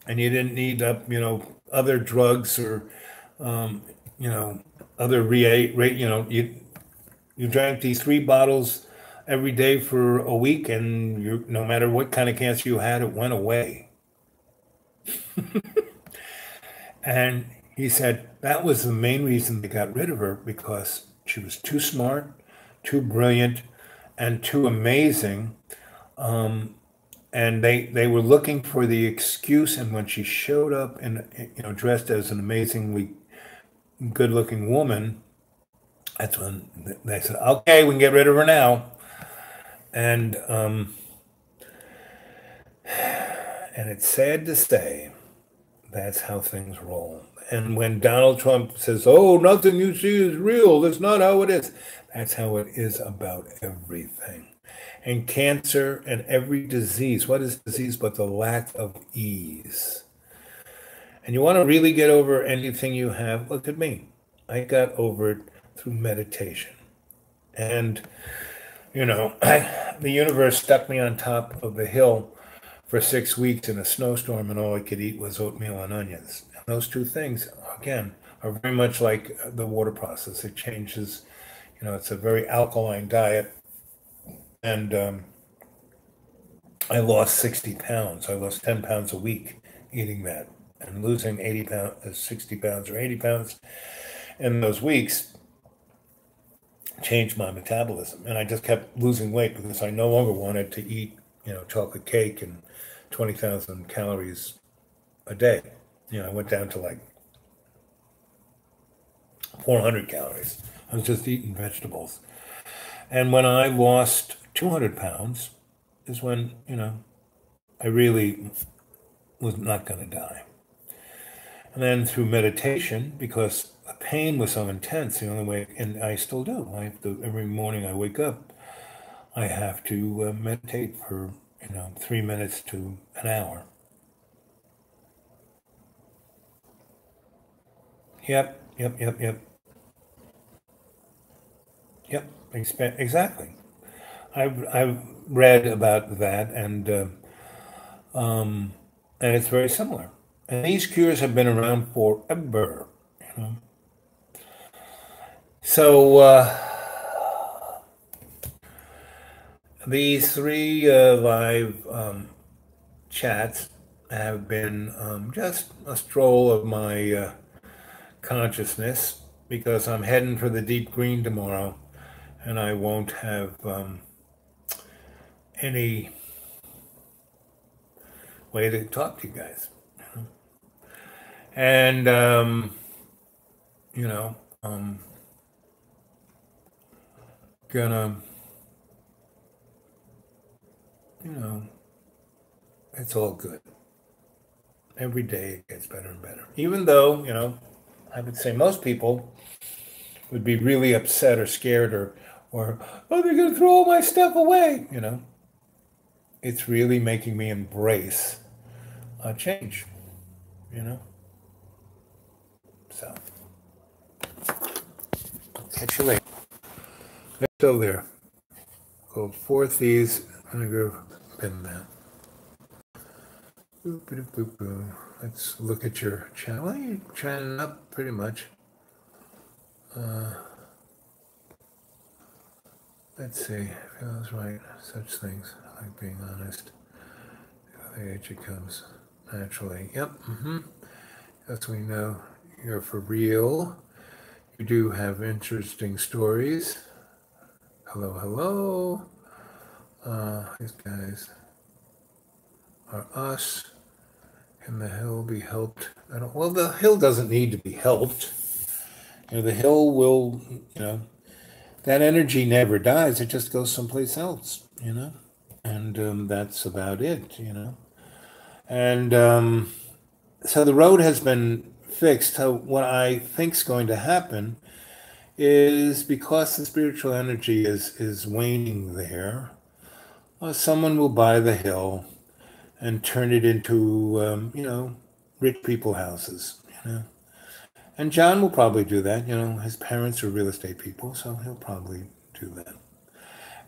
and you didn't need other drugs or other you drank these 3 bottles every day for a week, and no matter what kind of cancer you had, it went away. And he said that was the main reason they got rid of her, because she was too smart, too brilliant, and too amazing. And they were looking for the excuse. And when she showed up in, dressed as an amazingly good-looking woman, that's when they said, "Okay, we can get rid of her now." And and it's sad to say that's how things roll. And when Donald Trump says, "Oh, nothing you see is real. That's not how it is," that's how it is about everything. And cancer and every disease. What is disease but the lack of ease? And you want to really get over anything you have? Look at me. I got over it through meditation. And, the universe stuck me on top of a hill for 6 weeks in a snowstorm, and all I could eat was oatmeal and onions. And those two things, again, are very much like the water process. It changes, it's a very alkaline diet. And I lost 60 pounds. I lost 10 pounds a week eating that. And losing 80 pounds, 60 pounds or 80 pounds in those weeks changed my metabolism. And I just kept losing weight because I no longer wanted to eat, chocolate cake and 20,000 calories a day. I went down to like 400 calories. I was just eating vegetables. And when I lost 200 pounds is when, I really was not going to die. And then through meditation, because the pain was so intense, the only way, and I still do, every morning I wake up, I have to meditate for, 3 minutes to an hour. Yep. Yep, exactly. I've read about that, and it's very similar. And these cures have been around forever. So these three live chats have been just a stroll of my consciousness, because I'm heading for the deep green tomorrow, and I won't have any way to talk to you guys. And, gonna, it's all good. Every day it gets better and better. Even though, I would say most people would be really upset or scared or oh, they're going to throw all my stuff away. It's really making me embrace a change, So, I'll catch you later. Let's go there. Called 4 Thieves. I'm going to go pin that. Boop, boop, boop, boop. Let's look at your channel. Well, you're chanting up pretty much. Let's see. Feels right. Such things, like being honest. The age it comes naturally. Yep. As we know, you're for real. You do have interesting stories. Hello. These guys are us. Can the hill be helped? Well, the hill doesn't need to be helped. The hill will, that energy never dies. It just goes someplace else, and that's about it, And so the road has been fixed. So what I think is going to happen is, because the spiritual energy is waning there, someone will buy the hill and turn it into, rich people houses, And John will probably do that. His parents are real estate people, so he'll probably do that.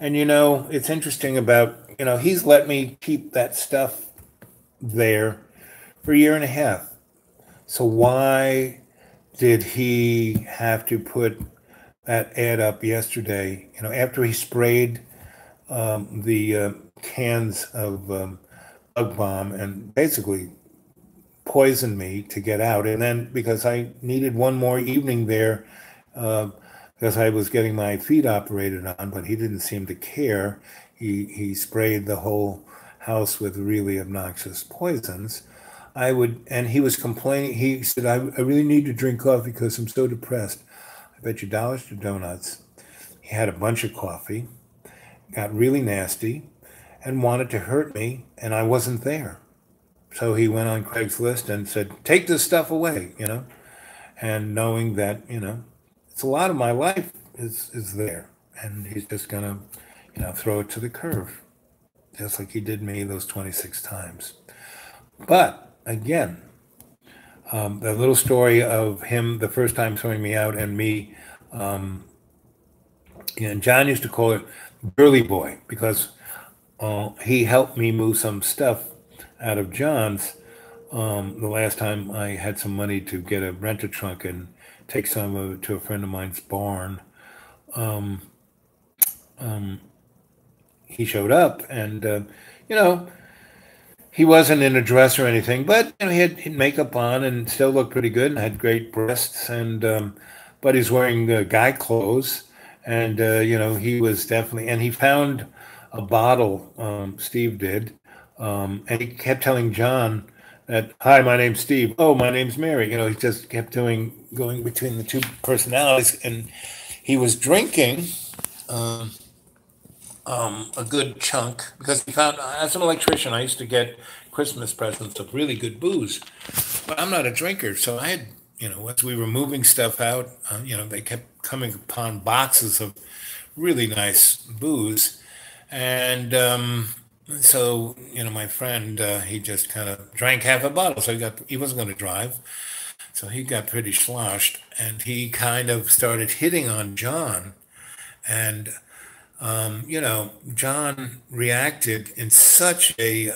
And, it's interesting about, he's let me keep that stuff there for a year and a half. So why did he have to put that ad up yesterday, after he sprayed the cans of bug bomb and basically poisoned me to get out? And then, because I needed one more evening there, because I was getting my feet operated on, but he didn't seem to care. He sprayed the whole house with really obnoxious poisons. And he was complaining. He said, I really need to drink coffee because I'm so depressed. I bet you dollars to donuts. He had a bunch of coffee, got really nasty, and wanted to hurt me, and I wasn't there. So he went on Craigslist and said, take this stuff away. And knowing that, it's a lot of my life is there. And he's just going to, throw it to the curve, just like he did me those 26 times. But again, the little story of him the first time throwing me out and me, and John used to call it Burly Boy because he helped me move some stuff out of John's. The last time I had some money to get a renter trunk and take some of it to a friend of mine's barn, he showed up and, he wasn't in a dress or anything, but he had makeup on and still looked pretty good and had great breasts. But he's wearing guy clothes, and he was definitely. And he found a bottle. Steve did, and he kept telling John that, "Hi, my name's Steve. Oh, my name's Mary." He just kept going between the two personalities, and he was drinking. A good chunk because he found, as an electrician, I used to get Christmas presents of really good booze, but I'm not a drinker. So I had, as we were moving stuff out, they kept coming upon boxes of really nice booze. And so, my friend, he just kind of drank half a bottle. So he wasn't going to drive. So he got pretty sloshed and he kind of started hitting on John. And John reacted in such a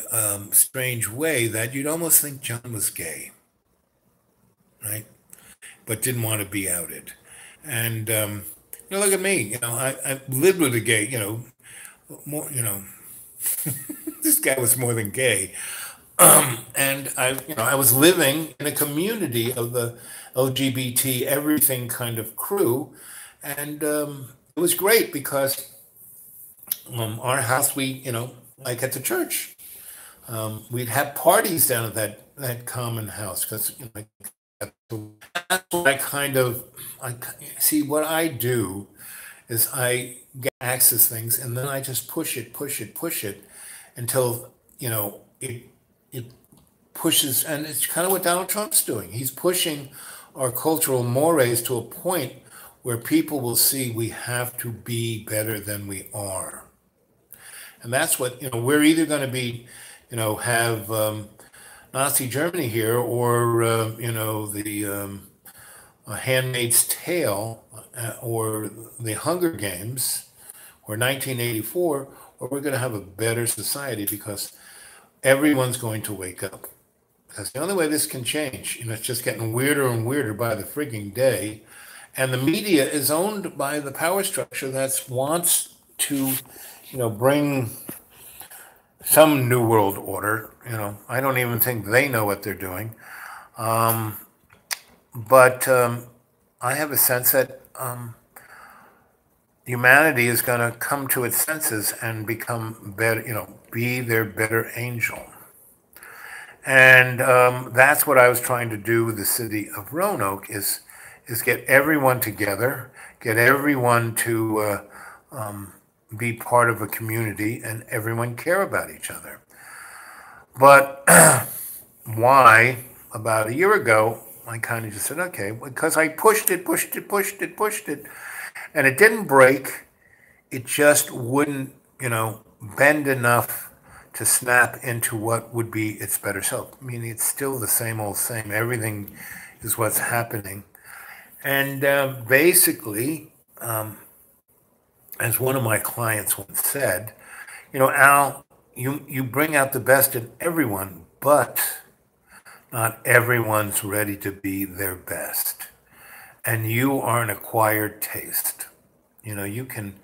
strange way that you'd almost think John was gay, right? But didn't want to be outed. And look at me. I lived with a gay. More. This guy was more than gay. And I was living in a community of the LGBT everything kind of crew, and it was great because. Our house, like at the church, we'd have parties down at that common house because that's what I see. What I do is I get access things, and then I just push it until it pushes, and it's kind of what Donald Trump's doing. He's pushing our cultural mores to a point where people will see we have to be better than we are. And that's what, we're either going to be, have Nazi Germany here or, the Handmaid's Tale or the Hunger Games or 1984, or we're going to have a better society because everyone's going to wake up. That's the only way this can change. It's just getting weirder and weirder by the frigging day. And the media is owned by the power structure that wants to bring some new world order. I don't even think they know what they're doing. But I have a sense that humanity is going to come to its senses and become better, be their better angel. And that's what I was trying to do with the city of Roanoke is get everyone together, get everyone to be part of a community and everyone care about each other. But why, about a year ago, I kind of just said, okay, because I pushed it, and it didn't break. It just wouldn't, bend enough to snap into what would be its better self. I mean, it's still the same old same. Everything is what's happening. And basically, as one of my clients once said, Al, you bring out the best in everyone, but not everyone's ready to be their best. And you are an acquired taste. You can,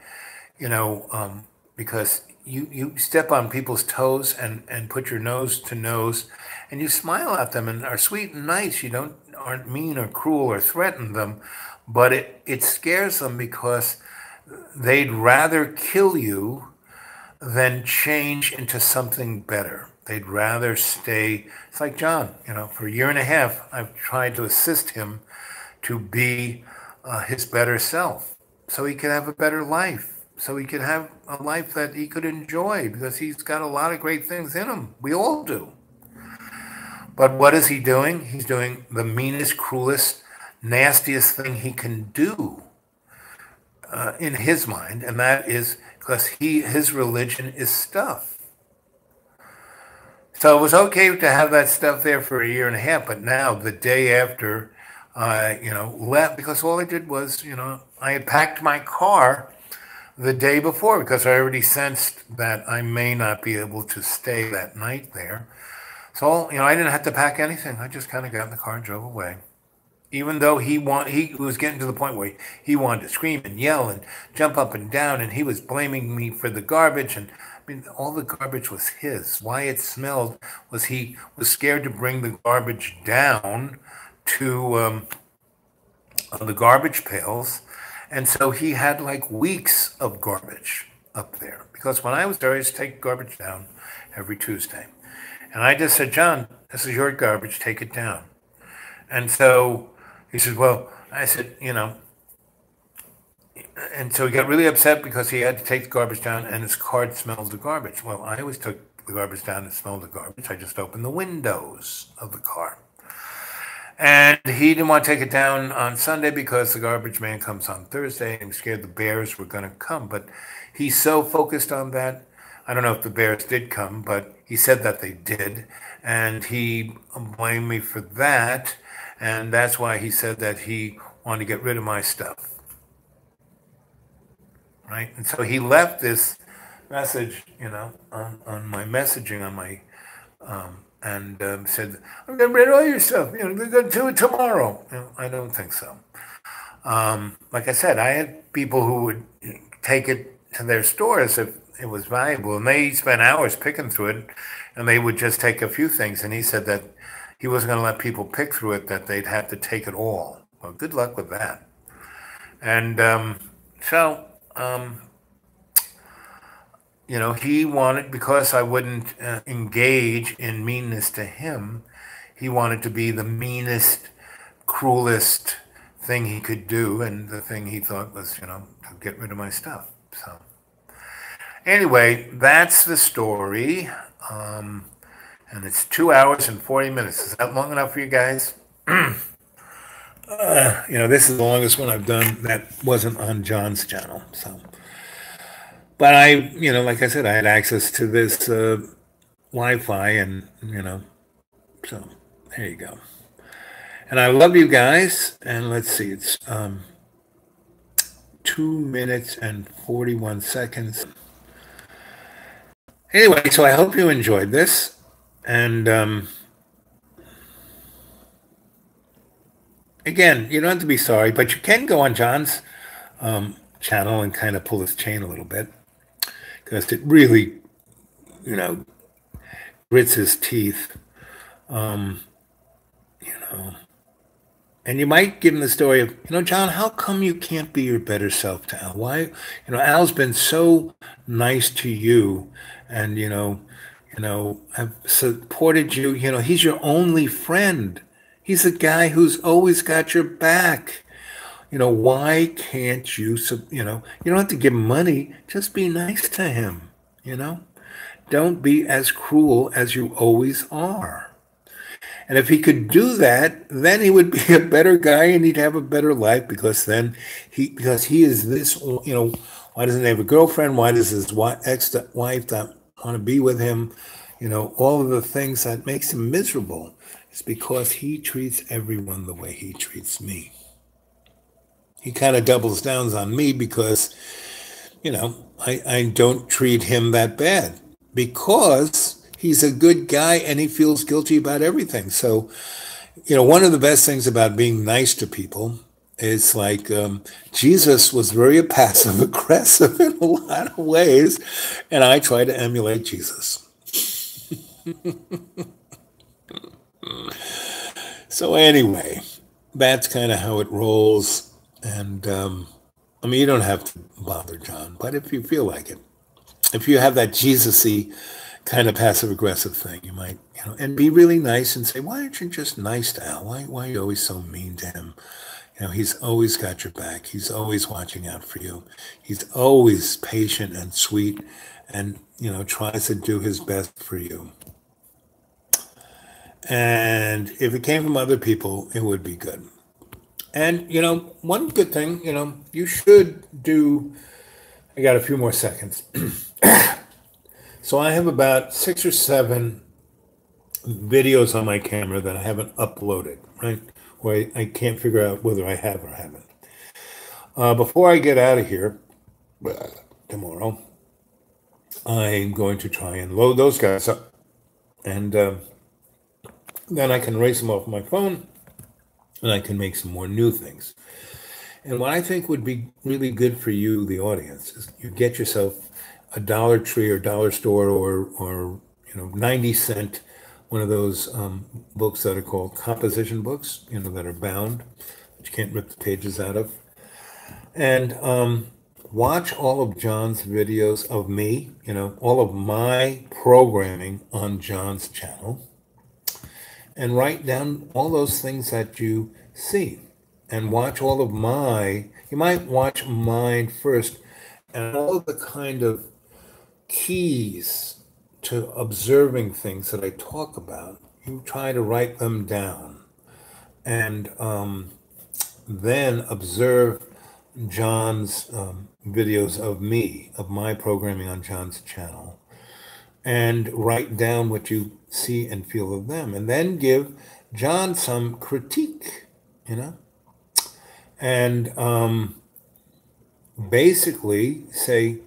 because you step on people's toes and put your nose to nose and you smile at them and are sweet and nice. You don't aren't mean or cruel or threaten them, but it scares them because they'd rather kill you than change into something better. They'd rather stay. It's like John, for a year and a half, I've tried to assist him to be his better self so he could have a better life, so he could have a life that he could enjoy because he's got a lot of great things in him. We all do. But what is he doing? He's doing the meanest, cruelest, nastiest thing he can do in his mind, and that is because his religion is stuff. So it was okay to have that stuff there for a year and a half, but now the day after I, left, because all I did was, I had packed my car the day before because I already sensed that I may not be able to stay that night there. So, I didn't have to pack anything. I just kind of got in the car and drove away. Even though he was getting to the point where he wanted to scream and yell and jump up and down, and he was blaming me for the garbage. And I mean, all the garbage was his. Why it smelled was he was scared to bring the garbage down to the garbage pails. And so he had like weeks of garbage up there. Because when I was there, I used to take garbage down every Tuesday. And I just said, John, this is your garbage, take it down. And so he said, well, I said, and so he got really upset because he had to take the garbage down and his car smelled the garbage. Well, I always took the garbage down and smelled the garbage. I just opened the windows of the car. And he didn't want to take it down on Sunday because the garbage man comes on Thursday and he was scared the bears were going to come. But he's so focused on that. I don't know if the bears did come, but he said that they did. And he blamed me for that. And that's why he said that he wanted to get rid of my stuff. Right? And so he left this message, on my messaging, on my, and said, I'm going to rid of all your stuff. They're going to do it tomorrow. I don't think so. Like I said, I had people who would take it to their stores if it was valuable, and they spent hours picking through it, and they would just take a few things. And he said that he wasn't going to let people pick through it, that they'd have to take it all. Well, good luck with that. And he wanted, because I wouldn't engage in meanness to him, he wanted to be the meanest, cruelest thing he could do, and the thing he thought was, to get rid of my stuff. So anyway, that's the story. And it's 2 hours and 40 minutes. Is that long enough for you guys? This is the longest one I've done that wasn't on John's channel. So, but I, like I said, I had access to this Wi-Fi, and so there you go. And I love you guys. And let's see, it's 2 minutes and 41 seconds. Anyway, so I hope you enjoyed this. And again, you don't have to be sorry, but you can go on John's channel and kind of pull his chain a little bit, because it really, grits his teeth. And you might give him the story of, John, how come you can't be your better self to Al? Why? Al's been so nice to you, and, have supported you. He's your only friend. He's a guy who's always got your back. Why can't you, you don't have to give him money. Just be nice to him, Don't be as cruel as you always are. And if he could do that, then he would be a better guy and he'd have a better life, because he is this, why doesn't he have a girlfriend? Why does his ex-wife not want to be with him? All of the things that makes him miserable is because he treats everyone the way he treats me. He kind of doubles down on me because, I don't treat him that bad, because he's a good guy and he feels guilty about everything. So, one of the best things about being nice to people is like Jesus was very passive aggressive in a lot of ways, and I try to emulate Jesus. So anyway, that's kind of how it rolls. And I mean, you don't have to bother John, but if you feel like it, if you have that Jesus-y kind of passive aggressive thing, you might, and be really nice and say, why aren't you just nice to Al? Why are you always so mean to him? He's always got your back. He's always watching out for you. He's always patient and sweet and, tries to do his best for you. And if it came from other people, it would be good. And, one good thing, you should do, I got a few more seconds. So I have about 6 or 7 videos on my camera that I haven't uploaded, right? Where I can't figure out whether I have or haven't. Before I get out of here tomorrow, I'm going to try and load those guys up. And then I can erase them off my phone and I can make some more new things. And what I think would be really good for you, the audience, is you get yourself a Dollar Tree or Dollar Store or 90-cent, one of those books that are called composition books, that are bound, that you can't rip the pages out of. And watch all of John's videos of me, all of my programming on John's channel, and write down all those things that you see. And watch all of you might watch mine first, and all of the kind of keys to observing things that I talk about, you try to write them down. And then observe John's videos of me, of my programming on John's channel, and write down what you see and feel of them. And then give John some critique, and basically say,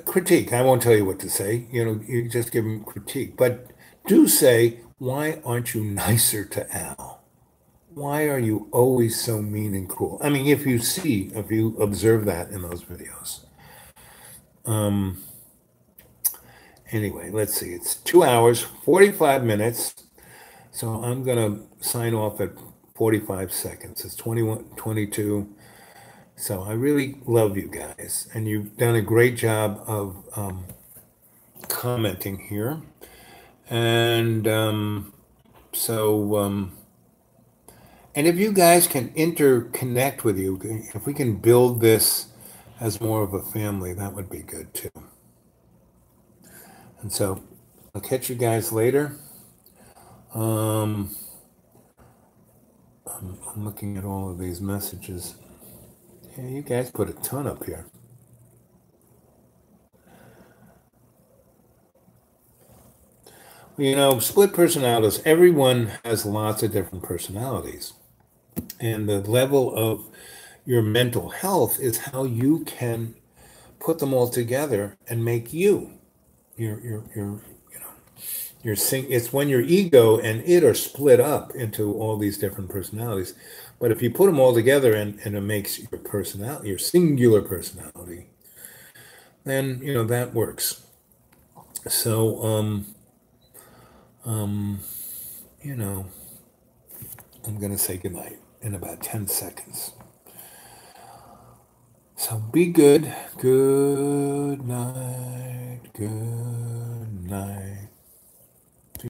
critique. I won't tell you what to say. You just give him critique. But do say, why aren't you nicer to Al? Why are you always so mean and cruel? I mean, if you observe that in those videos. Anyway, let's see. It's 2 hours, 45 minutes. So I'm going to sign off at 45 seconds. It's 21:22. So I really love you guys. And you've done a great job of commenting here. And and if you guys can interconnect with you, if we can build this as more of a family, that would be good too. And so I'll catch you guys later. I'm looking at all of these messages. Yeah, you guys put a ton up here. Split personalities, everyone has lots of different personalities. And the level of your mental health is how you can put them all together and make you. It's when your ego and it are split up into all these different personalities. But if you put them all together and it makes your personality, your singular personality, then that works. So I'm gonna say goodnight in about 10 seconds. So be good. Good night. Good night.